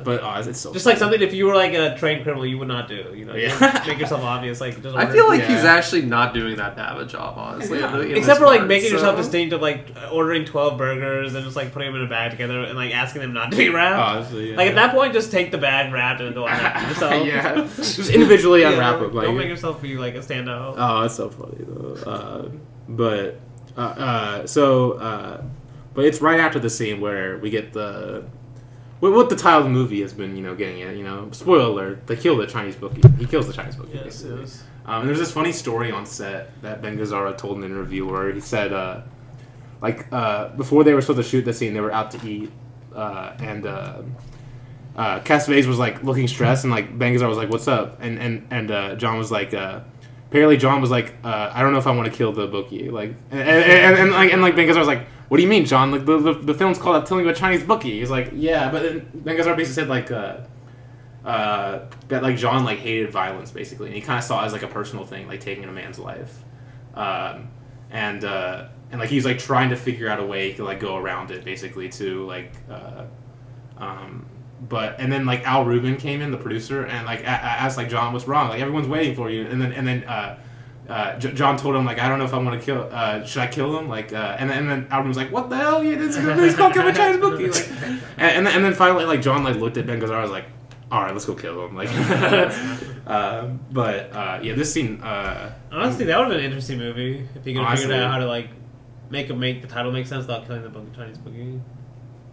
But it's so just like something if you were like a trained criminal, you would not do. You know, you Yeah. don't make yourself obvious. Like just I feel like Yeah. he's actually not doing that bad of a job, honestly. Yeah. in except this for like part, making yourself so- distinct of like ordering 12 burgers and just like putting them in a bag together and like asking them not to be wrapped. Honestly, yeah. Like at that point, just take the bag wrapped and go unwrap yourself. Yeah. Just individually Yeah, unwrap it. Like, don't make yourself be like a standout. oh, that's so funny though. But it's right after the scene where we get what the title of the movie has been, getting at. Spoiler alert: they kill the Chinese bookie. He kills the Chinese bookie. Yes, basically. yes. And there's this funny story on set that Ben Gazzara told in an interview where he said, before they were supposed to shoot the scene, they were out to eat, and Cassavetes was like looking stressed, and like Ben Gazzara was like, "What's up?" And John was like, apparently John was like, "I don't know if I want to kill the bookie." Like, and like Ben Gazzara was like, "What do you mean, John? Like the film's called out telling you about Chinese bookie." He's like, "Yeah," but then Ben Gazzara basically said like that like John like hated violence basically, and he kind of saw it as like a personal thing, like taking a man's life, and like he was like trying to figure out a way to like go around it basically to like and then like Al Rubin came in, the producer, and like asked like John, "What's wrong? Like everyone's waiting for you." And then John told him like, "I don't know if I want to kill. Should I kill him?" Like and then Al Rubin's like, "What the hell? Yeah, this called kill a Chinese bookie." Like, and then finally like John like looked at Ben Gazzara, was like, "All right, let's go kill him." Like, yeah, this scene. Honestly, that would have been an interesting movie if he could have figured Honestly. out how to like make the title make sense without killing the Chinese bookie.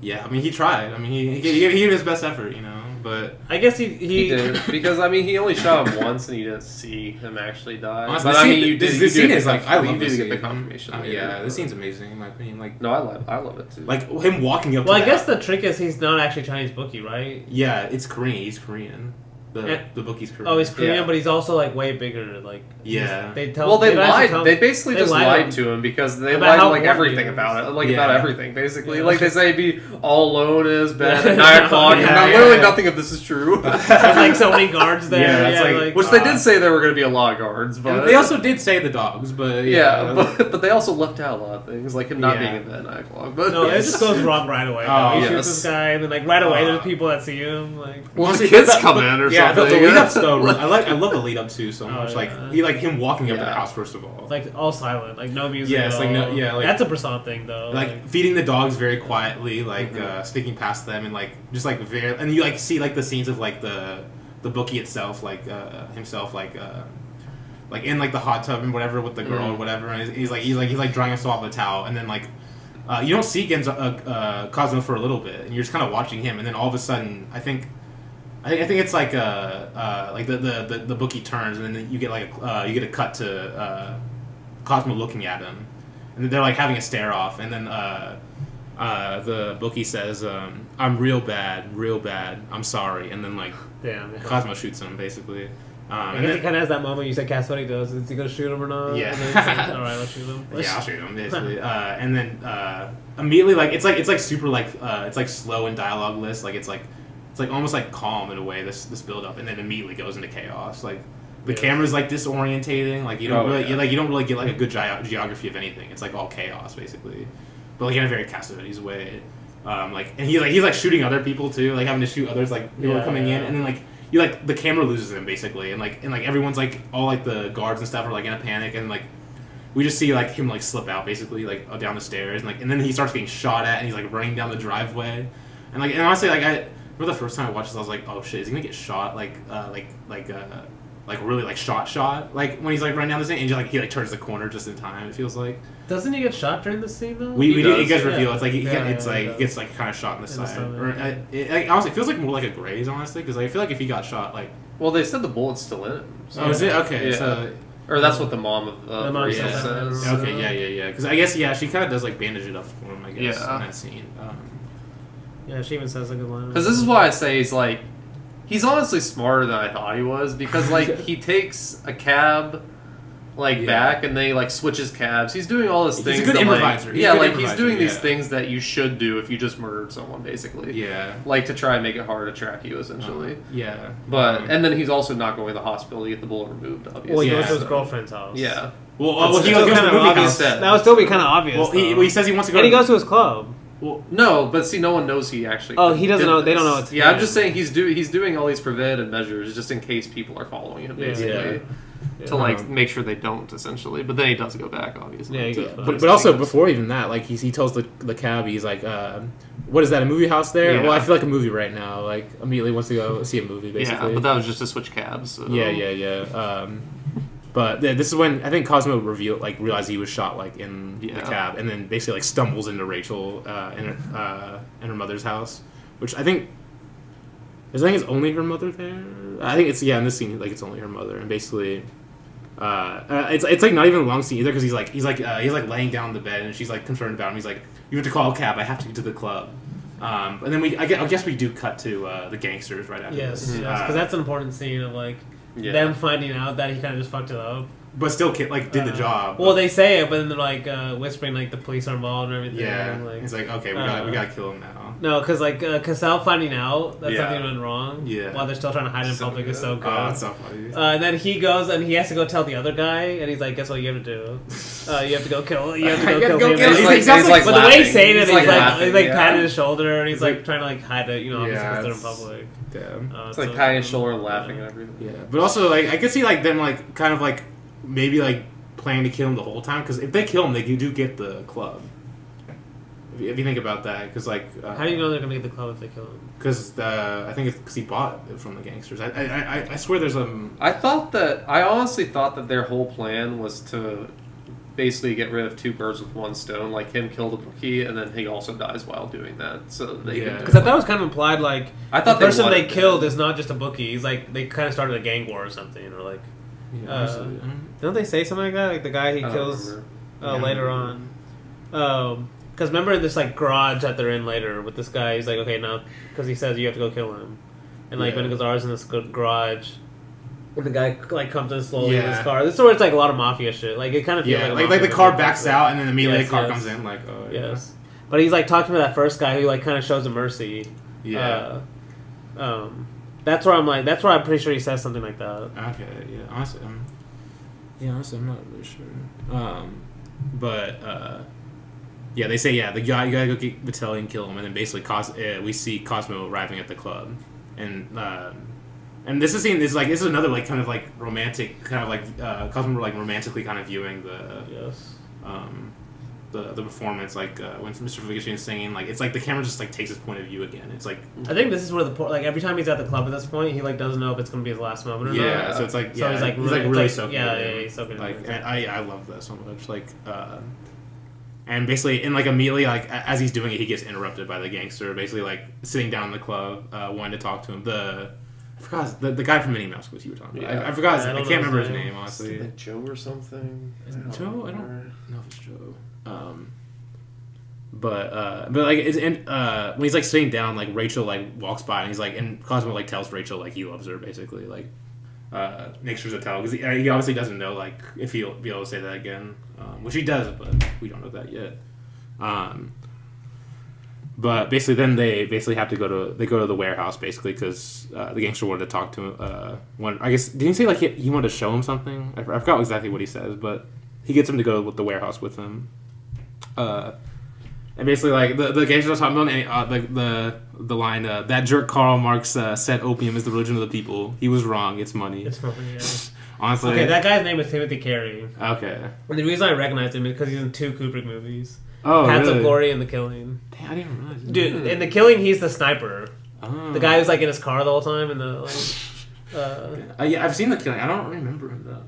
Yeah, I mean he tried. I mean he gave his best effort, but I guess He did, because I mean he only shot him once and you didn't see him actually die. honestly, But I mean you did. This scene is like I you love did this get the scene. confirmation. I mean, yeah, this scene's amazing in my opinion. Like, No, I love it too. like him walking up. Well, to I guess that- the trick is he's not actually Chinese bookie, right? Yeah, it's Korean. He's Korean. Yeah. The bookie's Korean. Oh, he's Korean, Yeah. but he's also like way bigger. Like Yeah. they tell. Well, they don't actually lied. tell- They basically just lied to him because they About lied how like important everything he is. about it, like Yeah. about everything basically. Yeah. Like they say, he'd be all alone in his bed at 9 o'clock. Yeah, and not, yeah, literally yeah. nothing of this is true. There's like so many guards there. Yeah, Yeah, it's like- Which they did say there were going to be a lot of guards, but And they also did say the dogs, but yeah, but they also left out a lot of things, like him not Yeah. being in bed at 9 o'clock. But No, Yes. it just goes wrong right away. Oh, He yes. shoots this guy, and then like right away, Oh. there's people that see him. Like well, the Honestly, kids that- come in or yeah, something. the lead up's so. I love the lead up too so Oh, much. yeah. Like he like him walking up to the Yeah. house first of all. like all silent, like no music. Yeah, at it's like no- all. yeah, like- that's a Brisson thing though. Like feeding the dogs very quietly, like Mhm. sneaking past them, and like just like very, and you like see like the scenes of like the bookie itself, like himself, like in like the hot tub and whatever with the girl or whatever, and he's like drying himself off with a towel, and then like you don't see Cosmo for a little bit, and you're just kind of watching him, and then all of a sudden, I think it's like the bookie turns, and then you get like you get a cut to Cosmo looking at him, and then they're like having a stare off, and then the bookie says, "I'm real bad, I'm sorry," and then like damn. Cosmo shoots him basically. I And guess then, he kind of has that moment you said Cassavetes does. Is he gonna shoot him or not? Yeah. And then he's like, all right, let's shoot him. yeah, I'll shoot him basically. And then immediately like it's like super like it's like slow and dialogueless. Like it's like almost like calm in a way. This build up, and then immediately goes into chaos. Like the Yeah. camera's like disorientating. Like you don't Oh, really yeah. you don't really get like a good geography of anything. It's like all chaos basically, but like in a very Cassavetes way. And he's like shooting other people too, like having to shoot others like who are Yeah, coming in, yeah. and then like you like the camera loses him basically, and like everyone's like all like the guards and stuff are like in a panic, and like we just see like him like slip out basically like down the stairs, and then he starts getting shot at, and he's like running down the driveway, and honestly like I remember the first time I watched this I was like, oh shit, is he gonna get shot like really like shot like when he's like running down the thing, and he like turns the corner just in time, it feels like. Doesn't he get shot during this scene though? We does, you guys yeah. reveal it's like he Yeah, gets like kind of shot in the In the side, stomach, or yeah. honestly it feels like more like a graze honestly, because I feel like if he got shot like Well, they said the bullet's still in him. So. oh is it okay Yeah. so Or that's what the mom of The mom Maria says that. says. okay yeah because I guess she kind of does like bandage it up for him I guess Yeah. in that scene. Yeah, she even says a good line. Because this is why I say he's honestly smarter than I thought he was, because like he takes a cab back, and then he like switches cabs. He's doing all these things. He's a good improviser. He's doing these things that you should do if you just murdered someone, basically. Yeah. Like to try and make it hard to track you, essentially. Yeah. But and then he's also not going to the hospital to get the bullet removed. Obviously. Well, he goes to his girlfriend's house. Yeah. Well, he goes to the movie house. That would still be kind of obvious. Well, he says he wants to go. And he goes to his club. Well, no, but see, no one knows he actually. Oh, he doesn't know. They don't know it's him. I'm just saying he's doing all these preventative measures just in case people are following him, basically, to like make sure they don't, essentially. But then he does go back, obviously. Yeah, but also before even that, like he tells the cab, he's like, "What is that? A movie house there? Yeah. Well, I feel like a movie right now. Like immediately wants to go see a movie, basically." Yeah, but that was just to switch cabs. So. Yeah. But this is when I think Cosmo realized he was shot like in the cab, and then basically like stumbles into Rachel in her mother's house, which I think it's only her mother there. I think it's in this scene like it's only her mother, and basically it's like not even a long scene either because he's laying down on the bed and she's like concerned about him. He's like, "You have to call a cab. I have to get to the club." And then I guess we do cut to the gangsters right after this. Yes, because that's an important scene of like. Yeah. Them finding out that he kind of just fucked it up, but still did the job. Well, they say it, but then they're like whispering like the police are involved and everything. Yeah, and, like, it's like okay, we gotta kill him now. No, because like Cassell finding out that something went wrong, while they're still trying to hide it in public is so good. Oh, it's so funny. And then he goes and he has to go tell the other guy, and he's like, "Guess what you have to do? You have to go kill. You have to go kill him." He's like but the way he's saying it, he's he's like patting his yeah. shoulder, and he's like trying to like hide it, obviously because they're in public. Damn. It's like patting his shoulder and laughing and everything. Yeah, but also like I could see like them like kind of like maybe like planning to kill him the whole time because if they kill him, they do get the club. If you think about that, because like how do you know they're gonna get the club if they kill him? Because I think it's because he bought it from the gangsters. I swear there's I honestly thought that their whole plan was to basically get rid of two birds with one stone, like him kill the bookie, and then he also dies while doing that. So they because I thought it was kind of implied like I thought the person they killed is not just a bookie. He's like they kind of started a gang war or something, or like don't they say something like that? Like the guy he kills later on. Because remember in this like garage that they're in later with this guy, he's like, okay, now because he says you have to go kill him, and like Benegazar's in this garage. And the guy like comes in slowly in his car. This is where it's like a lot of mafia shit. Like it kind of feels like the car backs out and then immediately the car comes in. Like but he's like talking to that first guy who like kind of shows him mercy. Yeah. That's where I'm pretty sure he says something like that. Okay. Yeah. Honestly, I'm not really sure. Yeah, they say you gotta go get Vitelli and kill him, and then basically we see Cosmo arriving at the club, and this is scene is like this is another like kind of like romantic kind of like Cosmo like romantically kind of viewing the performance like when Mr. Figashine is singing like it's like the camera just like takes his point of view again. It's like I think this is where like every time he's at the club at this point he like doesn't know if it's gonna be his last moment or not. Yeah, so it's like he's like really soaking. Yeah, he's soaking. Like I love that so much. Like and basically and like immediately like as he's doing it he gets interrupted by the gangster basically like sitting down in the club wanting to talk to him. I forgot the guy from Minnie Mouse, what you were talking about. I forgot. I can't remember his name honestly. Is it Joe or something? Is it Joe? I don't know if it's Joe. But like it's when he's like sitting down, like Rachel like walks by and he's like, and Cosmo like tells Rachel like he loves her basically, like makes sure to tell because he obviously doesn't know like if he'll be able to say that again, which he does, but we don't know that yet. But basically, then they basically have to go to the warehouse basically because the gangster wanted to talk to him. I guess didn't he say like he wanted to show him something? I forgot exactly what he says, but he gets him to go with the warehouse with him. And basically, like the gangster was talking about the line that jerk Karl Marx said opium is the religion of the people. He was wrong. It's money. It's money. Yeah. Honestly, okay, that guy's name is Timothy Carey. Okay. And the reason I recognized him is because he's in 2 Kubrick movies. Oh, Paths really? of Glory and The Killing. Damn, I didn't realize. Dude, in The Killing, he's the sniper. Oh. The guy who's like in his car the whole time and the yeah, I've seen The Killing. I don't remember him that.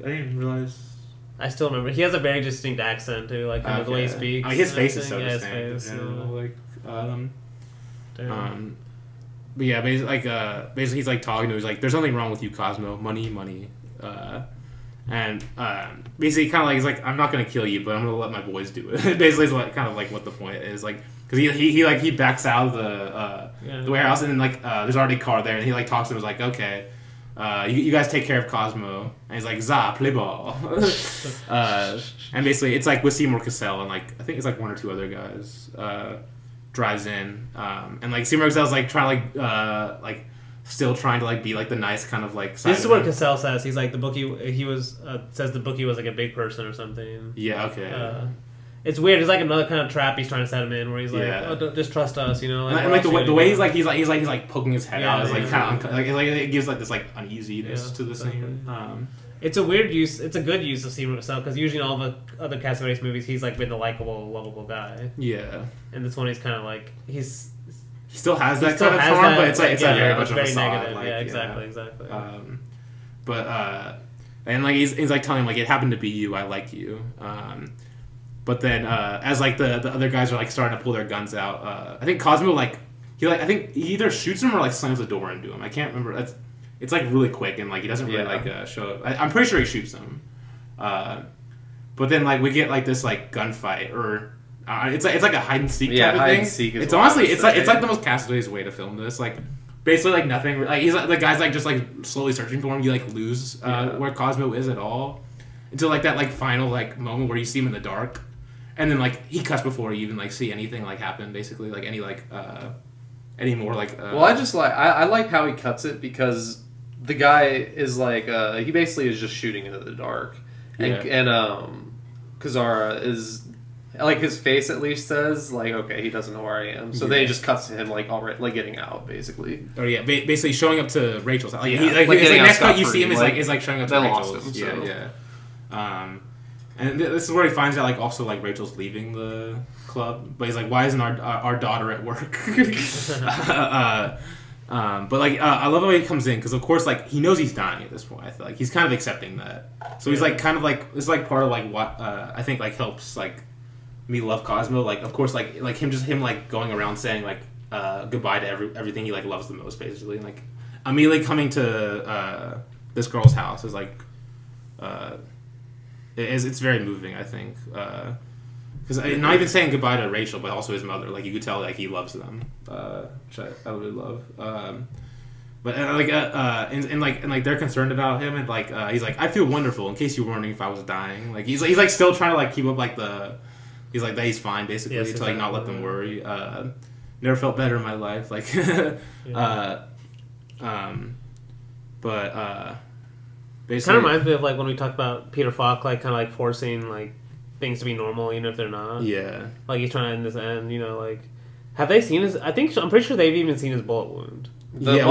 I didn't realize. I still remember. He has a very distinct accent too, like the way he speaks. I mean, his face is so distinct. Like, but yeah, basically he's like talking to him. He's like, "There's nothing wrong with you, Cosmo. Money, money." And basically, kind of like he's like, "I'm not gonna kill you, but I'm gonna let my boys do it." Basically, is like kind of like what the point is, like because he backs out of the warehouse and then like there's already a car there and he like talks to him. He's like, "Okay." you guys take care of Cosmo. And he's like, za, play ball. And basically, it's like with Seymour Cassell and like I think it's like one or two other guys drives in, and like Seymour Cassell's like trying to like still trying to like be like the nice kind of like. This is what Cassell says. He's like the bookie. He was says the bookie was like a big person or something. Yeah. Okay. It's weird. It's like another kind of trap he's trying to set him in, where he's like, "Oh, just trust us," you know. Like, and like the way he's like poking his head out is like kind of like it gives like this like uneasiness to the scene. It's a weird use. It's a good use of Seymour Cassell because usually in all the other Cassavetes movies, he's like been the likable, lovable guy. Yeah. And this one, he's kind of like he still has that kind of charm, but it's like very much of a facade. Negative. Like, yeah, exactly. And like he's like telling him like it happened to be you. I like you. But then as like the other guys are like starting to pull their guns out, I think Cosmo I think he either shoots him or like slams the door into him. I can't remember. It's like really quick and like he doesn't really like show up. I'm pretty sure he shoots him. But then like we get like this like gunfight or it's like a hide and seek type of thing. Seek it's honestly it's like the most Cassavetes way to film this. Like basically like nothing. Like he's like the guy's like just like slowly searching for him. You like lose where Cosmo is at all until like that like final like moment where you see him in the dark. And then like he cuts before you even like see anything like happen. Basically, like any like any more like. Well, I just I like how he cuts it because the guy is like he basically is just shooting into the dark, and Kazara is like his face at least says like okay he doesn't know where I am, so then he just cuts to him like already like getting out basically. Oh yeah, basically showing up to Rachel's house. Like, it's like next cut you see him is like showing up to Rachel's. Yeah. And this is where he finds out, like, also, like, Rachel's leaving the club. But he's like, why isn't our daughter at work? But, like, I love the way he comes in. Because, of course, like, he knows he's dying at this point. I feel like he's kind of accepting that. So he's, like, kind of, like, it's, like, part of, like, what I think, like, helps, like, me love Cosmo. Like, of course, like him, like, going around saying, like, goodbye to everything he, like, loves the most, basically. And, like, immediately coming to this girl's house is, like... It's very moving, I think, because not even saying goodbye to Rachel, but also his mother. Like you could tell, like he loves them, which I really love. But like they're concerned about him, and like he's like, I feel wonderful. In case you were wondering if I was dying, like he's like still trying to like keep up like he's like that he's fine basically to like not let them worry. Never felt better in my life, like, It kind of reminds me of like when we talk about Peter Falk, like kind of like forcing like things to be normal, even if they're not. Yeah. Like he's trying to end this end, you know. Like, have they seen his? I'm pretty sure they've even seen his bullet wound. The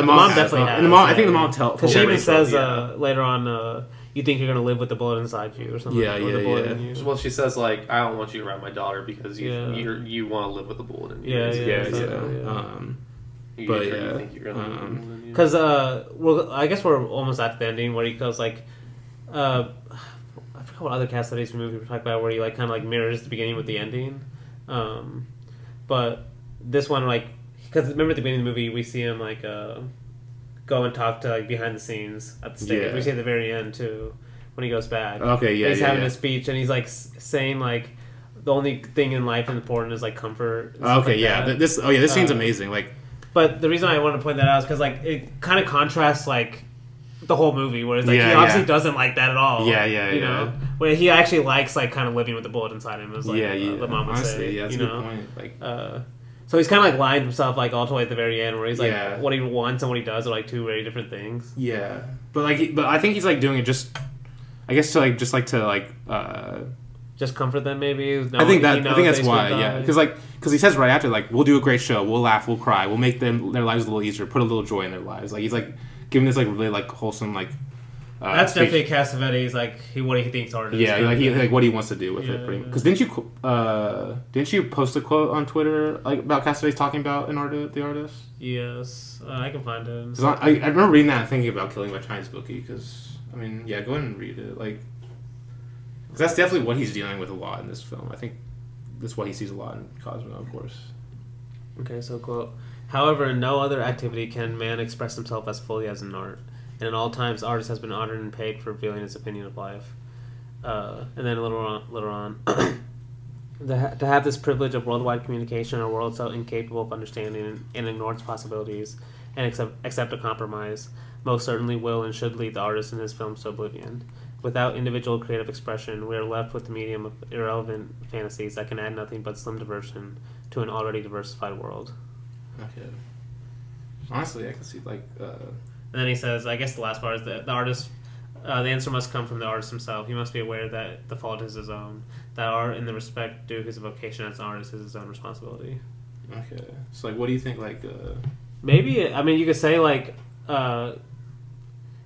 mom definitely has. And the mom, I think the mom tells. Because she even says later on, you think you're gonna live with the bullet inside you or something. Yeah. Well, she says like, I don't want you around my daughter because you want to live with a bullet in you. Because well, I guess we're almost at the ending where he goes like, I forgot what other Cassavetes movie we're talking about where he like kind of like mirrors the beginning with the ending, but this one like because remember at the beginning of the movie we see him like go and talk to like behind the scenes at the stage. We see at the very end too when he goes back. He's having a speech and he's like saying like the only thing in life important is like comfort. This scene's amazing. Like. But the reason I wanted to point that out is because like it kind of contrasts like the whole movie, where it's like he obviously doesn't like that at all. You know, where he actually likes like kind of living with the bullet inside him, as like the mom would say. That's a good point. Like, so he's kind of like lying to himself like all the way at the very end, where he's like what he wants and what he does are like two very different things. Yeah, but I think he's like doing it just, I guess to just comfort them, maybe. I think that's why, because he says right after, like, we'll do a great show, we'll laugh, we'll cry, we'll make their lives a little easier, put a little joy in their lives. Like he's like giving this like really like wholesome like. That's definitely Cassavetes, like what he thinks art is. Yeah, like what he wants to do with it. Pretty much. Because didn't you post a quote on Twitter like about Cassavetes talking about the artist? Yes, I can find it. Because I remember reading that and thinking about Killing by Chinese Bookie. Because I mean, go ahead and read it. Like. That's definitely what he's dealing with a lot in this film. I think that's what he sees a lot in Cosmo, of course. Okay, so quote, however, in no other activity can man express himself as fully as in art. And in all times, artist has been honored and paid for revealing his opinion of life. And then later on, to have this privilege of worldwide communication in a world so incapable of understanding and ignore its possibilities and accept a compromise, most certainly will and should lead the artist in his films to oblivion. Without individual creative expression, we are left with the medium of irrelevant fantasies that can add nothing but slim diversion to an already diversified world. Okay. Honestly, I can see, like... And then he says, I guess the last part is that the artist... the answer must come from the artist himself. He must be aware that the fault is his own. That art, in the respect due his vocation as an artist, is his own responsibility. Okay. So, like, what do you think, like... Maybe, I mean, you could say, like...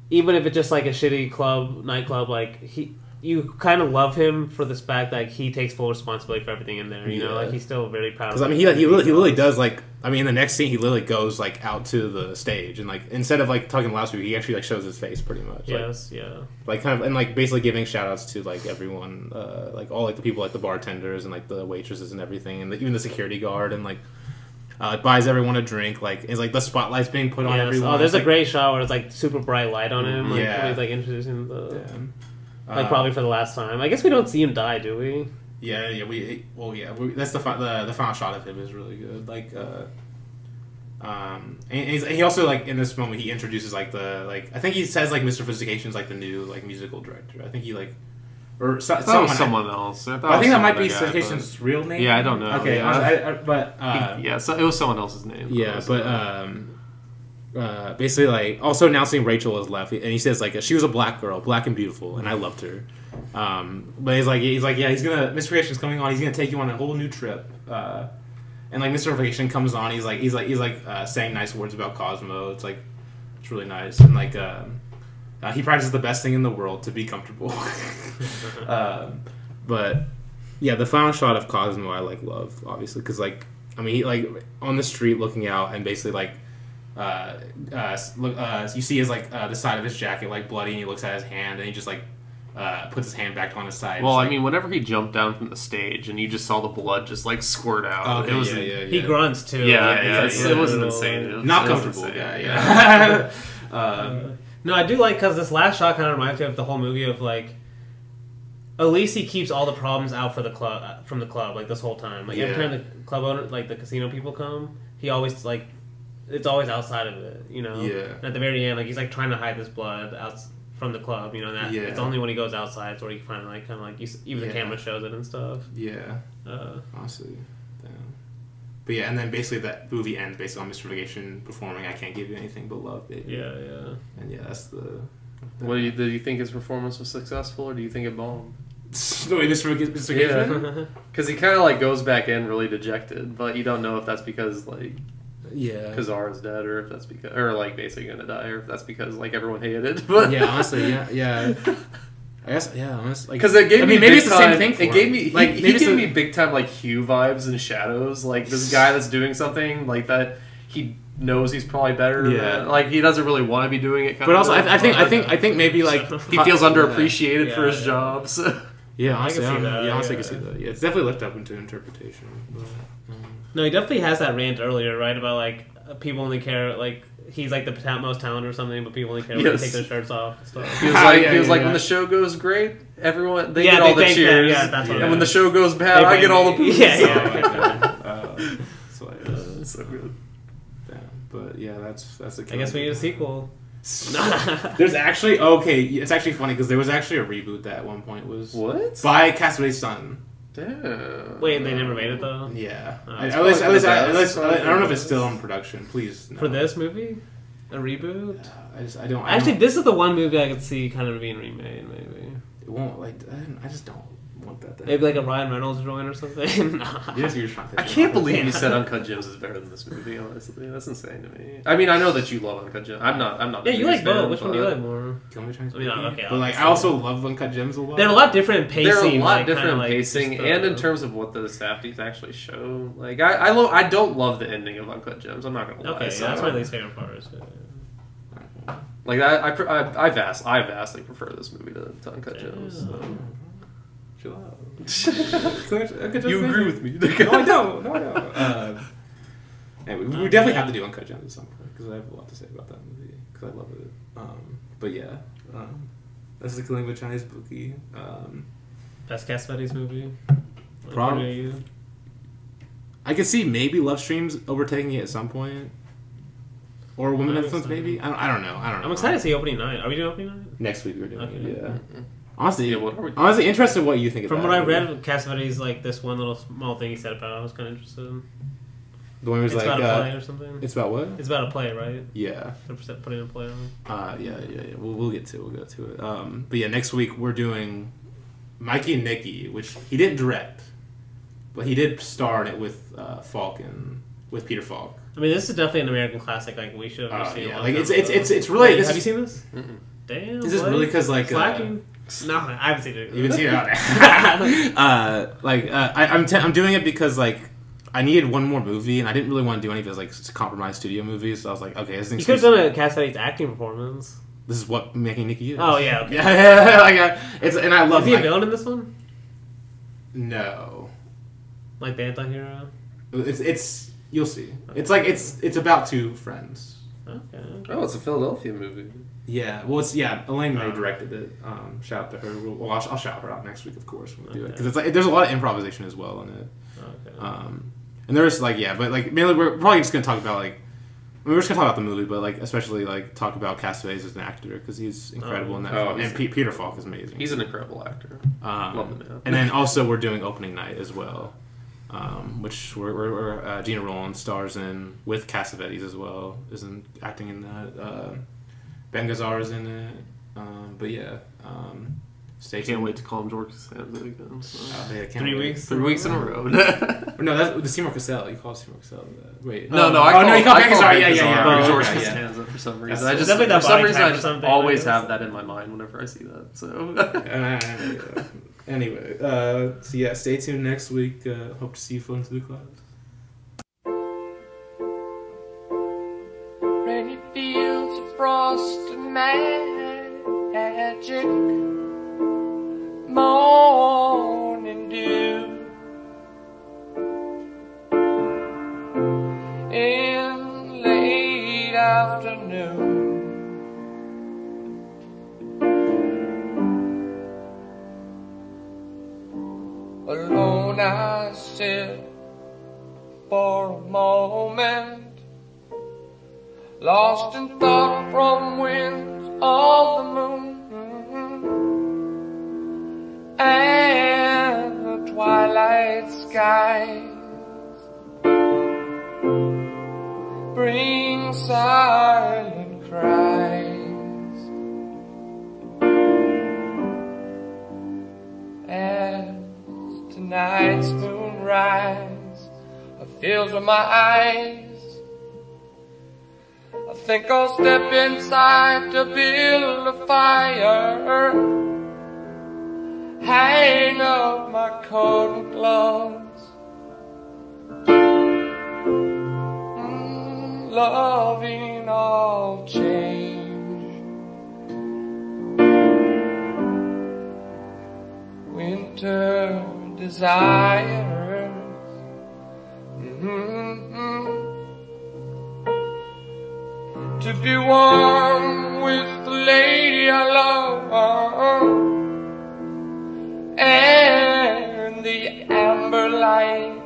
even if it's just, like, a shitty nightclub, like, you kind of love him for this fact that he takes full responsibility for everything in there, you know? Like, he's still very proud of it. Because, I mean, he really does, like... I mean, in the next scene, he literally goes, like, out to the stage, and, like, instead of, like, talking last week, he actually, like, shows his face, pretty much. Yes, like, yeah. Like, kind of, and, like, basically giving shout-outs to, like, everyone, like, all, like, the people, like, the bartenders and, like, the waitresses and everything, and even the security guard, and, like, buys everyone a drink, like, it's, like, the spotlight's being put on everyone. Oh, there's like, a great shot where it's, like, super bright light on him, like, yeah. when he's, like, introducing the... Yeah. Like, probably for the last time. I guess we don't see him die, do we? Yeah, that's the final shot of him is really good. Like, and he also, like, in this moment, he introduces, like, I think he says, like, Mr. Fizzication's, like, the new, like, musical director. I think he, like, or someone else. I think that might be Fizzication's real name. Yeah, I don't know. Okay, yeah. So it was someone else's name. Yeah, but basically, like, also announcing Rachel has left, and he says, like, she was a black girl, black and beautiful, and I loved her. But he's like, yeah, Mr. Vacation's coming on, he's gonna take you on a whole new trip. And like Mr. Vacation comes on, he's saying nice words about Cosmo. It's really nice, and like he practices the best thing in the world to be comfortable. But yeah, the final shot of Cosmo I love, obviously, because he on the street looking out, and basically you see his the side of his jacket bloody, and he looks at his hand, and he just puts his hand back on his side. Well, I mean, whenever he jumped down from the stage and you just saw the blood just squirt out. Oh, okay, it was, he grunts too. It wasn't insane. Not comfortable. Yeah. No, I do because this last shot kind of reminds me of the whole movie of at least he keeps all the problems out for the club from the club this whole time. Every time the club owner, the casino people come, he always it's always outside of it, you know. Yeah. And at the very end, he's trying to hide this blood out from the club, you know. And it's only when he goes outside it's where you finally even the camera shows it and stuff. Yeah. Honestly. Damn. But yeah, and then basically that movie ends based on Mr. Vacation performing "I Can't Give You Anything But Love, Baby." Yeah, yeah. And yeah, that's the. What do you think his performance was successful, or do you think it bombed? Mr. Vacation? Because he kind of goes back in really dejected, but you don't know if that's because Kazar is dead, or if that's because, or basically gonna die, or if that's because everyone hated it. But yeah, honestly, yeah. I guess, yeah, honestly. Because it gave me maybe it's the same thing for it gave me, he gave me big time Hugh vibes and Shadows, this guy that's doing something that he knows he's probably better. Yeah. He doesn't really want to be doing it. But also, I think maybe he feels underappreciated for his jobs. Yeah, honestly, I can see that. I can see that. Yeah, it's definitely left up into interpretation. But, no, he definitely has that rant earlier, right? About people only care he's the most talented or something, but people only care when they take their shirts off and stuff. He was when the show goes great, everyone they get all the cheers. That's what and when the show goes bad, I get all the poos. It's so good. Damn. But yeah, that's the. I guess we need a sequel. There's actually it's actually funny because there was actually a reboot that at one point was by Cassavetes' son. Damn. Wait, they never made it though. Yeah, at least I don't know if it's still in production. Please, no. For this movie, a reboot. I don't. Actually, this is the one movie I could see kind of being remade. Maybe it won't. I just don't want that. Maybe a Ryan Reynolds joint or something. I can't believe you said Uncut Gems is better than this movie. Honestly, that's insane to me. I mean, I know that you love Uncut Gems. I'm not. Yeah, you like both. Which one do you like more? Chinese Bookie. Okay. But I also love Uncut Gems a lot. They're a lot different in pacing. They're a lot different in pacing, and in terms of what the Cassavetes actually show. I don't love the ending of Uncut Gems. I'm not gonna lie. Okay, so that's my least favorite part. I vastly prefer this movie to Uncut Gems. So. Chill out. You agree with me? No, I don't. Anyway, we definitely have to do Uncut Gems at some point because I have a lot to say about that movie because I love it. But yeah, that's The Killing of a Chinese Bookie. Best Cassavetes movie. I could see maybe Love Streams overtaking it at some point. or women I'm influence excited. maybe. I don't know. I'm excited to see opening night. Are we doing opening night? Next week we're doing Okay. it. Yeah. Honestly, Yeah, what are we- honestly, interested in what you think. From about what I it. read, Cassavetes like this one little small thing he said about it. I was kind of interested in. the one was It's like, about a play or something. it's about what? It's about a play, right? Yeah. They're putting a play on. Yeah. We'll get to it. We'll go to it. But yeah, next week we're doing Mikey and Nicky, which he didn't direct, but he did star in it with with Peter Falk. I mean, this is definitely an American classic. Like we should have seen. Yeah, a long like time it's ago. really. Wait, This have you is, seen this? Mm-mm. Damn. Is this what? really because like Slacking? No, I haven't seen it. you haven't seen it? I'm doing it because like I needed one more movie and I didn't really want to do any of those like compromised studio movies. So I was like, okay, this You could have done a Cassavetes acting performance. This is what making Nicky is. Oh yeah. Okay. Yeah, like it's and I love. Is he a Mike. villain in this one? No, Like the anti-hero? it's you'll see. It's like it's about two friends. Okay. Oh, it's a Philadelphia movie. Yeah, well, Elaine May directed it. Shout out to her. Well, I'll shout her out next week, of course, when we do it because it's like there's a lot of improvisation as well in it. Okay. And there's like but like mainly we're probably just gonna talk about like we're just gonna talk about the movie, but like especially like talk about Cassavetes as an actor because he's incredible in that. Oh, film. And Peter Falk is amazing. He's an incredible actor. Love the man. And then also we're doing opening night as well, which we're Gina Rowland stars in with Cassavetes as well, isn't acting in that. Ben Gazzara is in it, but yeah, stay tuned. Can't wait to call him George Costanza again. So. Yeah, can't 3 wait. weeks. 3 weeks in a row. No, that's the Seymour Cassell. You call Seymour Cassell that. Wait. I you call call Ben Gazzara. Ben Yeah. Gazzara George Yeah. Costanza for some reason. That's I just definitely for that some body reason type I or just something, always I guess. have that in my mind whenever I see that. So Anyway, so yeah, stay tuned next week. Hope to see you floating through the clouds. Rainy fields of frost and magic, morning dew, in late afternoon. Alone I sit for a moment, lost in thought from winds of the moon and the twilight skies bring silent cries as tonight's moonrise fills with my eyes. I think I'll step inside to build a fire, hang up my coat and gloves, loving all change. Winter desires, to be warm with the lady I love, and the amber light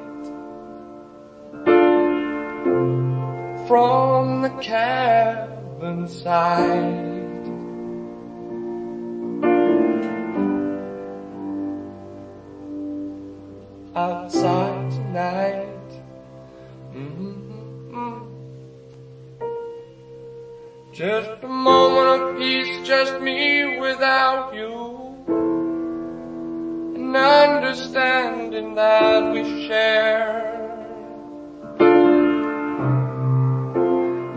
from the cabin side. Outside tonight, just a moment of peace, just me without you, an understanding that we share,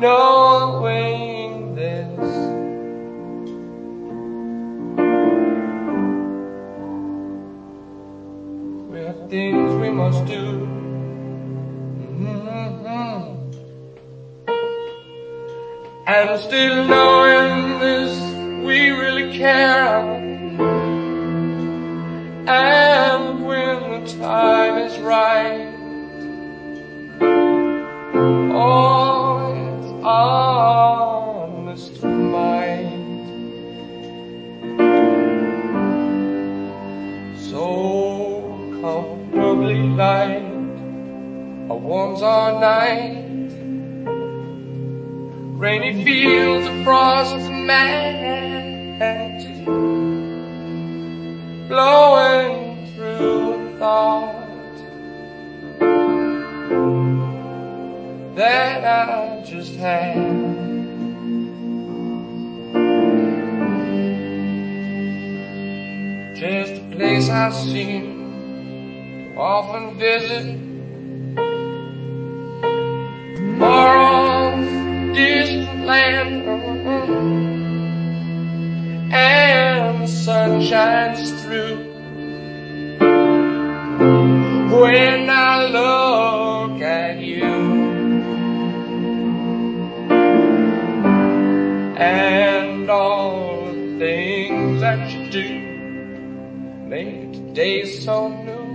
knowing this, we have things we must do. And still knowing this, we really care. And when the time is right, oh, it's honest mind. So comfortably light warms our night. rainy fields of frost and magic, blowing through a thought that I just had. Just a place I seem to often visit, far off distant land, and the sun shines through when I look at you, and all the things that you do make today so new.